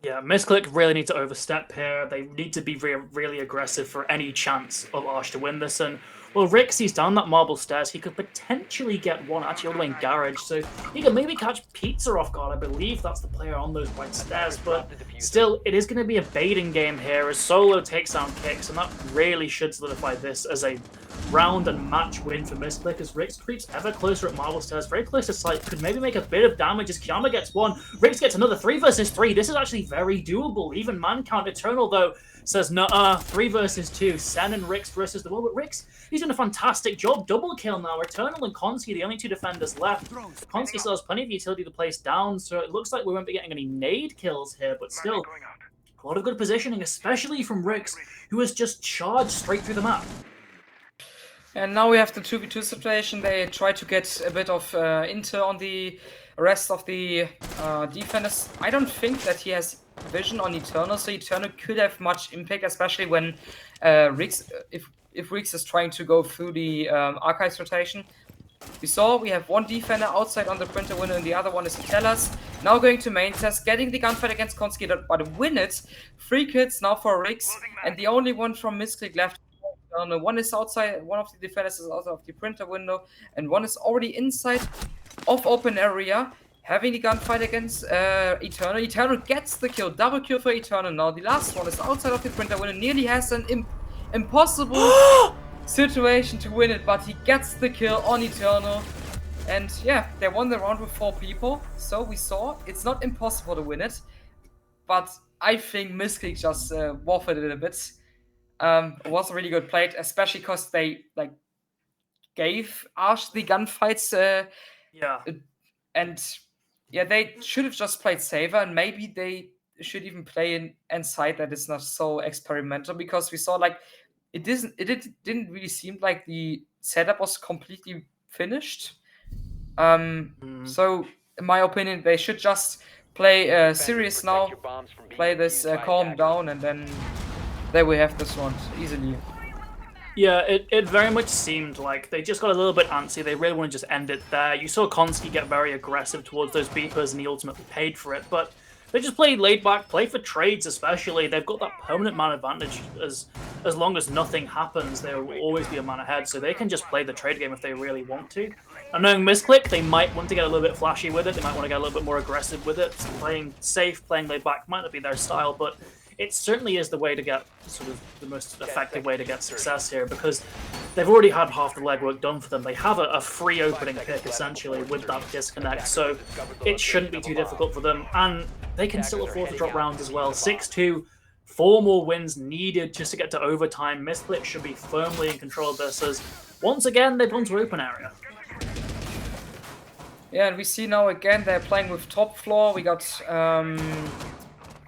Yeah, Misclick really need to overstep here. They need to be really aggressive for any chance of Arsh to win this. And, well, Rick sees down that marble stairs. He could potentially get one actually all the way in garage. So he could maybe catch Pizza off guard. I believe that's the player on those white stairs. But still, it is going to be a baiting game here as Solo takes down Kicks. And that really should solidify this as a round and match win for Misclick as Rix creeps ever closer at marble stairs, very close to site, could maybe make a bit of damage as Kiyama gets one. Rix gets another 3 versus 3. This is actually very doable. Even man count Eternal though says nuh-uh, 3 versus 2. Sen and Rix versus the world, but Rix, he's doing a fantastic job. Double kill now. Eternal and Konski, the only 2 defenders left. Konski still has plenty of utility to place down, so it looks like we won't be getting any nade kills here, but still a lot of good positioning, especially from Rix, who has just charged straight through the map. And now we have the 2v2 situation. They try to get a bit of intel on the rest of the defenders. I don't think that he has vision on Eternal, so Eternal could have much impact, especially when Rix, if Rix is trying to go through the Archives rotation. We have one defender outside on the printer window and the other one is Tellas. Now going to main test, getting the gunfight against Konski, but win it. 3 kills now for Rix, and the only one from Misclick left. One is outside, one of the defenders is outside of the printer window, and one is already inside of open area, having the gunfight against Eternal. Eternal gets the kill, double kill for Eternal now. The last one is outside of the printer window, nearly has an impossible situation to win it, but he gets the kill on Eternal. And yeah, they won the round with 4 people, so we saw it's not impossible to win it, but I think Misclick just waffled it a bit. It was a really good play, especially because they gave Arsh the gunfights. And yeah, they should have just played safer, and maybe they should even play in inside that is not so experimental, because we saw it didn't really seem like the setup was completely finished. So in my opinion, they should just play serious now, play this calm down, and then there we have this one easily. Yeah, it very much seemed like they just got a little bit antsy. They really want to just end it there. You saw Konski get very aggressive towards those beepers, and he ultimately paid for it. But they just played laid back, play for trades especially. They've got that permanent man advantage. As long as nothing happens, there will always be a man ahead, so they can just play the trade game if they really want to. And knowing Misclick, they might want to get a little bit flashy with it. They might want to get a little bit more aggressive with it. Playing safe, playing laid back might not be their style, but it certainly is the way to get sort of the most effective way to get success here, because they've already had half the legwork done for them. They have a free opening pick essentially with that disconnect, so it shouldn't be too difficult for them, and they can still afford to drop rounds as well. 6-2, 4 more wins needed just to get to overtime. Misclick should be firmly in control of this as once again they've gone to open area. Yeah, and we see now again they're playing with top floor. We got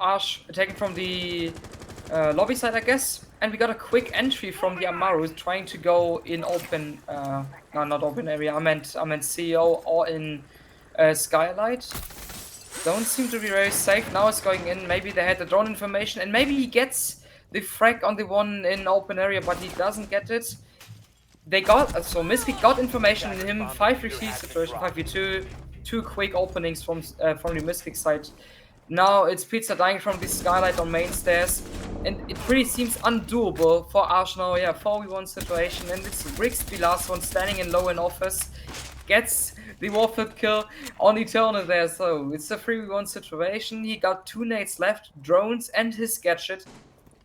Arsh taken from the lobby side, I guess. And we got a quick entry from the Amaru trying to go in open, no, not open area. I meant CEO or in Skylight. Don't seem to be very safe. Now it's going in. Maybe they had the drone information, and maybe he gets the frag on the one in open area, but he doesn't get it. They got Miski got information in him. 5v3 situation, 5v2, 2 quick openings from the Mystic side. Now it's Pizza dying from the Skylight on main stairs, and it pretty seems undoable for Arsenal. Yeah, 4v1 situation, and it's Riggs, the last one, standing in low in office, gets the Warford kill on Eternal there. So it's a 3v1 situation. He got 2 nades left, drones, and his gadget.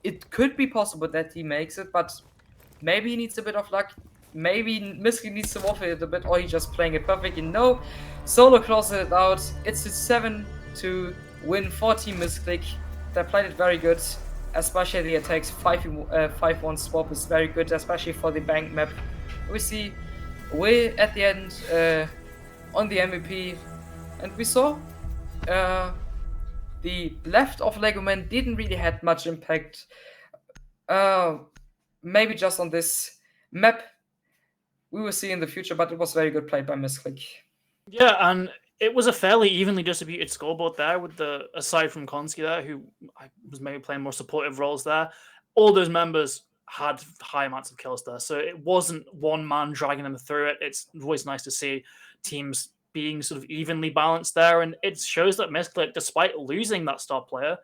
It could be possible that he makes it, but maybe he needs a bit of luck. Maybe Miski needs to waffle it a bit, or he's just playing it perfectly. No, Solo closes it out. It's a 7-2 win for Team Misclick. They played it very good, especially the attacks. 5-1 swap is very good, especially for the bank map. We see Will at the end on the MVP, and we saw the left of Legoman didn't really have much impact. Maybe just on this map. We will see in the future, but it was very good play by Misclick. Yeah, and it was a fairly evenly distributed scoreboard there, with aside from Konski there, who was maybe playing more supportive roles there, all those members had high amounts of kills there. So it wasn't one man dragging them through it. It's always nice to see teams being sort of evenly balanced there, and it shows that Misclick, despite losing that star player,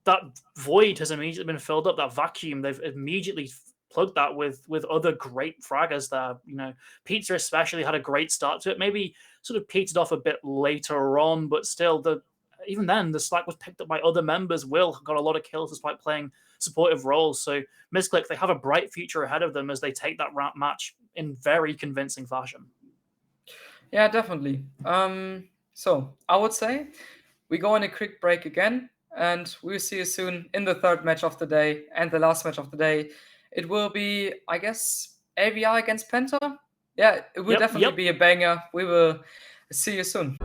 that void has immediately been filled up. That vacuum, they've immediately plugged that with other great fraggers there. You know, Pizza especially had a great start to it. Maybe sort of petered off a bit later on, but still, even then the slack was picked up by other members. Will got a lot of kills despite playing supportive roles. So Misclick, they have a bright future ahead of them as they take that match in very convincing fashion. Yeah, definitely. So I would say we go on a quick break again, and we'll see you soon in the third match of the day and the last match of the day. It will be, I guess, AVR against Penta. Yeah, it will definitely be a banger. We will see you soon.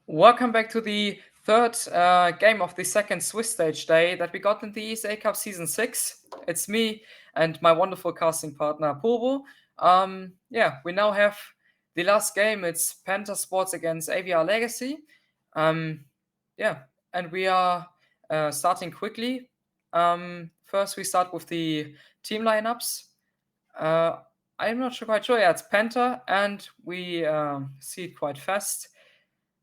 Welcome back to the third game of the second Swiss stage day that we got in the ESA Cup Season 6. It's me and my wonderful casting partner, Purbo. We now have the last game. It's Penta Sports against AVR Legacy. And we are starting quickly. First, we start with the team lineups. I'm not quite sure. Yeah, it's Penta, and we see it quite fast.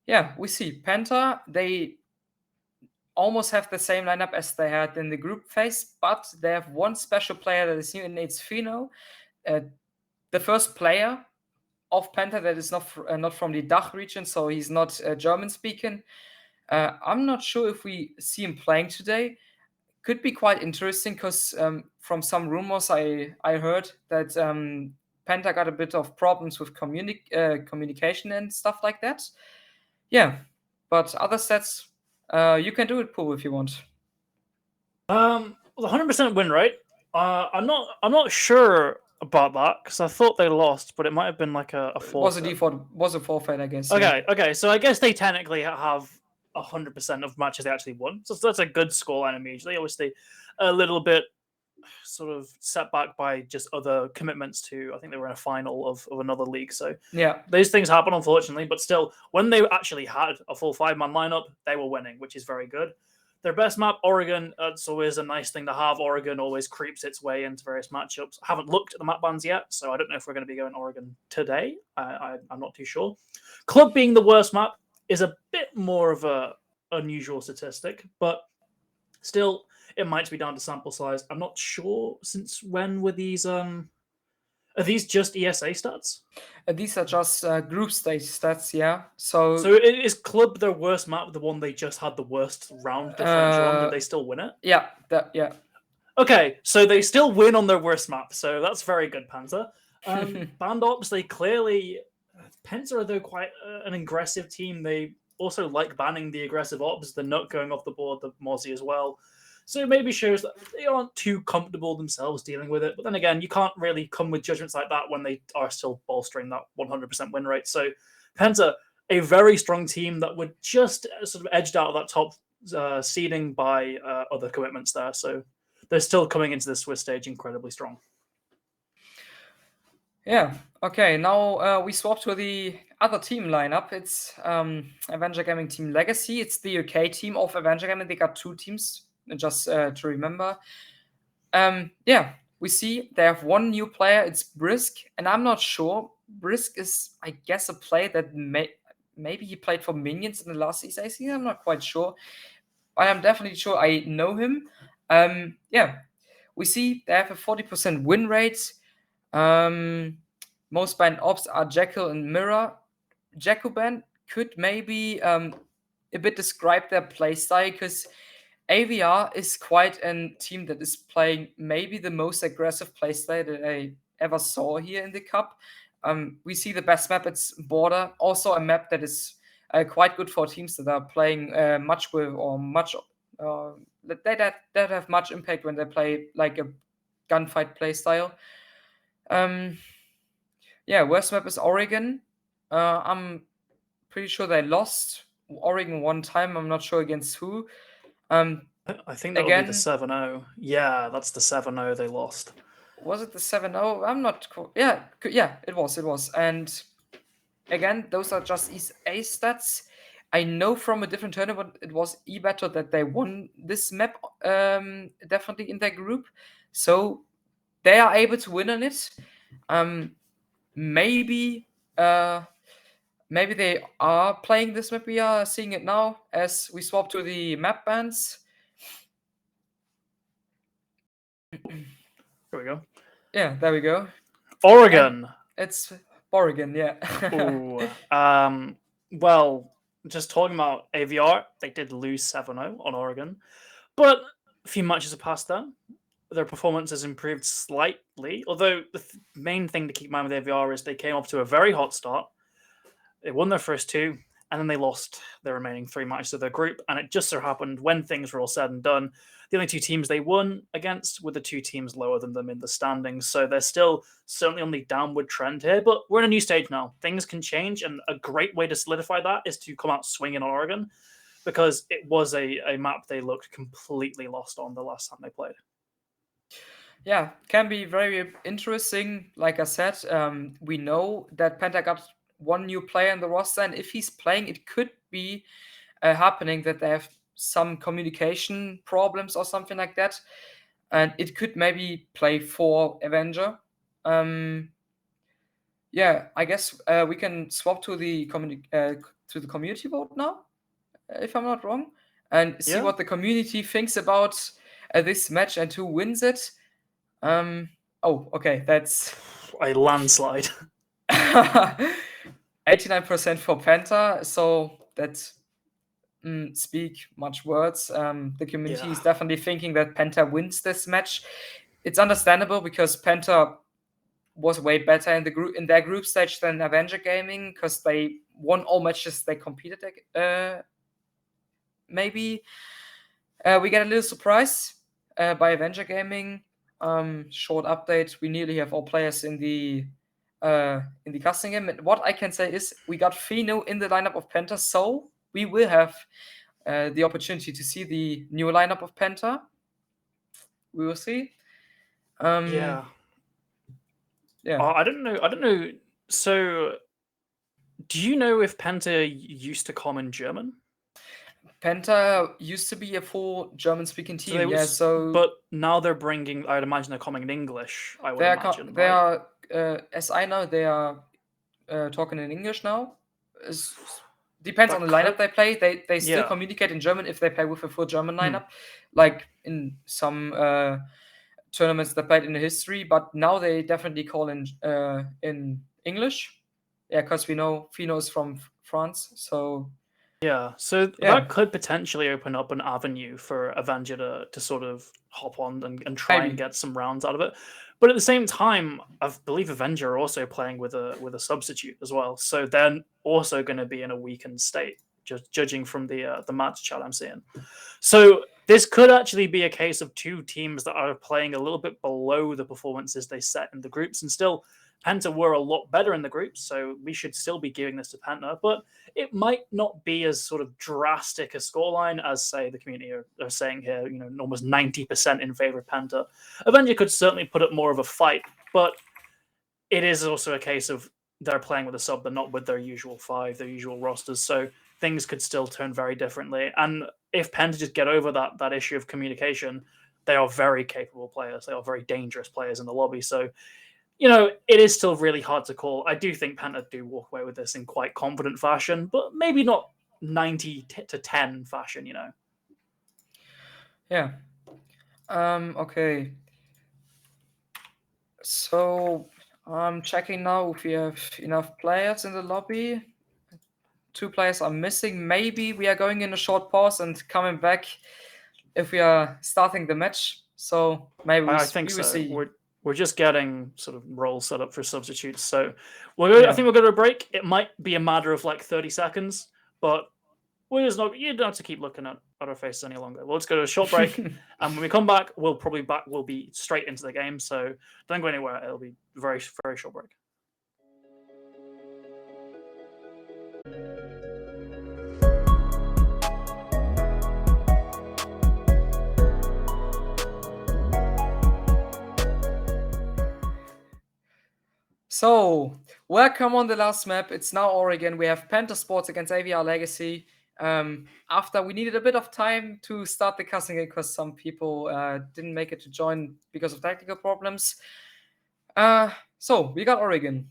Yeah, we see Penta. They almost have the same lineup as they had in the group phase, but they have one special player that is new, and it's Fino, the first player of Penta that is not from the DACH region, so he's not German speaking. I'm not sure if we see him playing today. Could be quite interesting because from some rumors I heard that Penta got a bit of problems with communication and stuff like that. Yeah, but other sets, you can do it, Pooh, if you want. 100% win rate. I'm not sure about that because I thought they lost, but it might have been like a forfeit. Was a forfeit, I guess. Okay. So I guess they technically have 100% of matches they actually won. So that's a good scoreline immediately. Obviously, a little bit sort of set back by just other commitments to, I think they were in a final of another league. So yeah, those things happen, unfortunately. But still, when they actually had a full 5-man lineup, they were winning, which is very good. Their best map, Oregon, it's always a nice thing to have. Oregon always creeps its way into various matchups. I haven't looked at the map bans yet, so I don't know if we're going to be going Oregon today. I'm not too sure. Club being the worst map is a bit more of a unusual statistic, but still, it might be down to sample size. I'm not sure since when were these. Are these just ESA stats? These are just group stage stats, yeah. So is Club their worst map the one they just had the worst round differential on? Did they still win it? Yeah, Okay, so they still win on their worst map, so that's very good, Panther. Band Ops, they clearly... Penta are, though, quite an aggressive team. They also like banning the aggressive ops, the nut going off the board, the Mozzie as well. So it maybe shows that they aren't too comfortable themselves dealing with it. But then again, you can't really come with judgments like that when they are still bolstering that 100% win rate. So Penta, a very strong team that would just sort of edged out of that top seeding by other commitments there. So they're still coming into the Swiss stage incredibly strong. Yeah. Okay. Now we swap to the other team lineup. It's Avenger Gaming Team Legacy. It's the UK team of Avenger Gaming. They got 2 teams, just to remember. Yeah, we see they have 1 new player. It's Brisk, and I'm not sure. Brisk is, I guess, a player that maybe he played for Minions in the last ESA season. I'm not quite sure. I am definitely sure I know him. Yeah, we see they have a 40% win rate. Most banned ops are Jekyll and Mirror. Jacoban could maybe a bit describe their playstyle, because AVR is quite a team that is playing maybe the most aggressive playstyle that I ever saw here in the Cup. We see the best map, it's Border, also a map that is quite good for teams that are playing much with, or much that have much impact when they play like a gunfight playstyle. Yeah, worst map is Oregon. I'm pretty sure they lost Oregon 1 time. I'm not sure against who. I think that would be the 7-0. Yeah, that's the 7-0 they lost. Was it the 7-0? I'm not. Yeah, it was. And again, those are just ESA stats. I know from a different tournament it was better that they won this map definitely in their group. So they are able to win on it. Maybe they are playing this map. We are seeing it now as we swap to the map bands. There we go. Yeah, there we go. Oregon. And it's Oregon, yeah. Ooh, well, just talking about AVR, they did lose 7-0 on Oregon, but a few matches have passed that. Their performance has improved slightly, although the main thing to keep in mind with AVR is they came off to a very hot start. They won their first 2, and then they lost their remaining 3 matches of their group. And it just so happened when things were all said and done, the only 2 teams they won against were the 2 teams lower than them in the standings. So they're still certainly on the downward trend here, but we're in a new stage now. Things can change, and a great way to solidify that is to come out swinging on Oregon, because it was a map they looked completely lost on the last time they played. Yeah, can be very interesting. Like I said, we know that Penta got 1 new player in the roster, and if he's playing, it could be happening that they have some communication problems or something like that, and it could maybe play for Avenger. Yeah, I guess we can swap to the community vote now, if I'm not wrong, and see what the community thinks about this match and who wins it. Oh, okay, that's a landslide. 89% for Penta, so that speak much words. The community is definitely thinking that Penta wins this match. It's understandable because Penta was way better in their group stage than Avenger Gaming, because they won all matches they competed. Maybe we get a little surprise by Avenger Gaming. Short update: we nearly have all players in the casting game. And what I can say is we got Fino in the lineup of Penta, so we will have the opportunity to see the new lineup of Penta. We will see. Yeah. I don't know. So, do you know if Penta used to come in German? Penta used to be a full German-speaking team, but now they're bringing. I'd imagine they're coming in English. I would imagine. They are, as I know, they are talking in English now. Depends on the lineup they play. They still communicate in German if they play with a full German lineup, like in some tournaments they played in the history. But now they definitely call in English. Yeah, because we know Fino is from France, so. Yeah, so that could potentially open up an avenue for Avenger to sort of hop on and try and get some rounds out of it. But at the same time, I believe Avenger are also playing with a substitute as well, so they're also going to be in a weakened state, just judging from the match chat I'm seeing. So this could actually be a case of two teams that are playing a little bit below the performances they set in the groups, and still Penta were a lot better in the groups, so we should still be giving this to Penta, but it might not be as sort of drastic a scoreline as, say, the community are saying here, almost 90% in favor of Penta. Avenger could certainly put up more of a fight, but it is also a case of they're playing with a sub, but not with their usual 5, their usual rosters, so things could still turn very differently. And if Penta just get over that issue of communication, they are very capable players. They are very dangerous players in the lobby, so it is still really hard to call. I do think Penta do walk away with this in quite confident fashion, but maybe not 90-10 fashion, Yeah. Okay. So I'm checking now if we have enough players in the lobby. 2 players are missing. Maybe we are going in a short pause and coming back if we are starting the match. So maybe I think we will so. see. We're just getting sort of roles set up for substitutes. So I think we'll go to a break. It might be a matter of like 30 seconds, but you don't have to keep looking at our faces any longer. Well, let's go to a short break, and when we come back, we'll be straight into the game. So don't go anywhere. It'll be very, very short break. So, welcome on the last map. It's now Oregon. We have Penta Sports against AVR Legacy. After we needed a bit of time to start the casting because some people didn't make it to join because of technical problems. So, we got Oregon.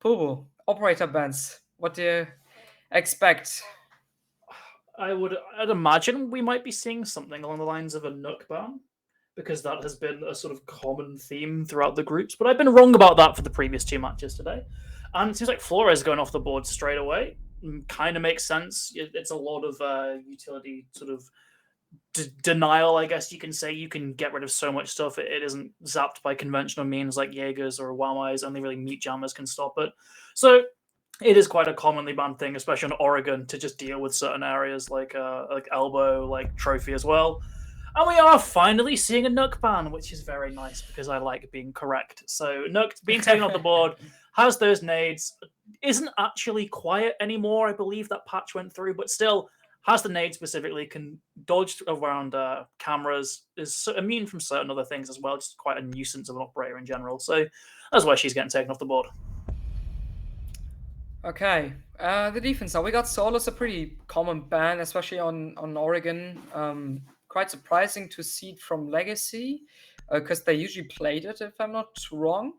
Pubo, operator bans. What do you expect? I'd imagine we might be seeing something along the lines of a Nook ban, because that has been a sort of common theme throughout the groups. But I've been wrong about that for the previous 2 matches today. And it seems like Flores going off the board straight away kind of makes sense. It's a lot of utility sort of denial, I guess you can say. You can get rid of so much stuff. It isn't zapped by conventional means like Jaegers or Wamais. Only really meat jammers can stop it. So it is quite a commonly banned thing, especially on Oregon, to just deal with certain areas like elbow, like trophy as well. And we are finally seeing a Nook ban, which is very nice because I like being correct. So Nook being taken off the board, has those nades, isn't actually quiet anymore. I believe that patch went through, but still has the nade specifically, can dodge around cameras, is immune from certain other things as well. Just quite a nuisance of an operator in general. So that's why she's getting taken off the board. Okay, the defense now. We got Solus, a pretty common ban, especially on Oregon. Quite surprising to see it from Legacy, because they usually played it, if I'm not wrong.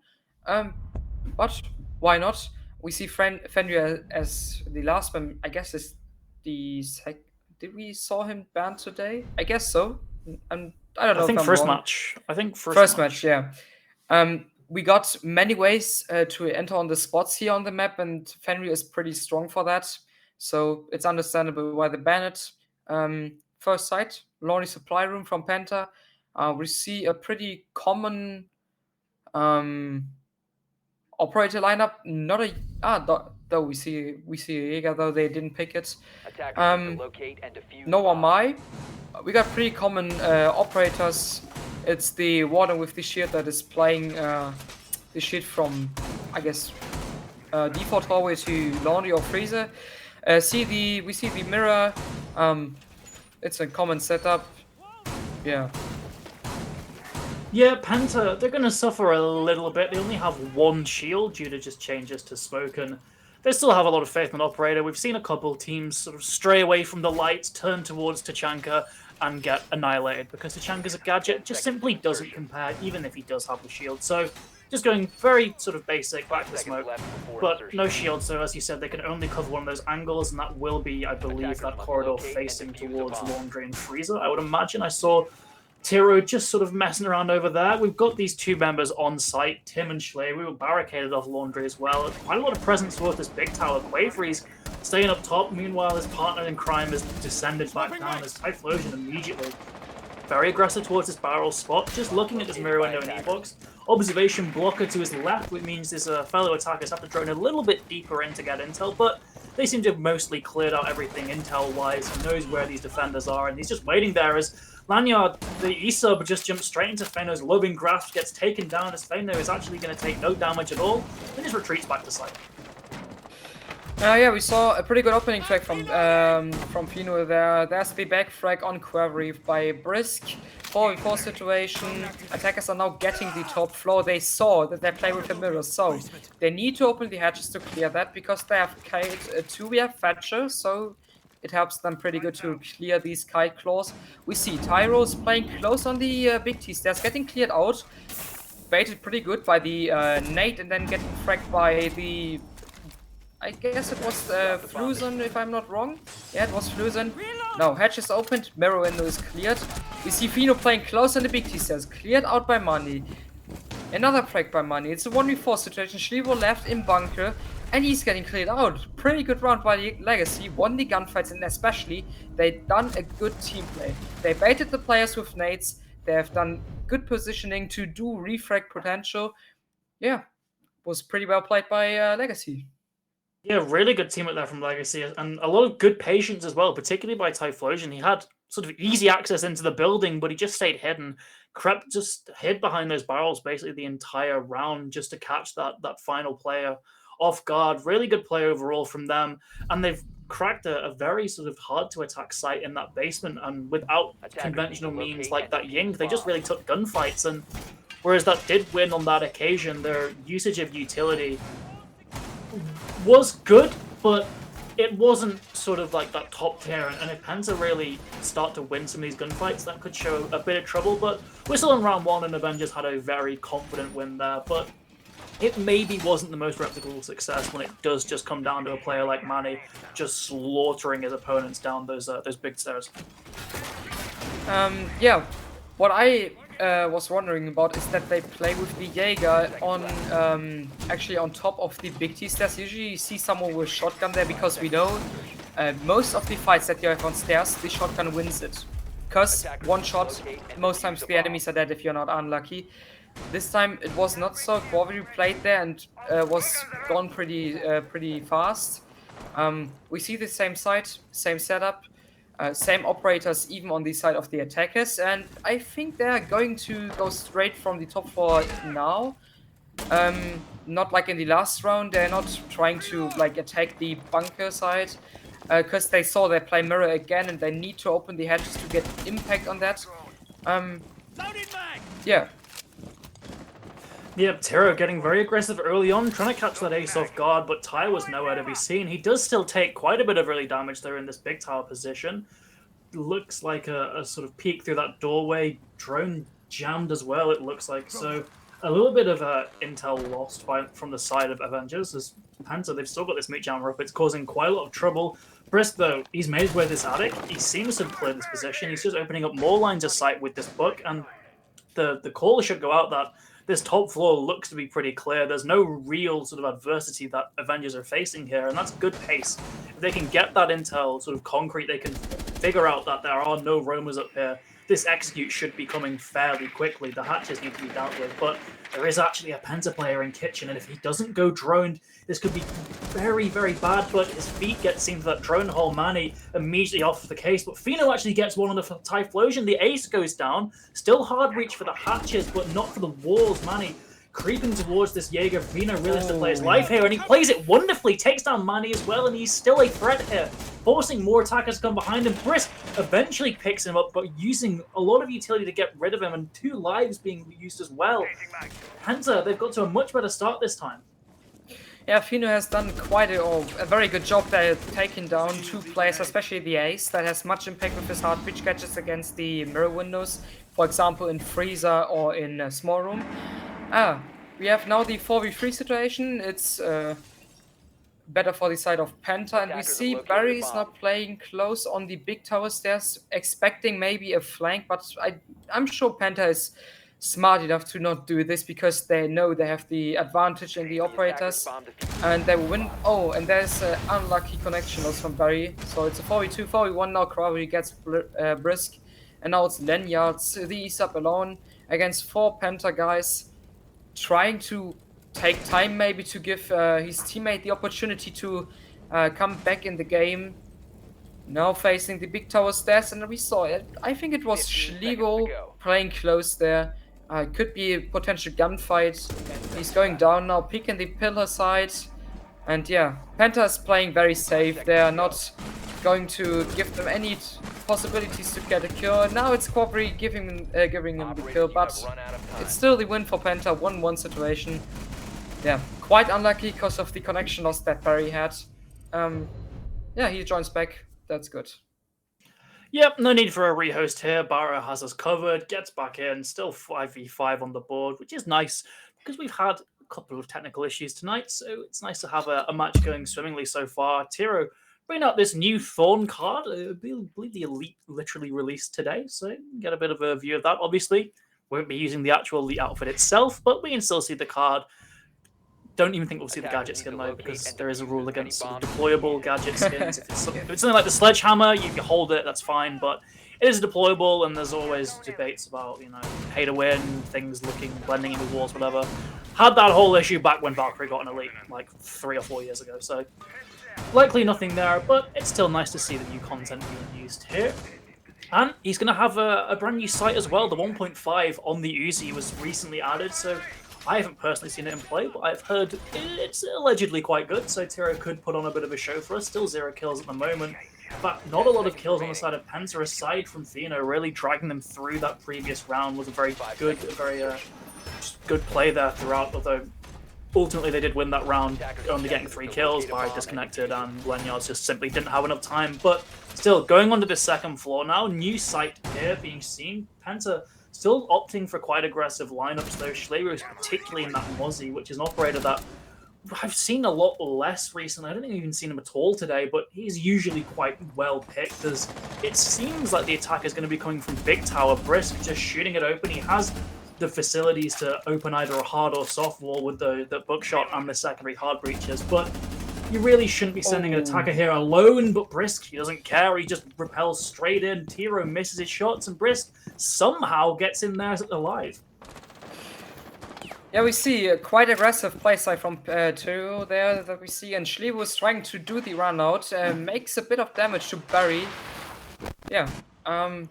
But why not? We see Fenrir as the last one. I guess is the did we saw him banned today? I guess so. I don't know. I think first match. I think first match. Yeah. We got many ways to enter on the spots here on the map, and Fenrir is pretty strong for that. So it's understandable why they ban it. First sight, Lonely Supply Room from Penta. We see a pretty common operator lineup. Not a though we see a Jaeger, though they didn't pick it. No Amai. We got pretty common operators. It's the Warden with the shield that is playing the shield from, I guess, default hallway to Laundry or Freezer. We see the mirror. It's a common setup. Yeah. Yeah, Penta, they're going to suffer a little bit. They only have 1 shield due to just changes to Spoken. They still have a lot of faith in Operator. We've seen a couple teams sort of stray away from the lights, turn towards Tachanka, and get annihilated because Tachanka's a gadget just simply doesn't compare, even if he does have the shield. So just going very sort of basic, back to smoke, but no shield. So as you said, they can only cover one of those angles, and that will be, I believe, that corridor facing towards Laundry and Freezer. I would imagine I saw Tiro just sort of messing around over there. We've got these 2 members on site, Tim and Schley. We were barricaded off Laundry as well. Quite a lot of presence towards this big tower. Quavery's staying up top. Meanwhile, his partner in crime has descended back down as Typhlosion immediately. Very aggressive towards this barrel spot. Just looking at this mirror window in E-Box. Observation blocker to his left, which means his fellow attackers have to drone a little bit deeper in to get intel, but they seem to have mostly cleared out everything intel-wise. He knows where these defenders are, and he's just waiting there as Lanyard, the E-sub, just jumps straight into Feno's loving grasp, gets taken down as Feno is actually going to take no damage at all, and just retreats back to site. Yeah, we saw a pretty good opening frag from Fino there. There's the back frag on Query by Brisk. 4v4 situation. Attackers are now getting the top floor. They saw that they play with the mirrors, so they need to open the hatches to clear that because they have kite 2. We have Thatcher, so it helps them pretty good to clear these kite claws. We see Tyro's playing close on the big T stairs, getting cleared out. Baited pretty good by the nade and then getting fragged by the... I guess it was Flusen, if I'm not wrong. Yeah, it was Flusen. Now, hatch is opened, mirror window is cleared. We see Fino playing close on the big T stairs, cleared out by Money. Another frag by Money. It's a 1v4 situation. Schlivo left in bunker, and he's getting cleared out. Pretty good round by the Legacy. Won the gunfights, and especially, they've done a good team play. They baited the players with nades. They have done good positioning to do refrag potential. Yeah, was pretty well played by Legacy. Yeah, really good team up there from Legacy, and a lot of good patience as well, particularly by Typhlosion. He had sort of easy access into the building, but he just stayed hidden. Crept just hid behind those barrels basically the entire round just to catch that final player off guard. Really good play overall from them, and they've cracked a very sort of hard to attack site in that basement, and without conventional means like that Ying, they just really took gunfights. And whereas that did win on that occasion, their usage of utility was good, but it wasn't sort of like that top tier, and if Penta really start to win some of these gunfights, that could show a bit of trouble. But we're still in round 1, and Avengers had a very confident win there, but it maybe wasn't the most replicable success when it does just come down to a player like Manny just slaughtering his opponents down those big stairs. Yeah, what I was wondering about is that they play with the Jaeger on actually on top of the big T stairs. Usually you see someone with shotgun there because we know most of the fights that you have on stairs, the shotgun wins it. Because one shot, most times the enemies are dead if you're not unlucky. This time it was not so. Quavri played there and was gone pretty fast. We see the same site, same setup. Same operators even on the side of the attackers, and I think they're going to go straight from the top floor now. Not like in the last round, they're not trying to like attack the bunker side, because they saw they play mirror again and they need to open the hatches to get impact on that. Yeah. Yep, Tero getting very aggressive early on, trying to catch that ace off guard, but Ty was nowhere to be seen. He does still take quite a bit of early damage there in this big tower position. Looks like a sort of peek through that doorway. Drone jammed as well, it looks like. So a little bit of intel lost from the side of Avengers. As Penta, they've still got this meat jammer up. It's causing quite a lot of trouble. Brisk, though, he's made his way to this attic. He seems to have cleared this position. He's just opening up more lines of sight with this book, and the call should go out that this top floor looks to be pretty clear. There's no real sort of adversity that Avengers are facing here, and that's good pace. If they can get that intel sort of concrete, they can figure out that there are no roamers up here. This execute should be coming fairly quickly. The hatches need to be dealt with, but there is actually a Penta player in kitchen, and if he doesn't go droned, this could be very, very bad. But his feet get seen to that drone hole. Manny immediately off the case, but Fino actually gets one on the Typhlosion. The ace goes down. Still hard reach for the hatches, but not for the walls. Manny creeping towards this Jaeger. Fino really has to play his life here, and he plays it wonderfully. Takes down Manny as well, and he's still a threat here, forcing more attackers to come behind him. Brisk eventually picks him up, but using a lot of utility to get rid of him, and 2 lives being used as well. Penta, they've got to a much better start this time. Yeah, Fino has done quite a very good job there, taking down 2 players, especially the ace, that has much impact with his hard pitch catches against the mirror windows, for example in Freezer or in a small room. We have now the 4v3 situation. It's better for the side of Penta, and we see Barry is not playing close on the big tower stairs, expecting maybe a flank, but I'm sure Penta is smart enough to not do this because they know they have the advantage in the operators and they will win. Oh, and there's an unlucky connection loss from Barry, so it's a 4v2, 4v1 now. Crowley gets Brisk, and now it's Lanyard's the ESA alone against 4 Penta guys, trying to take time maybe to give his teammate the opportunity to come back in the game. Now facing the big tower stairs, and we saw it. I think it was 15 seconds to Schligo go. playing close there. Could be a potential gunfight. He's going down now, peeking the pillar side. And yeah, Penta is playing very safe. They are not going to give them any possibilities to get a kill. Now it's Quabri giving him the Operators, kill, you but have run out of time. it's still the win for Penta. 1-1 situation. Yeah, quite unlucky because of the connection loss that Barry had. Yeah, he joins back. That's good. Yep, no need for a rehost here. Barra has us covered, gets back in, still 5v5 on the board, which is nice because we've had a couple of technical issues tonight, so it's nice to have a match going swimmingly so far. Tiro bringing out this new Thorn card. I believe the Elite literally released today, so you can get a bit of a view of that. Obviously, won't be using the actual Elite outfit itself, but we can still see the card. Don't even think we'll see the gadget skin though, because there is a rule against sort of deployable gadget skins. If it's something like the sledgehammer, you can hold it, that's fine, but it is deployable, and there's always debates about, pay to win, things blending in with walls, whatever. Had that whole issue back when Valkyrie got an Elite, like 3 or 4 years ago, so likely nothing there, but it's still nice to see the new content being used here. And he's going to have a brand new sight as well. The 1.5 on the Uzi was recently added, so I haven't personally seen it in play, but I've heard it's allegedly quite good, so Tiro could put on a bit of a show for us. Still 0 kills at the moment. But not a lot of kills on the side of Penta, aside from Theno really dragging them through that previous round. Was a very good, good play there throughout, although ultimately they did win that round, only getting 3 kills. Barry disconnected, and Lenyards just simply didn't have enough time. But still, going on to the second floor now, new sight here being seen. Penta still opting for quite aggressive lineups, though. Schleber is particularly in that Mozzie, which is an operator that I've seen a lot less recently. I don't think I've even seen him at all today, but he's usually quite well picked, as it seems like the attack is going to be coming from Big Tower. Brisk just shooting it open. He has the facilities to open either a hard or soft wall with the buckshot and the secondary hard breaches, but you really shouldn't be sending an attacker here alone. But Brisk, he doesn't care. He just repels straight in. Tiro misses his shots, and Brisk somehow gets in there alive. Yeah, we see a quite aggressive playstyle from Tiro there that we see, and Schliebo is trying to do the run out, makes a bit of damage to Barry. Yeah,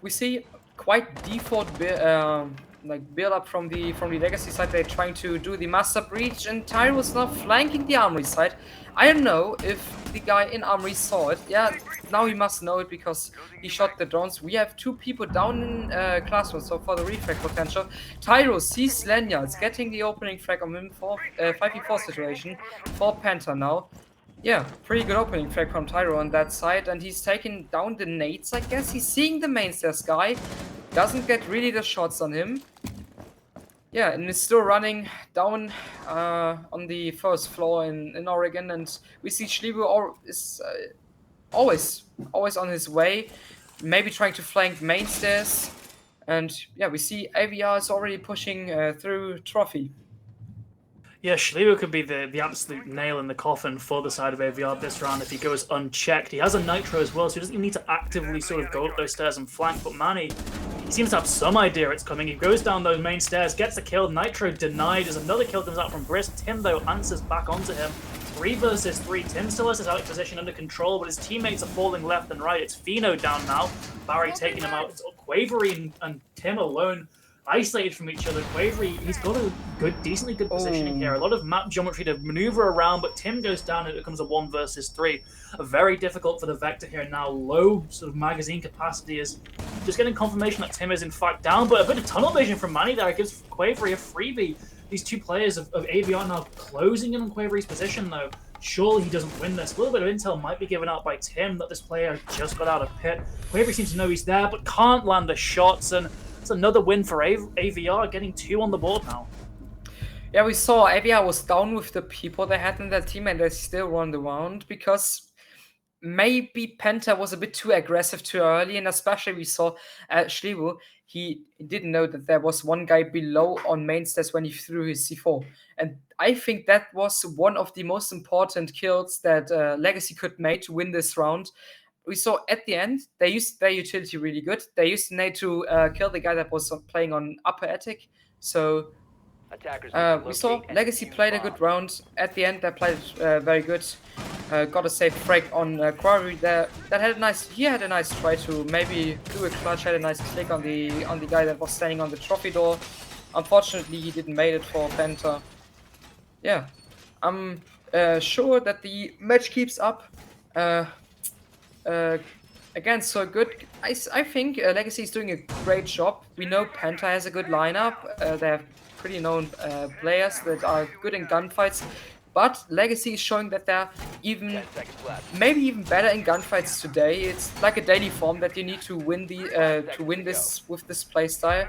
we see quite default build up from the Legacy side. They're trying to do the Master Breach, and Tyro is now flanking the Armory side. I don't know if the guy in Armory saw it. Yeah, now he must know it because he shot the drones. We have 2 people down in classroom, so for the refrag potential. Tyro sees Lenyards getting the opening frag on him for 5v4 situation for Penta now. Yeah, pretty good opening frag from Tyro on that side, and he's taking down the nades, I guess. He's seeing the mainstairs guy. Doesn't get really the shots on him. Yeah, and is still running down on the first floor in Oregon, and we see Schliebo is always on his way, maybe trying to flank mainstairs, and yeah, we see AVR is already pushing through Trophy. Yeah, Schliebo could be the absolute nail in the coffin for the side of AVR this round if he goes unchecked. He has a Nitro as well, so he doesn't even need to actively sort of go up those stairs and flank, but Manny, he seems to have some idea it's coming. He goes down those main stairs, gets the kill. Nitro denied as another kill comes out from Brisk. Tim, though, answers back onto him. 3 versus 3. Tim still has his out position under control, but his teammates are falling left and right. It's Fino down now. Barry taking him out. It's Quavery and Tim alone, isolated from each other. Quavery, he's got a decently good positioning here. A lot of map geometry to maneuver around, but Tim goes down and it becomes a 1 versus 3. Very difficult for the Vector here now. Low sort of magazine capacity is just getting confirmation that Tim is in fact down, but a bit of tunnel vision from Manny there gives Quavery a freebie. These 2 players of AVR now closing in on Quavery's position, though. Surely he doesn't win this. A little bit of intel might be given out by Tim that this player just got out of pit. Quavery seems to know he's there, but can't land the shots, and it's another win for AVR, getting 2 on the board now. Yeah, we saw AVR was down with the people they had in their team, and they still won the round because maybe Penta was a bit too aggressive too early, and especially we saw Schliebo, he didn't know that there was one guy below on main stairs when he threw his C4. And I think that was one of the most important kills that Legacy could make to win this round. We saw at the end, they used their utility really good. They used nade to kill the guy that was playing on upper attic. So we saw Legacy played a good round. At the end, they played very good. got a safe frag on Quarry there. That had a nice. He had a nice try to maybe do a clutch. Had a nice click on the guy that was standing on the trophy door. Unfortunately, he didn't make it for Penta. Yeah, I'm sure that the match keeps up. Again, so good. I think Legacy is doing a great job. We know Penta has a good lineup. They have pretty known players that are good in gunfights. But Legacy is showing that they're maybe even better in gunfights today. It's like a daily form that you need to win this with this playstyle,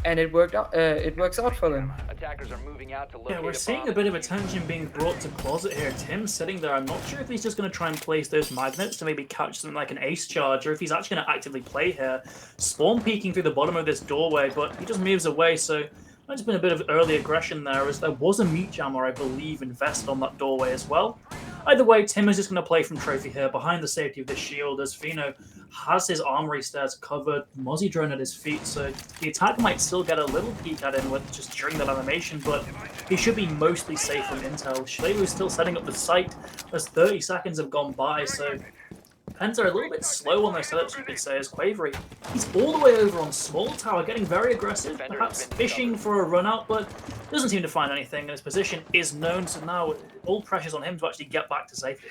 and it worked out. It works out for them. Attackers are moving out to locate Yeah, we're seeing a bit of attention being brought to Closet here. Tim's sitting there. I'm not sure if he's just going to try and place those magnets to maybe catch something like an ace charge, or if he's actually going to actively play here. Spawn peeking through the bottom of this doorway, but he just moves away, so there's been a bit of early aggression there, as there was a meat jammer, I believe, invested on that doorway as well. Either way, Tim is just going to play from Trophy here, behind the safety of the shield, as Fino has his armory stairs covered, Mozzie drone at his feet, so the attack might still get a little peek at him with just during that animation, but he should be mostly safe from intel. Shalewu is still setting up the site, as 30 seconds have gone by, so Penta are a little bit slow on their setups, you could say, as Quavery. He's all the way over on Small Tower, getting very aggressive, perhaps fishing for a run out, but doesn't seem to find anything, and his position is known, so now all pressure's on him to actually get back to safety.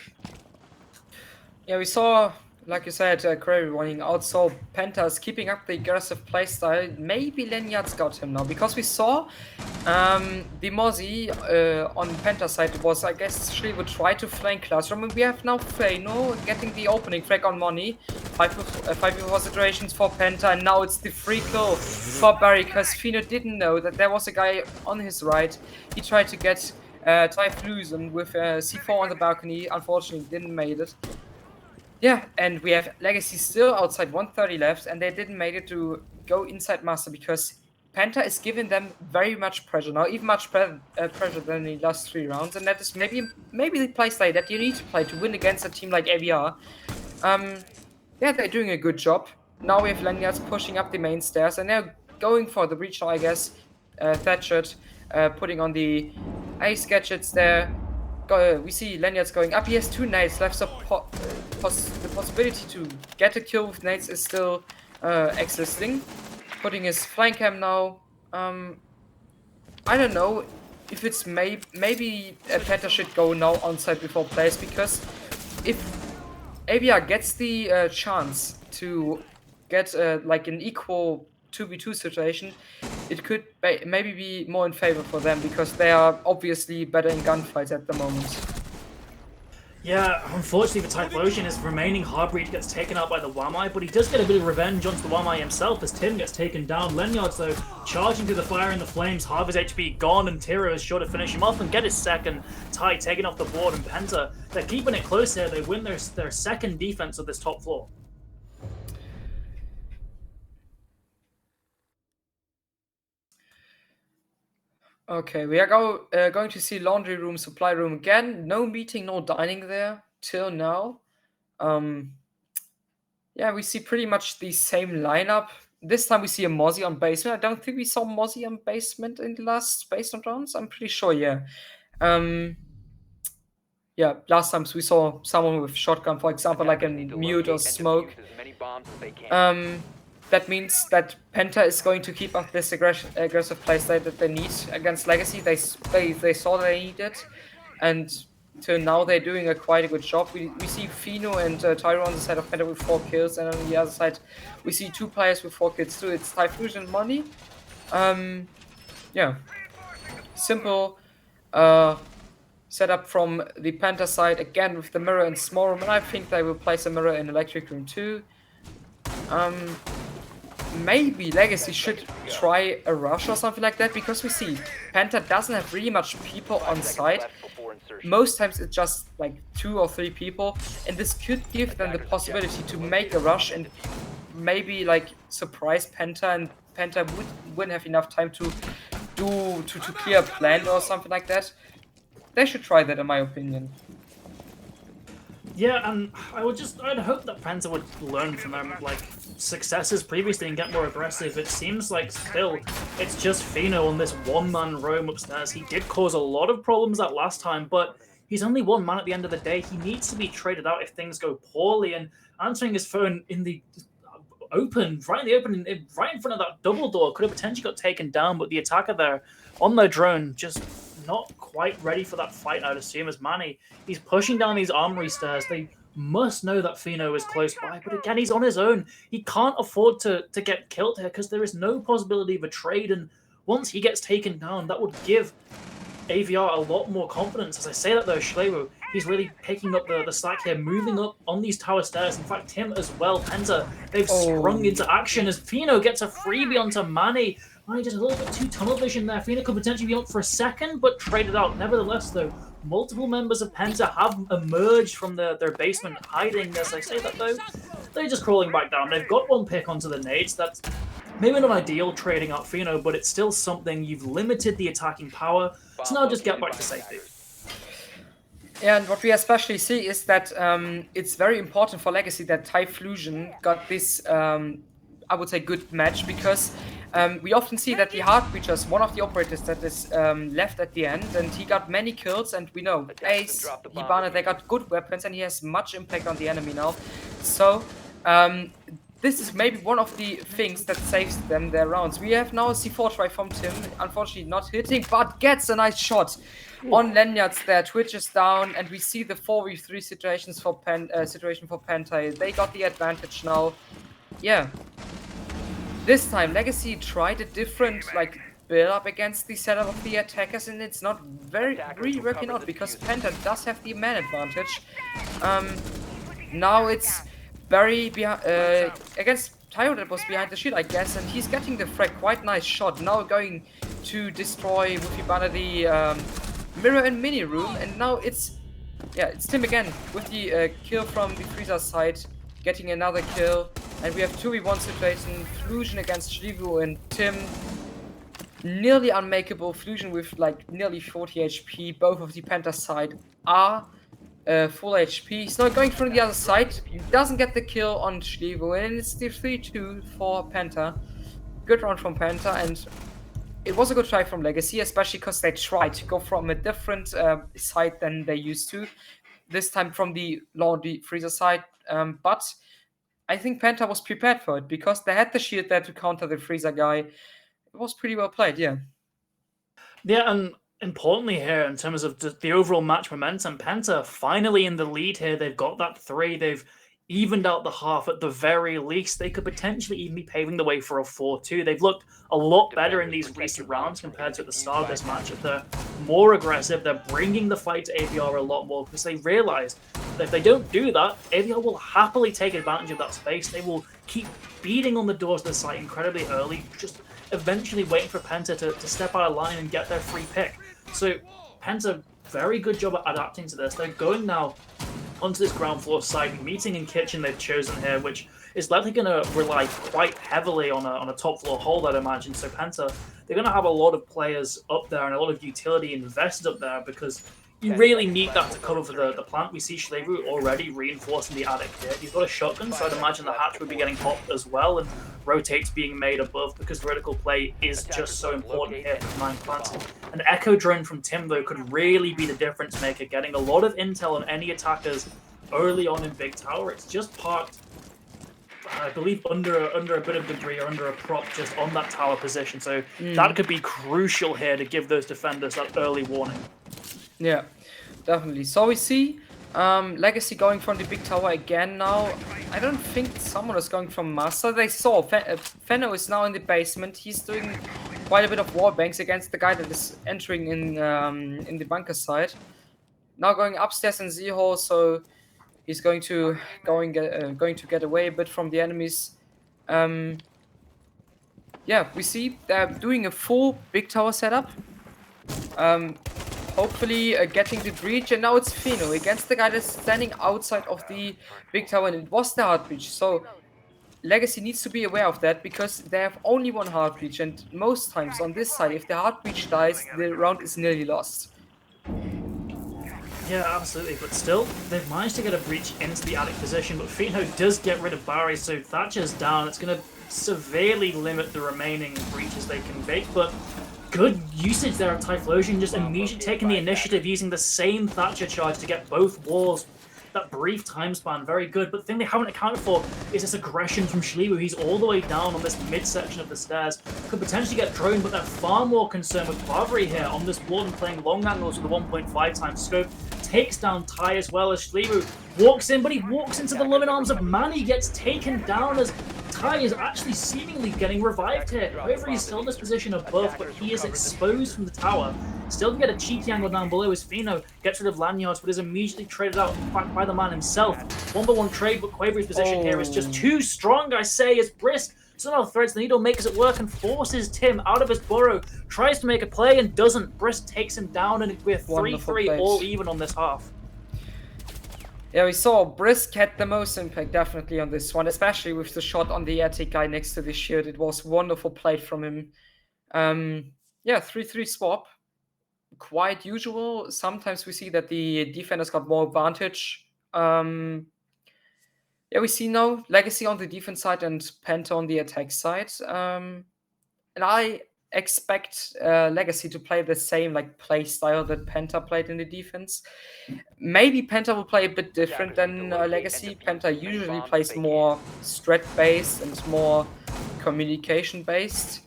Yeah, we saw, like you said, Query running out, so Penta's keeping up the aggressive playstyle. Maybe Lanyard's got him now, because we saw the Mozzie on Penta's side was, I guess, she would try to flank Classroom, and we have now Feino getting the opening frag on Money. 5v4 situations for Penta, and now it's the free kill for Barry, because Fino didn't know that there was a guy on his right. He tried to get Typhlosion with C4 on the balcony, unfortunately didn't make it. Yeah, and we have Legacy still outside, 130 left, and they didn't make it to go inside Master because Penta is giving them very much pressure now, even much pressure than the last 3 rounds, and that is maybe the playstyle that you need to play to win against a team like AVR. Yeah, they're doing a good job. Now we have Lanyards pushing up the main stairs, and they're going for the breach now, I guess. Thatchet putting on the ice gadgets there. We see Lanyards going up. He has 2 nades left, so the possibility to get a kill with nades is still existing. Putting his flank cam now. I don't know if it's maybe Penta should go now on site before plays, because if AVR gets the chance to get like an equal 2v2 situation, it could maybe be more in favor for them, because they are obviously better in gunfights at the moment. Yeah, unfortunately for Typhlosion, his remaining Harbreed gets taken out by the Wamai, but he does get a bit of revenge onto the Wamai himself as Tim gets taken down. Lanyards, though, charging through the fire and the flames, half his HP gone, and Tiro is sure to finish him off and get his second. Ty taken off the board, and Penta, they're keeping it close here. They win their second defense of this top floor. Okay, we are going to see laundry room, supply room again. No meeting, no dining there till now. Yeah, we see pretty much the same lineup. This time we see a Mozzie on basement. I don't think we saw Mozzie on basement in the last basement rounds. I'm pretty sure, yeah. Yeah, last times we saw someone with shotgun, for example, like a mute or smoke. That means that Penta is going to keep up this aggressive playstyle that they need against Legacy. They saw they needed, and till now they're doing quite a good job. We see Fino and Tyro on the side of Penta with 4 kills, and on the other side we see 2 players with 4 kills too. It's Typhlosion and Money. Yeah, simple setup from the Penta side again with the mirror in small room, and I think they will place a mirror in electric room too. Maybe Legacy should try a rush or something like that, because we see Penta doesn't have really much people on site. Most times it's just like 2 or 3 people, and this could give them the possibility to make a rush and maybe like surprise Penta, and Penta wouldn't have enough time to clear a plant or something like that. They should try that, in my opinion. Yeah, and I'd hope that Penta would learn from their successes previously and get more aggressive. It seems like still it's just Fino on this one-man roam upstairs. He did cause a lot of problems that last time, but he's only one man at the end of the day. He needs to be traded out if things go poorly. And answering his phone in the open, right in the open, right in front of that double door, could have potentially got taken down. But the attacker there on their drone just not quite ready for that fight, I'd assume, as Manny. He's pushing down these armory stairs. They must know that Fino is close by, but again, he's on his own. He can't afford to get killed here because there is no possibility of a trade, and once he gets taken down, that would give AVR a lot more confidence. As I say that though, Schlewu, he's really picking up the slack here, moving up on these tower stairs. In fact, Tim as well, Penta, they've sprung into action as Fino gets a freebie onto Manny. Manny just a little bit too tunnel vision there. Fino could potentially be up for a second, but traded out. Nevertheless though, multiple members of Penta have emerged from their basement, hiding. As I say that though, they're just crawling back down. They've got one pick onto the nades. That's maybe not ideal trading out Fino, but it's still something. You've limited the attacking power, so now just get back to safety. Yeah, and what we especially see is that it's very important for Legacy that Typhlosion got this, I would say, good match, because we often see that the Heartbreacher, one of the operators that is left at the end, and he got many kills, and we know Ace, Hibana, they got good weapons, and he has much impact on the enemy now. So this is maybe one of the things that saves them their rounds. We have now a C4 try from Tim, unfortunately not hitting, but gets a nice shot on Lanyards there. Twitch is down, and we see the 4v3 situations for situation for Penta. They got the advantage now. Yeah. This time, Legacy tried a different build-up against the setup of the attackers, and it's not really working out because Penta does have the man advantage. Now it's very against Tyro that was behind the shield, I guess, and he's getting the frag. Quite nice shot. Now going to destroy with Hibana the mirror and mini room, and now it's Tim again with the kill from the Freezer side, getting another kill, and we have 2v1 situation. Fusion against Shrivu, and Tim nearly unmakeable. Fusion with nearly 40 HP. Both of the Penta side are full HP. He's now going from the other side. He doesn't get the kill on Shrivu, and it's the 3-2 for Penta. Good round from Penta, and it was a good try from Legacy, especially because they tried to go from a different side than they used to. This time from the Laundry Freezer side, but I think Penta was prepared for it because they had the shield there to counter the Freezer guy. It was pretty well played, yeah. Yeah, and importantly here, in terms of the overall match momentum, Penta finally in the lead here. They've got that 3. They've evened out the half at the very least. They could potentially even be paving the way for a 4-2. They've looked a lot better in these recent rounds compared to at the start of this matchup. They're more aggressive. They're bringing the fight to AVR a lot more because they realize that if they don't do that, AVR will happily take advantage of that space. They will keep beating on the doors of the site incredibly early, just eventually waiting for Penta to step out of line and get their free pick. So Penta, very good job at adapting to this. They're going now onto this ground floor site, meeting in kitchen they've chosen here, which is likely going to rely quite heavily on a top floor hold, I'd imagine. So Penta, they're going to have a lot of players up there and a lot of utility invested up there because you really need that to cover for the plant. We see Schlevu already reinforcing the attic here. He's got a shotgun, so I'd imagine the hatch would be getting popped as well, and rotates being made above because vertical play is just so important here for 9 plants. An echo drone from Tim, though, could really be the difference maker, getting a lot of intel on any attackers early on in Big Tower. It's just parked, I believe, under a bit of debris or under a prop just on that tower position. So that could be crucial here to give those defenders that early warning. Yeah, definitely. So we see Legacy going from the big tower again now. I don't think someone is going from Master. They saw Fenno is now in the basement. He's doing quite a bit of wall banks against the guy that is entering in the bunker side. Now going upstairs in Z-hole, so he's going to get away a bit from the enemies. Yeah, we see they're doing a full big tower setup. Hopefully getting the breach, and now it's Fino against the guy that's standing outside of the big tower, and it was the hard breach. So Legacy needs to be aware of that because they have only one hard breach, and most times on this side, if the hard breach dies, the round is nearly lost. Yeah, absolutely, but still, they've managed to get a breach into the attic position, but Fino does get rid of Barry, so Thatcher's down. It's going to severely limit the remaining breaches they can make, but good usage there of Typhlosion, just immediately taking the initiative, using the same Thatcher charge to get both walls. That brief time span, very good. But the thing they haven't accounted for is this aggression from Schlibu. He's all the way down on this midsection of the stairs. Could potentially get droned, but they're far more concerned with Quavri here on this wall and playing long angles with a 1.5 times scope. Takes down Ty as well as Schlibu walks in, but he walks into the loving arms of Manny, gets taken down as Ty is actually seemingly getting revived here. Quavri is still in this position above, but he is exposed from the tower. Still can get a cheeky angle down below as Fino gets rid of Lanyards, but is immediately traded out back by the man himself. 1-1 trade, but Quavri's position here is just too strong, I say, as Brisk somehow threads the needle, makes it work, and forces Tim out of his burrow. Tries to make a play and doesn't. Brisk takes him down, and we're 3-3 all even on this half. Yeah, we saw Brisk had the most impact definitely on this one, especially with the shot on the attic guy next to the shield. It was wonderful played from him. Yeah, 3-3 swap. Quite usual. Sometimes we see that the defenders got more advantage. Yeah, we see now Legacy on the defense side and Penta on the attack side. And I expect Legacy to play the same play style that Penta played in the defense. Maybe Penta will play a bit different than Legacy. Penta usually plays more strat-based and more communication-based.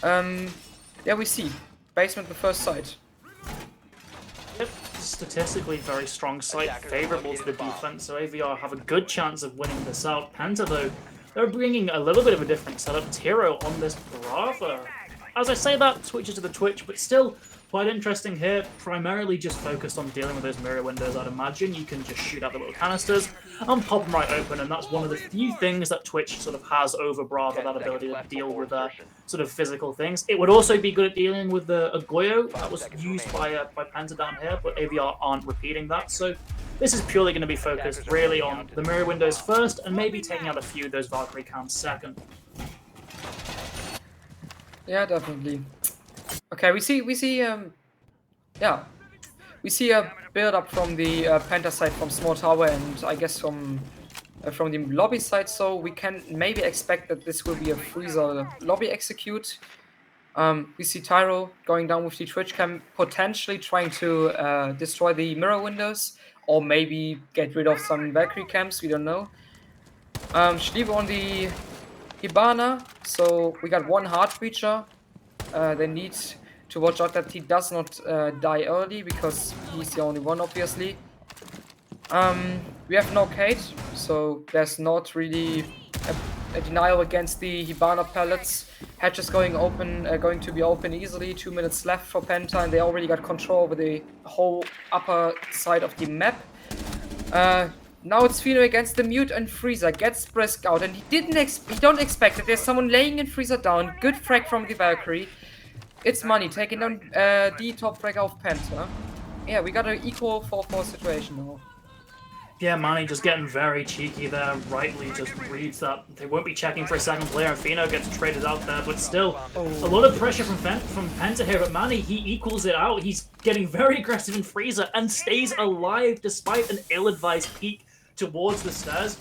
Yeah, we see. Basement the first side. Statistically very strong side, favourable to the defense, so AVR have a good chance of winning this out. Penta, though, they're bringing a little bit of a different setup. Tiro on this Brava. As I say that, switches to the Twitch, but still quite interesting here. Primarily just focused on dealing with those mirror windows, I'd imagine. You can just shoot out the little canisters and pop them right open, and that's one of the few things that Twitch sort of has over Brava, that ability to deal with sort of physical things. It would also be good at dealing with the Goyo that was used by Penta down here, but AVR aren't repeating that, so this is purely going to be focused really on the mirror windows first, and maybe taking out a few of those Valkyrie cams second. Yeah, definitely. Okay, we see a build up from the Penta side from Small Tower, and I guess from the lobby side. So we can maybe expect that this will be a freezer lobby execute. We see Tyro going down with the Twitch cam, potentially trying to destroy the mirror windows, or maybe get rid of some Valkyrie cams. We don't know. Schliebe on the Hibana, so we got one hard breacher. They need to watch out that he does not die early, because he's the only one, obviously. We have no Kate, so there's not really a denial against the Hibana pellets. Hatch is going to be open easily. 2 minutes left for Penta, and they already got control over the whole upper side of the map. Now it's Fino against the Mute, and Freezer gets Brisk out, and he don't expect it. There's someone laying in Freezer down. Good frag from the Valkyrie. It's Money taking down the top frag of Penta. Yeah, we got an equal 4-4 situation now. Yeah, Manny just getting very cheeky there, rightly just reads that they won't be checking for a second player, and Fino gets traded out there, but still, a lot of pressure from Penta here, but Manny, he equals it out. He's getting very aggressive in Freezer and stays alive despite an ill-advised peek towards the stairs.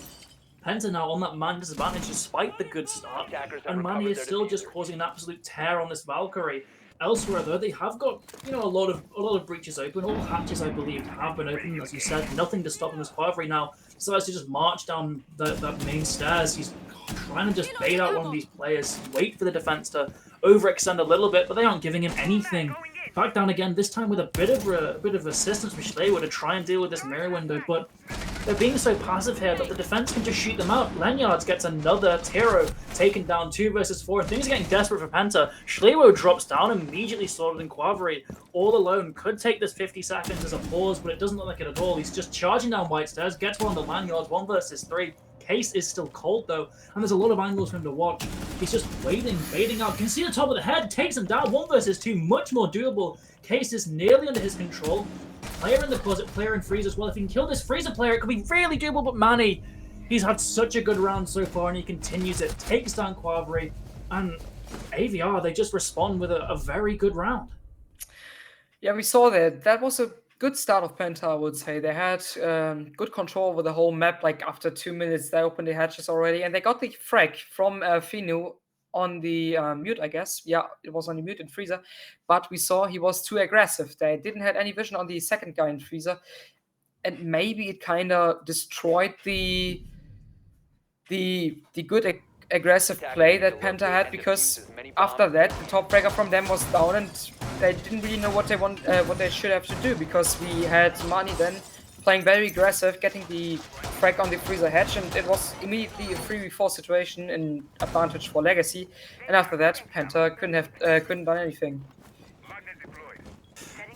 Penta now on that man disadvantage despite the good start, and Manny is still just causing an absolute tear on this Valkyrie. Elsewhere, though, they have got, you know, a lot of breaches open. All hatches, I believe, have been open. As you said, nothing to stop him as Quavri now decides to just march down that main stairs. He's trying to just bait out one of these players, wait for the defense to overextend a little bit, but they aren't giving him anything. Back down again, this time with a bit of assistance from Schlewa to try and deal with this mirror window, but they're being so passive here that the defense can just shoot them out. Lanyards gets another Tiro taken down 2 versus 4, and things are getting desperate for Penta. Schlewo drops down, immediately sorted in Quavri. All alone, could take this 50 seconds as a pause, but it doesn't look like it at all. He's just charging down White Stairs, gets one on the Lanyards, 1 versus 3. Case is still cold though, and there's a lot of angles for him to watch. He's just waiting, baiting out. Can see the top of the head, takes him down. 1 versus 2, much more doable. Case is nearly under his control. Player in the closet, player in Freeze as well. If he can kill this Freezer player, it could be really doable, but Manny, he's had such a good round so far, and he continues it. Takes down Quavri, and AVR, they just respond with a very good round. Yeah, we saw that. That was a good start of Penta, I would say. They had good control over the whole map. Like, after 2 minutes, they opened the hatches already, and they got the frag from Finu on the mute, I guess. Yeah, it was on the mute in freezer, but we saw he was too aggressive. They didn't have any vision on the second guy in freezer, and maybe it kind of destroyed the good aggressive play that Penta had, because after that the top fragger from them was down and they didn't really know what they should have to do, because we had Mani then playing very aggressive, getting the frag on the freezer hatch, and it was immediately a 3v4 situation in advantage for Legacy. And after that, Penta couldn't done anything.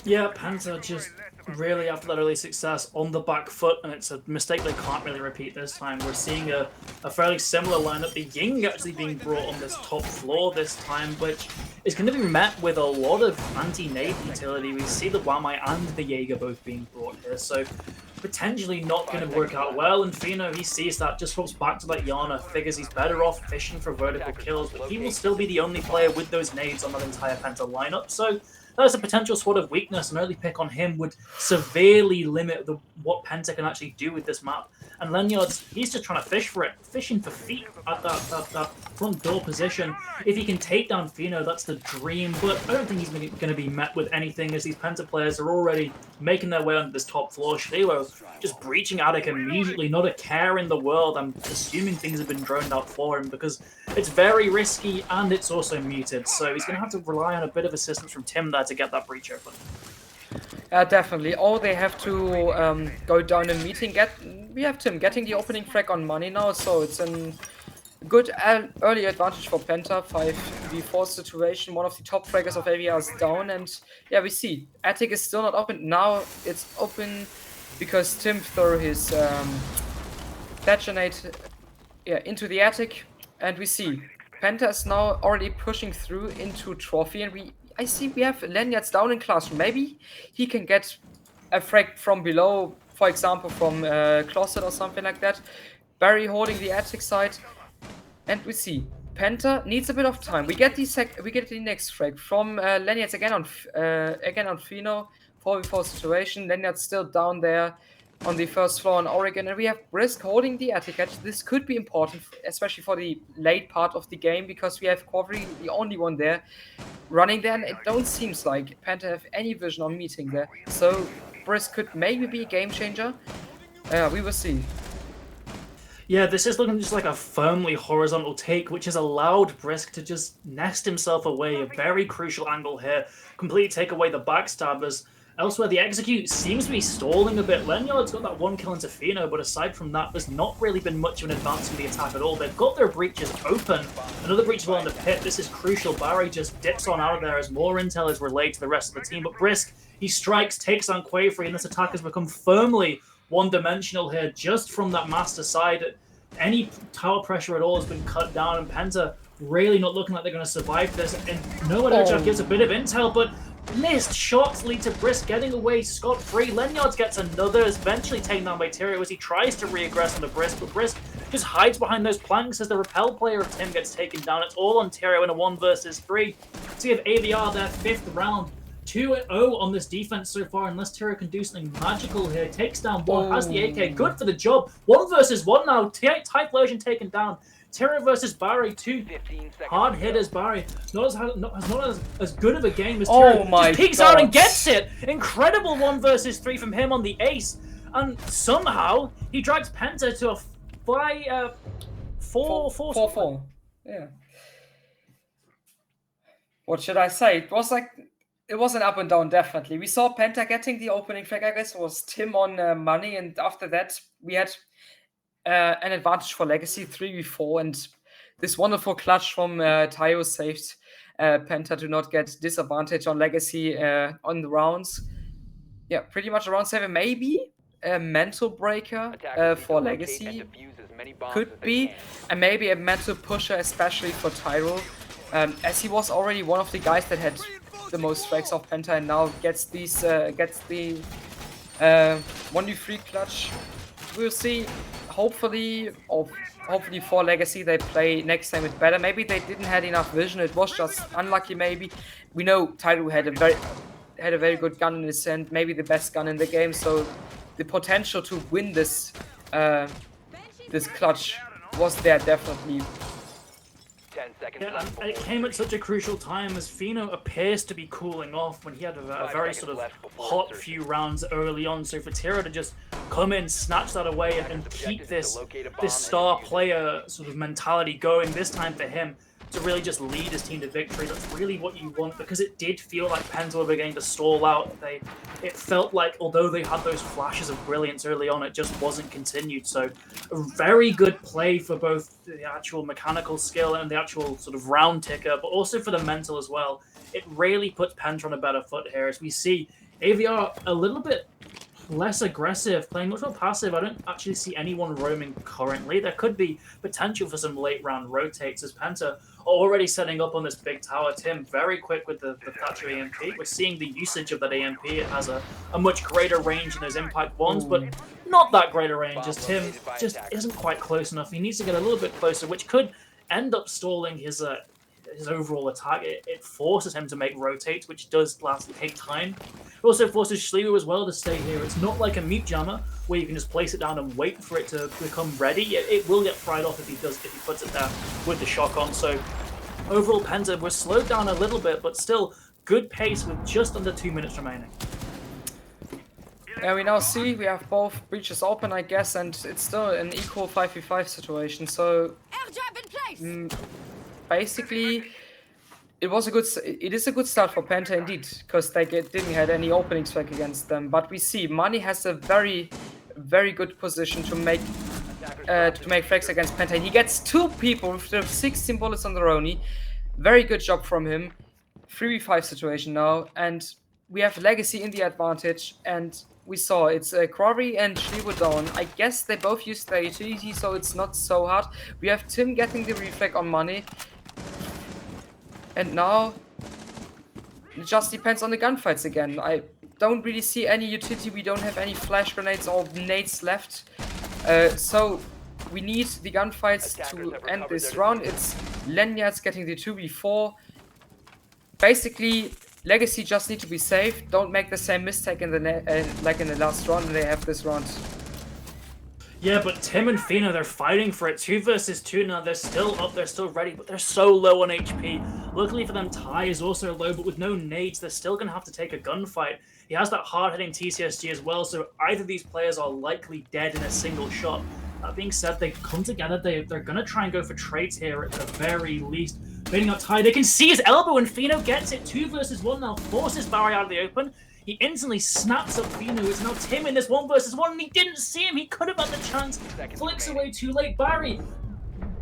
Yeah, Penta just really, after that early success, on the back foot, and it's a mistake they can't really repeat this time. We're seeing a fairly similar lineup, the Ying actually being brought on this top floor this time, which is going to be met with a lot of anti-nade utility. We see the Wamai and the Jaeger both being brought here, so potentially not going to work out well. And Fino, he sees that, just swaps back to that Yana, figures he's better off fishing for vertical kills, but he will still be the only player with those nades on that entire Penta lineup, so that's a potential sort of weakness. An early pick on him would severely limit what Penta can actually do with this map. And Lenyard's, he's just trying to fish for it, fishing for feet at that front door position. If he can take down Fino, that's the dream, but I don't think he's going to be met with anything, as these Penta players are already making their way onto this top floor. Shilo just breaching Attic immediately, not a care in the world. I'm assuming things have been droned out for him, because it's very risky and it's also muted, so he's going to have to rely on a bit of assistance from Tim there to get that breach open. Definitely. Or they have to go down a meeting. We have Tim getting the opening frag on Money now, so it's a good early advantage for Penta. 5v4 situation. One of the top fraggers of AVR is down, and yeah, we see Attic is still not open. Now it's open because Tim threw his detonate into the Attic, and we see Penta is now already pushing through into Trophy, and I see we have Lanyards down in Classroom. Maybe he can get a frag from below, for example, from Closet or something like that. Barry holding the Attic side, and we see Penta needs a bit of time. We get the next frag from Lanyards again on Fino. 4v4 situation. Lanyard's still down there on the first floor in Oregon, and we have Brisk holding the Attic edge. This could be important, especially for the late part of the game, because we have Corey, the only one there, running there, and it don't seems like Penta have any vision on meeting there. So Brisk could maybe be a game changer. We will see. Yeah, this is looking just like a firmly horizontal take, which has allowed Brisk to just nest himself away. A very crucial angle here. Completely take away the backstabbers. Elsewhere, the execute seems to be stalling a bit. Lenyard's got that one kill into Fino, but aside from that, there's not really been much of an advance in the attack at all. They've got their breaches open. Another breach well in the pit. This is crucial. Barry just dips on out of there as more intel is relayed to the rest of the team. But Brisk, he strikes, takes on Quavery, and this attack has become firmly one-dimensional here, just from that master side. Any tower pressure at all has been cut down, and Penta really not looking like they're going to survive this. And no one gives a bit of intel, but missed shots lead to Brisk getting away scot-free. Lenyards gets another, is eventually taken down by Tyrio as he tries to re-aggress onto Brisk, but Brisk just hides behind those planks as the repel player of Tim gets taken down. It's all on Tyrio in a 1 versus 3. So you have AVR their 5th round. 2-0 on this defense so far, unless Tyrio can do something magical here. Takes down one, has the AK, good for the job. 1 versus 1 now, Type version taken down. Tyrio versus Barry, 2 hard hitters. Barry not as good of a game as Tyrio. Just peeks out and gets it. Incredible 1 versus 3 from him on the ace, and somehow he drags Penta to a 4-4. Yeah. What should I say? It was an up and down, definitely. We saw Penta getting the opening frag. I guess it was Tim on Money, and after that we had an advantage for Legacy, 3v4, and this wonderful clutch from Tayo saved Penta to not get disadvantage on Legacy on the rounds. Yeah, pretty much around 7. Maybe a mental breaker for Legacy could be, and maybe a mental pusher, especially for Tyro, as he was already one of the guys that had the most frags of Penta, and now gets the 1v3 clutch. We'll see. Hopefully for Legacy they play next time it better. Maybe they didn't have enough vision. It was just unlucky. Maybe we know Tyro had a very good gun in his hand, maybe the best gun in the game. So the potential to win this clutch was there definitely. 10 seconds Yeah, left. and it came at such a crucial time as Fino appears to be cooling off when he had a very sort of hot few rounds early on. So for Tiro to just come in, snatch that away, and keep this star player sort of mentality going this time for him to really just lead his team to victory, that's really what you want, because it did feel like Penta were beginning to stall out. It felt like, although they had those flashes of brilliance early on, it just wasn't continued. So a very good play for both the actual mechanical skill and the actual sort of round ticker, but also for the mental as well. It really puts Penta on a better foot here, as we see AVR a little bit less aggressive, playing much more passive. I don't actually see anyone roaming currently. There could be potential for some late round rotates as Penta already setting up on this big tower. Tim very quick with the Thatcher AMP. We're seeing the usage of that AMP. It has a much greater range than those impact ones, but not that great a range as Tim just isn't quite close enough. He needs to get a little bit closer, which could end up stalling his overall attack. It forces him to make rotates, which does take time. It also forces Schlieu as well to stay here. It's not like a meat jammer where you can just place it down and wait for it to become ready. It will get fried off if he puts it there with the shock on. So overall, Penta was slowed down a little bit, but still good pace with just under 2 minutes remaining. Yeah, we now see we have both breaches open, I guess, and it's still an equal 5v5 situation. So basically, it is a good start for Penta indeed, because they didn't have any opening strike against them. But we see Money has a very, very good position to make frags against Penta. He gets 2 people with 16 bullets on the Roni. Very good job from him. 3v5 situation now, and we have Legacy in the advantage, and we saw it's Quarry and Schlieu down. I guess they both used their utility, so it's not so hard. We have Tim getting the reflect on Money. And now, it just depends on the gunfights again. I don't really see any utility. We don't have any flash grenades or nades left. So, we need the gunfights to end this round. It's Lanyards getting the 2v4. Basically, Legacy just need to be safe. Don't make the same mistake in like in the last round they have this round. Yeah, but Tim and Fino, they're fighting for it. 2 versus 2 now. They're still up. They're still ready, but they're so low on HP. Luckily for them, Ty is also low, but with no nades, they're still going to have to take a gunfight. He has that hard-hitting TCSG as well, so either of these players are likely dead in a single shot. That being said, they come together. They're going to try and go for trades here at the very least. Baiting up Ty. They can see his elbow, and Fino gets it. 2 versus 1 now. Forces Barry out of the open. He instantly snaps up Fino. It's now Tim in this 1 versus 1, and he didn't see him. He could have had the chance. Flicks away too late. Barry,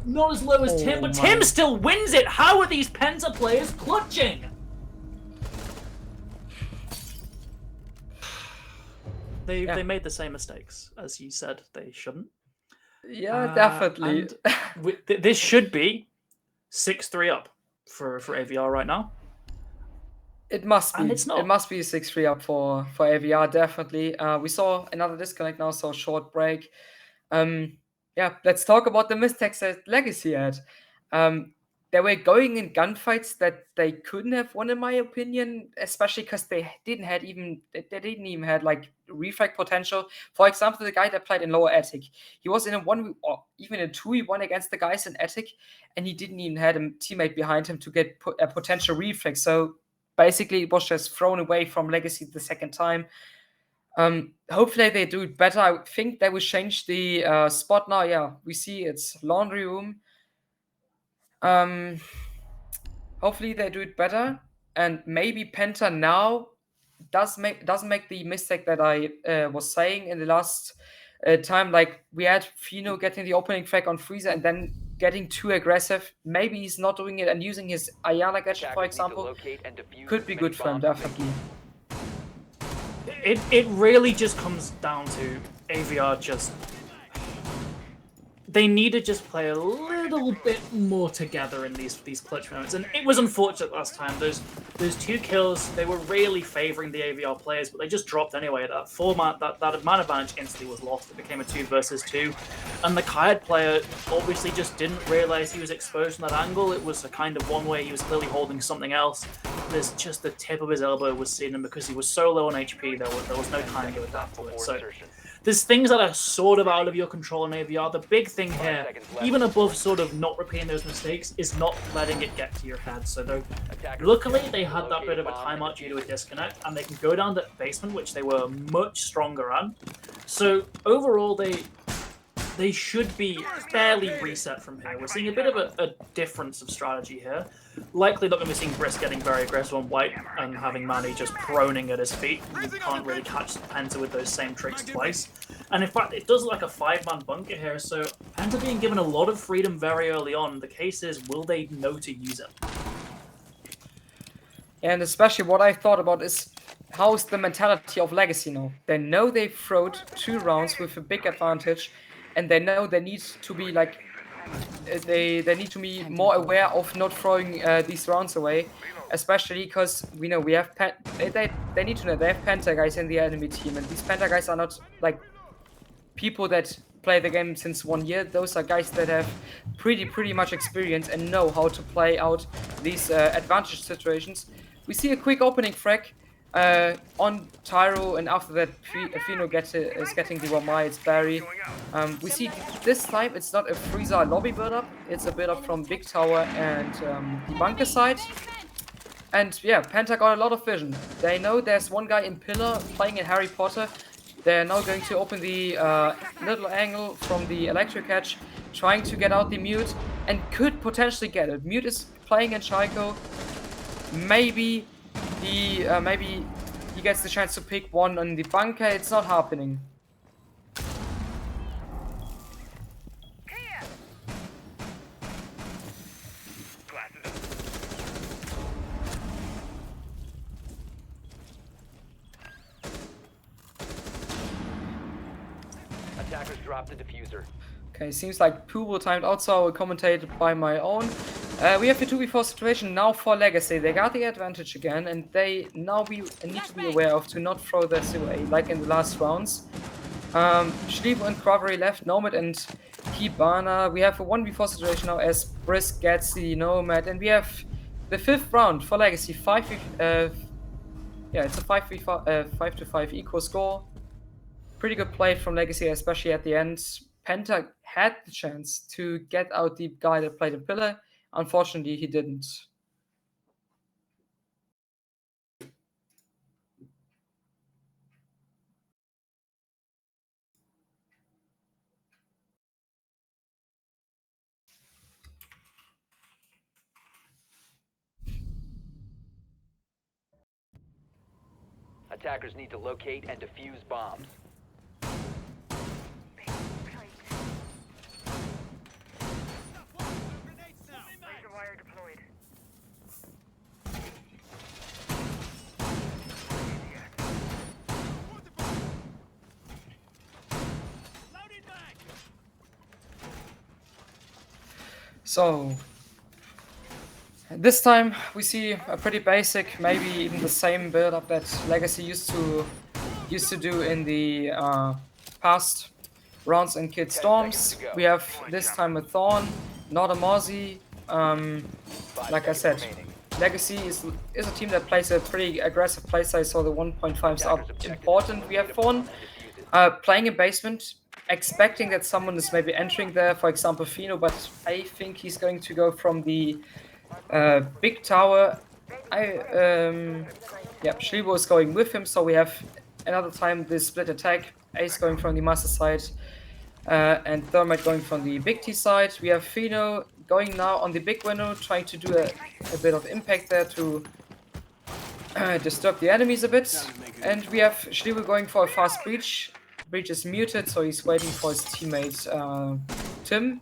not as low as Tim, but Tim still wins it. How are these Penta players clutching? They made the same mistakes, as you said they shouldn't. Yeah, definitely. This should be 6-3 up for AVR right now. It must be. And it's not. It must be a 6-3 up for AVR, definitely. We saw another disconnect now, so short break. Yeah, let's talk about the mistakes that Legacy had. They were going in gunfights that they couldn't have won, in my opinion, especially because they didn't even have like refrag potential. For example, the guy that played in lower attic, he was in a 1 or even a 2v1 against the guys in attic, and he didn't even have a teammate behind him to get a potential reflex. So basically, it was just thrown away from Legacy the second time. Hopefully they do it better. I think they will change the spot now. Yeah, we see it's laundry room. Hopefully they do it better, and maybe Penta now doesn't make the mistake that I was saying in the last time. Like we had Fino getting the opening frag on Freezer and then getting too aggressive. Maybe he's not doing it and using his Ayana gadget, for example, could be good for him, definitely. It really just comes down to AVR just... They need to just play a little bit more together in these clutch moments. And it was unfortunate last time. Those 2 kills, they were really favoring the AVR players, but they just dropped anyway. That format, that man advantage instantly was lost. It became a 2 versus 2. And the Kayad player obviously just didn't realize he was exposed from that angle. It was a kind of one way. He was clearly holding something else. There's just the tip of his elbow was seen, and because he was so low on HP, there was no time to go after it. So there's things that are sort of out of your control in AVR. The big thing here, even above sort of not repeating those mistakes, is not letting it get to your head. So luckily, they had that bit of a timeout due to a disconnect, and they can go down the basement, which they were much stronger at. So overall, they should be fairly reset from here. We're seeing a bit of a difference of strategy here. Likely not going to be seeing Brisk getting very aggressive on white and having Manny just proning at his feet. You can't really catch Penta with those same tricks twice. And in fact, it does look like a 5-man bunker here, so Penta being given a lot of freedom very early on. The case is, will they know to use it? And especially what I thought about is, how's the mentality of Legacy now? They know they've thrown 2 rounds with a big advantage, and they know they need to be like, they need to be more aware of not throwing these rounds away, especially because we know we have they need to know they have Penta guys in the enemy team, and these Penta guys are not like people that play the game since 1 year. Those are guys that have pretty much experience and know how to play out these advantage situations. We see a quick opening frag on Tyro, and after that Fino is getting the Wamai, it's Barry. We see this time it's not a Freezer lobby build-up, it's a build-up from Big Tower and the bunker side. And yeah, Penta got a lot of vision. They know there's one guy in Pillar playing in Harry Potter. They're now going to open the little angle from the electric edge, trying to get out the Mute, and could potentially get it. Mute is playing in Shaiko. Maybe he gets the chance to pick one on the bunker. It's not happening. Attackers drop the diffuser. Okay, seems like Pooble timed out, so I will commentate by my own. We have a 2v4 situation now for Legacy. They got the advantage again, and they now need to be aware of to not throw this away, like in the last rounds. Schliebo and Quavery left, Nomad and Hibana. We have a 1v4 situation now as Brisk gets the Nomad, and we have the 5th round for Legacy. It's a 5-5 equal score. Pretty good play from Legacy, especially at the end. Penta had the chance to get out the guy that played a pillar. Unfortunately, he didn't. Attackers need to locate and defuse bombs. So this time we see a pretty basic, maybe even the same build-up that Legacy used to do in the past rounds in Kid Storms. We have this time a Thorn, not a Mozzie. Like I said, Legacy is a team that plays a pretty aggressive playstyle, so the 1.5s are important. We have Thorn playing in basement, expecting that someone is maybe entering there, for example Fino, but I think he's going to go from the big tower. Schliebo is going with him, so we have another time the split attack. Ace going from the master side and Thermite going from the big T side. We have Fino going now on the big window, trying to do a bit of impact there to disturb the enemies a bit. And we have Schliebo going for a fast breach. Breach is muted, so he's waiting for his teammate Tim.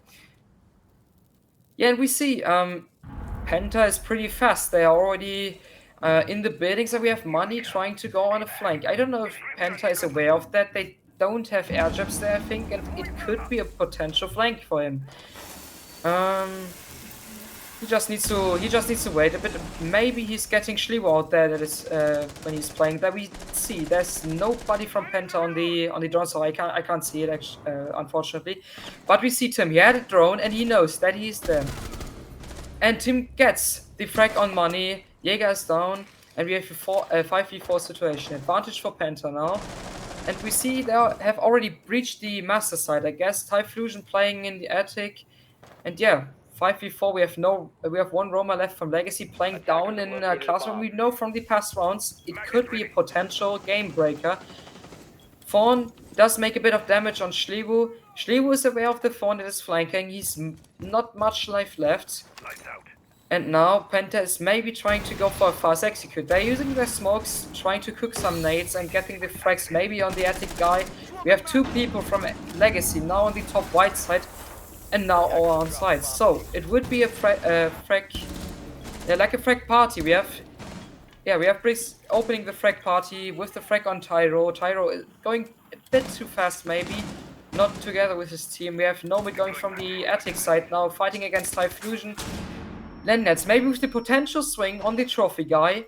Yeah, and we see Penta is pretty fast. They are already in the buildings, and we have Money trying to go on a flank. I don't know if Penta is aware of that. They don't have air jabs there, I think, and it could be a potential flank for him. He just needs to wait a bit. Maybe he's getting Schliebo out there. That is when he's playing. That we see. There's nobody from Penta on the drone, so I can't see it actually, unfortunately. But we see Tim. He had a drone, and he knows that he's there. And Tim gets the frag on Money. Jaeger is down, and we have a 5v4 situation. Advantage for Penta now. And we see they have already breached the master side, I guess. Typhlosion playing in the attic. And yeah, 5v4, we have one Roma left from Legacy playing down in Classroom. We know from the past rounds it could be a potential game breaker. Fawn does make a bit of damage on Schlebu. Schlebu is aware of the Fawn that is flanking. He's not much life left. And now Penta is maybe trying to go for a fast execute. They're using their smokes, trying to cook some nades and getting the frags maybe on the attic guy. We have 2 people from Legacy now on the top white side and now all on side. So it would be a frag, like a frag party. We have Brice opening the frag party with the frag on Tyro. Tyro is going a bit too fast maybe, not together with his team. We have Nomad going from the attic side now, fighting against Typhlosion. Lennets, maybe with the potential swing on the trophy guy,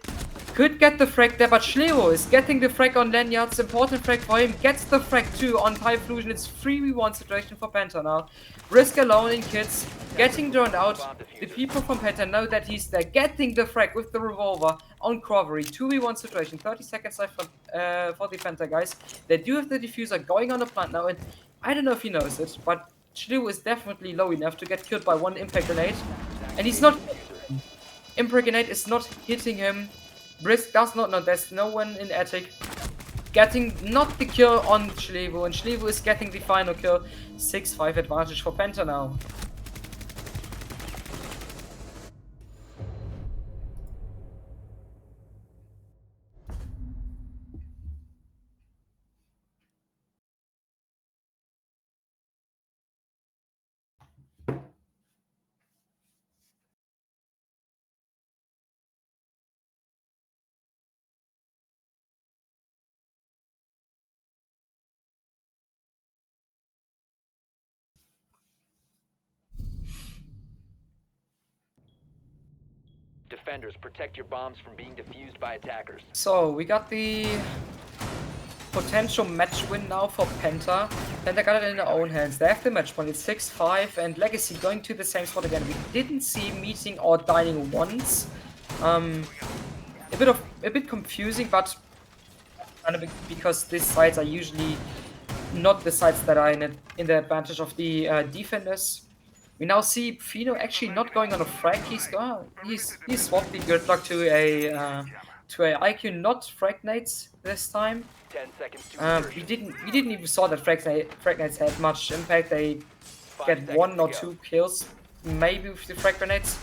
could get the frag there, but Schlevo is getting the frag on Lanyards, important frag for him, gets the frag too on Typhlosion. It's 3v1 situation for Penta now. Risk alone in kids, getting drowned out. The people from Penta know that he's there, getting the frag with the revolver on Crovery. 2v1 situation, 30 seconds left for the Penta guys. They do have the diffuser going on the plant now, and I don't know if he knows it, but Schlevo is definitely low enough to get killed by one impact grenade. And he's not. Impact grenade is not hitting him. Brisk does not know. There's no one in attic. Getting not the kill on Schlevo, and Schlevo is getting the final kill. 6-5 advantage for Penta now. Defenders, protect your bombs from being defused by attackers. So we got the potential match win now for Penta. Penta got it in their own hands. They have the match point. It's 6-5 and Legacy going to the same spot again. We didn't see meeting or dining once. A bit confusing, but because these sides are usually not the sides that are in the advantage of the defenders. We now see Fino actually not going on a frag. He's swapped the good luck to a IQ not frag nades this time. 10 seconds to We didn't even saw that frag nades had much impact. They get 1 or 2 kills maybe with the frag grenades.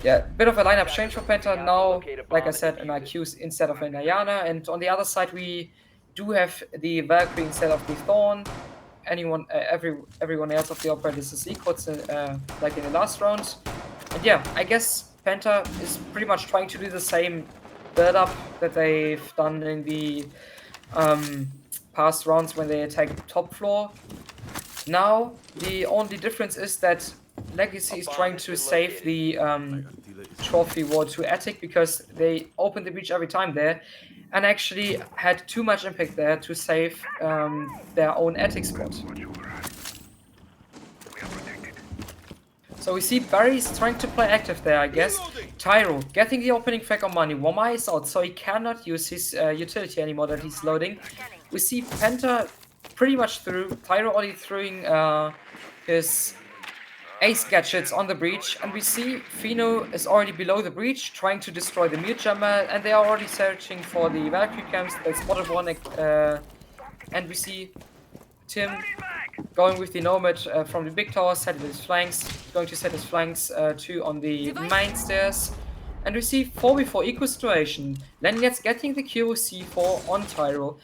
Yeah, bit of a lineup change for Penta now. Like I said, an IQ instead of an Ayana, and on the other side we do have the Valkyrie instead of the Thorn. Everyone else of the operators is equal to, like in the last round. And yeah, I guess Penta is pretty much trying to do the same build-up that they've done in the past rounds when they attacked top floor. Now, the only difference is that Legacy is trying to save the trophy war to Attic because they open the breach every time there and actually had too much impact there to save their own Attic spot. So we see Barry's trying to play active there, I guess. Tyro getting the opening frag on money. Woma is out, so he cannot use his utility anymore that he's loading. We see Penta pretty much through. Tyro already throwing his ace gadgets on the breach, and we see Fino is already below the breach, trying to destroy the mute jammer, and they are already searching for the Valkyrie camps. They spotted one, and we see Tim going with the Nomad from the big tower, set his flanks, going to set his flanks too on the main stairs. And we see 4v4 equal situation. Lanyards getting the QC4 on Tyro.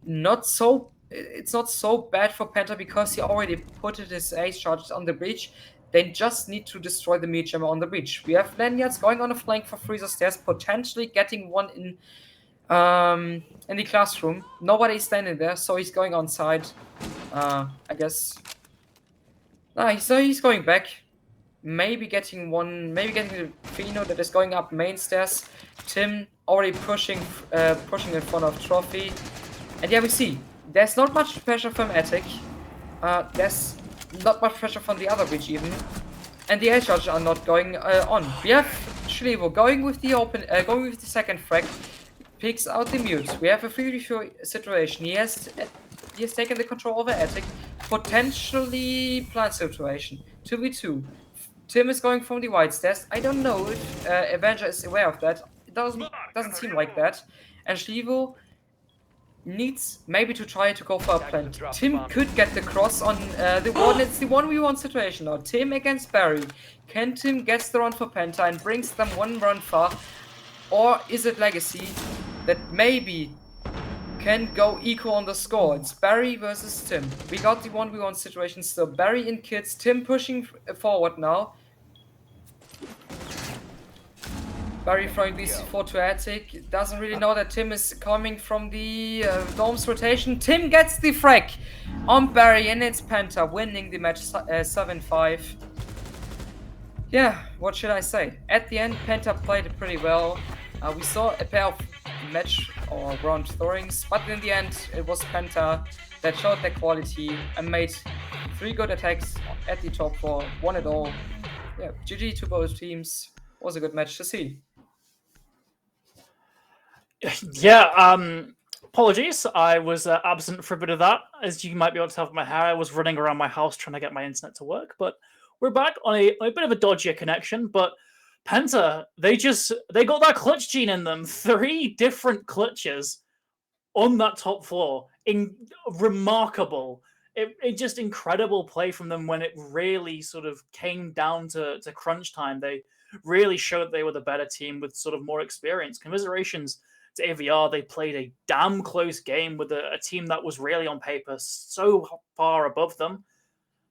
It's not so bad for Penta because he already put his ace charges on the breach. They just need to destroy the mute jammer on the breach. We have Lanyards going on a flank for Freezer stairs, potentially getting one in the classroom. Nobody's standing there, so he's going on side. I guess. So he's going back. Maybe getting the Fino that is going up main stairs. Tim already pushing in front of Trophy. And yeah, we see there's not much pressure from Attic. There's not much pressure from the other bridge even. And the air charges are not going on. We have Schlevo going with the second frag. picks out the mute. We have a 3v4 situation. He has taken the control over Attic. Potentially plant situation. 2v2. Tim is going from the white stairs. I don't know if Avenger is aware of that. It doesn't seem like that. And Shlivo needs maybe to try to go for a plant. Tim could get the cross on the one. It's the 1v1 situation now. Tim against Barry. Can Tim get the run for Penta and brings them one run far? Or is it Legacy that maybe can go equal on the score? It's Barry versus Tim. We got the 1v1 situation still. Barry in kids. Tim pushing forward now. Barry throwing the C4 to Attic. Doesn't really know that Tim is coming from the Dome's rotation. Tim gets the frag on Barry, and it's Penta winning the match 7-5. Yeah, what should I say? At the end, Penta played it pretty well. We saw a pair of match or round throwings, but in the end, it was Penta that showed their quality and made 3 good attacks at the top 4, won it all. Yeah, GG to both teams. Was a good match to see. Yeah, apologies. I was absent for a bit of that. As you might be able to tell from my hair, I was running around my house trying to get my internet to work. But we're back on a bit of a dodgier connection. But Penta, they got that clutch gene in them. 3 different clutches on that top floor. Remarkable. It just incredible play from them when it really sort of came down to crunch time. They really showed they were the better team with sort of more experience. Commiserations to AVR, they played a damn close game with a team that was really on paper so far above them,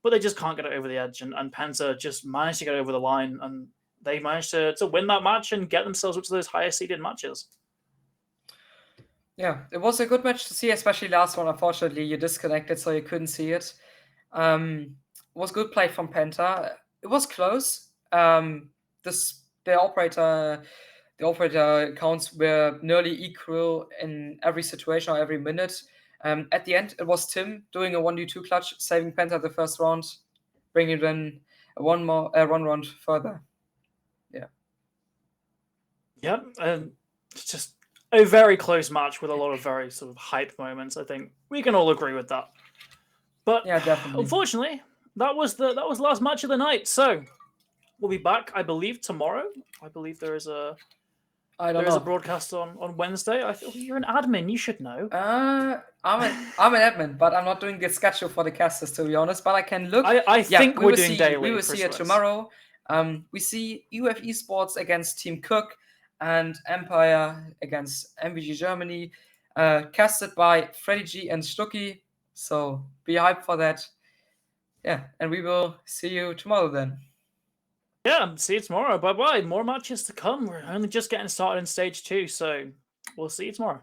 but they just can't get it over the edge. And Penta just managed to get over the line, and they managed to win that match and get themselves up to those higher seeded matches. Yeah, it was a good match to see, especially last one. Unfortunately, you disconnected, so you couldn't see it. It was good play from Penta. It was close. The operator counts were nearly equal in every situation or every minute. At the end, it was Tim doing a 1v2 clutch, saving Penta the first round, bringing in one round further. Yeah. Yep, and it's just a very close match with a lot of very sort of hype moments. I think we can all agree with that. But yeah, definitely. Unfortunately, that was the last match of the night. So we'll be back, I believe, tomorrow. I believe there is a broadcast on Wednesday. I thought you're an admin. You should know. I'm an admin, but I'm not doing the schedule for the casters, to be honest. But I can look. I think we're doing daily. We will see it tomorrow. We see UF Esports against Team Cook and Empire against MVG Germany, casted by Freddy G and Stucky. So be hyped for that. Yeah, and we will see you tomorrow then. Yeah, see you tomorrow. Bye-bye. More matches to come. We're only just getting started in stage 2, so we'll see you tomorrow.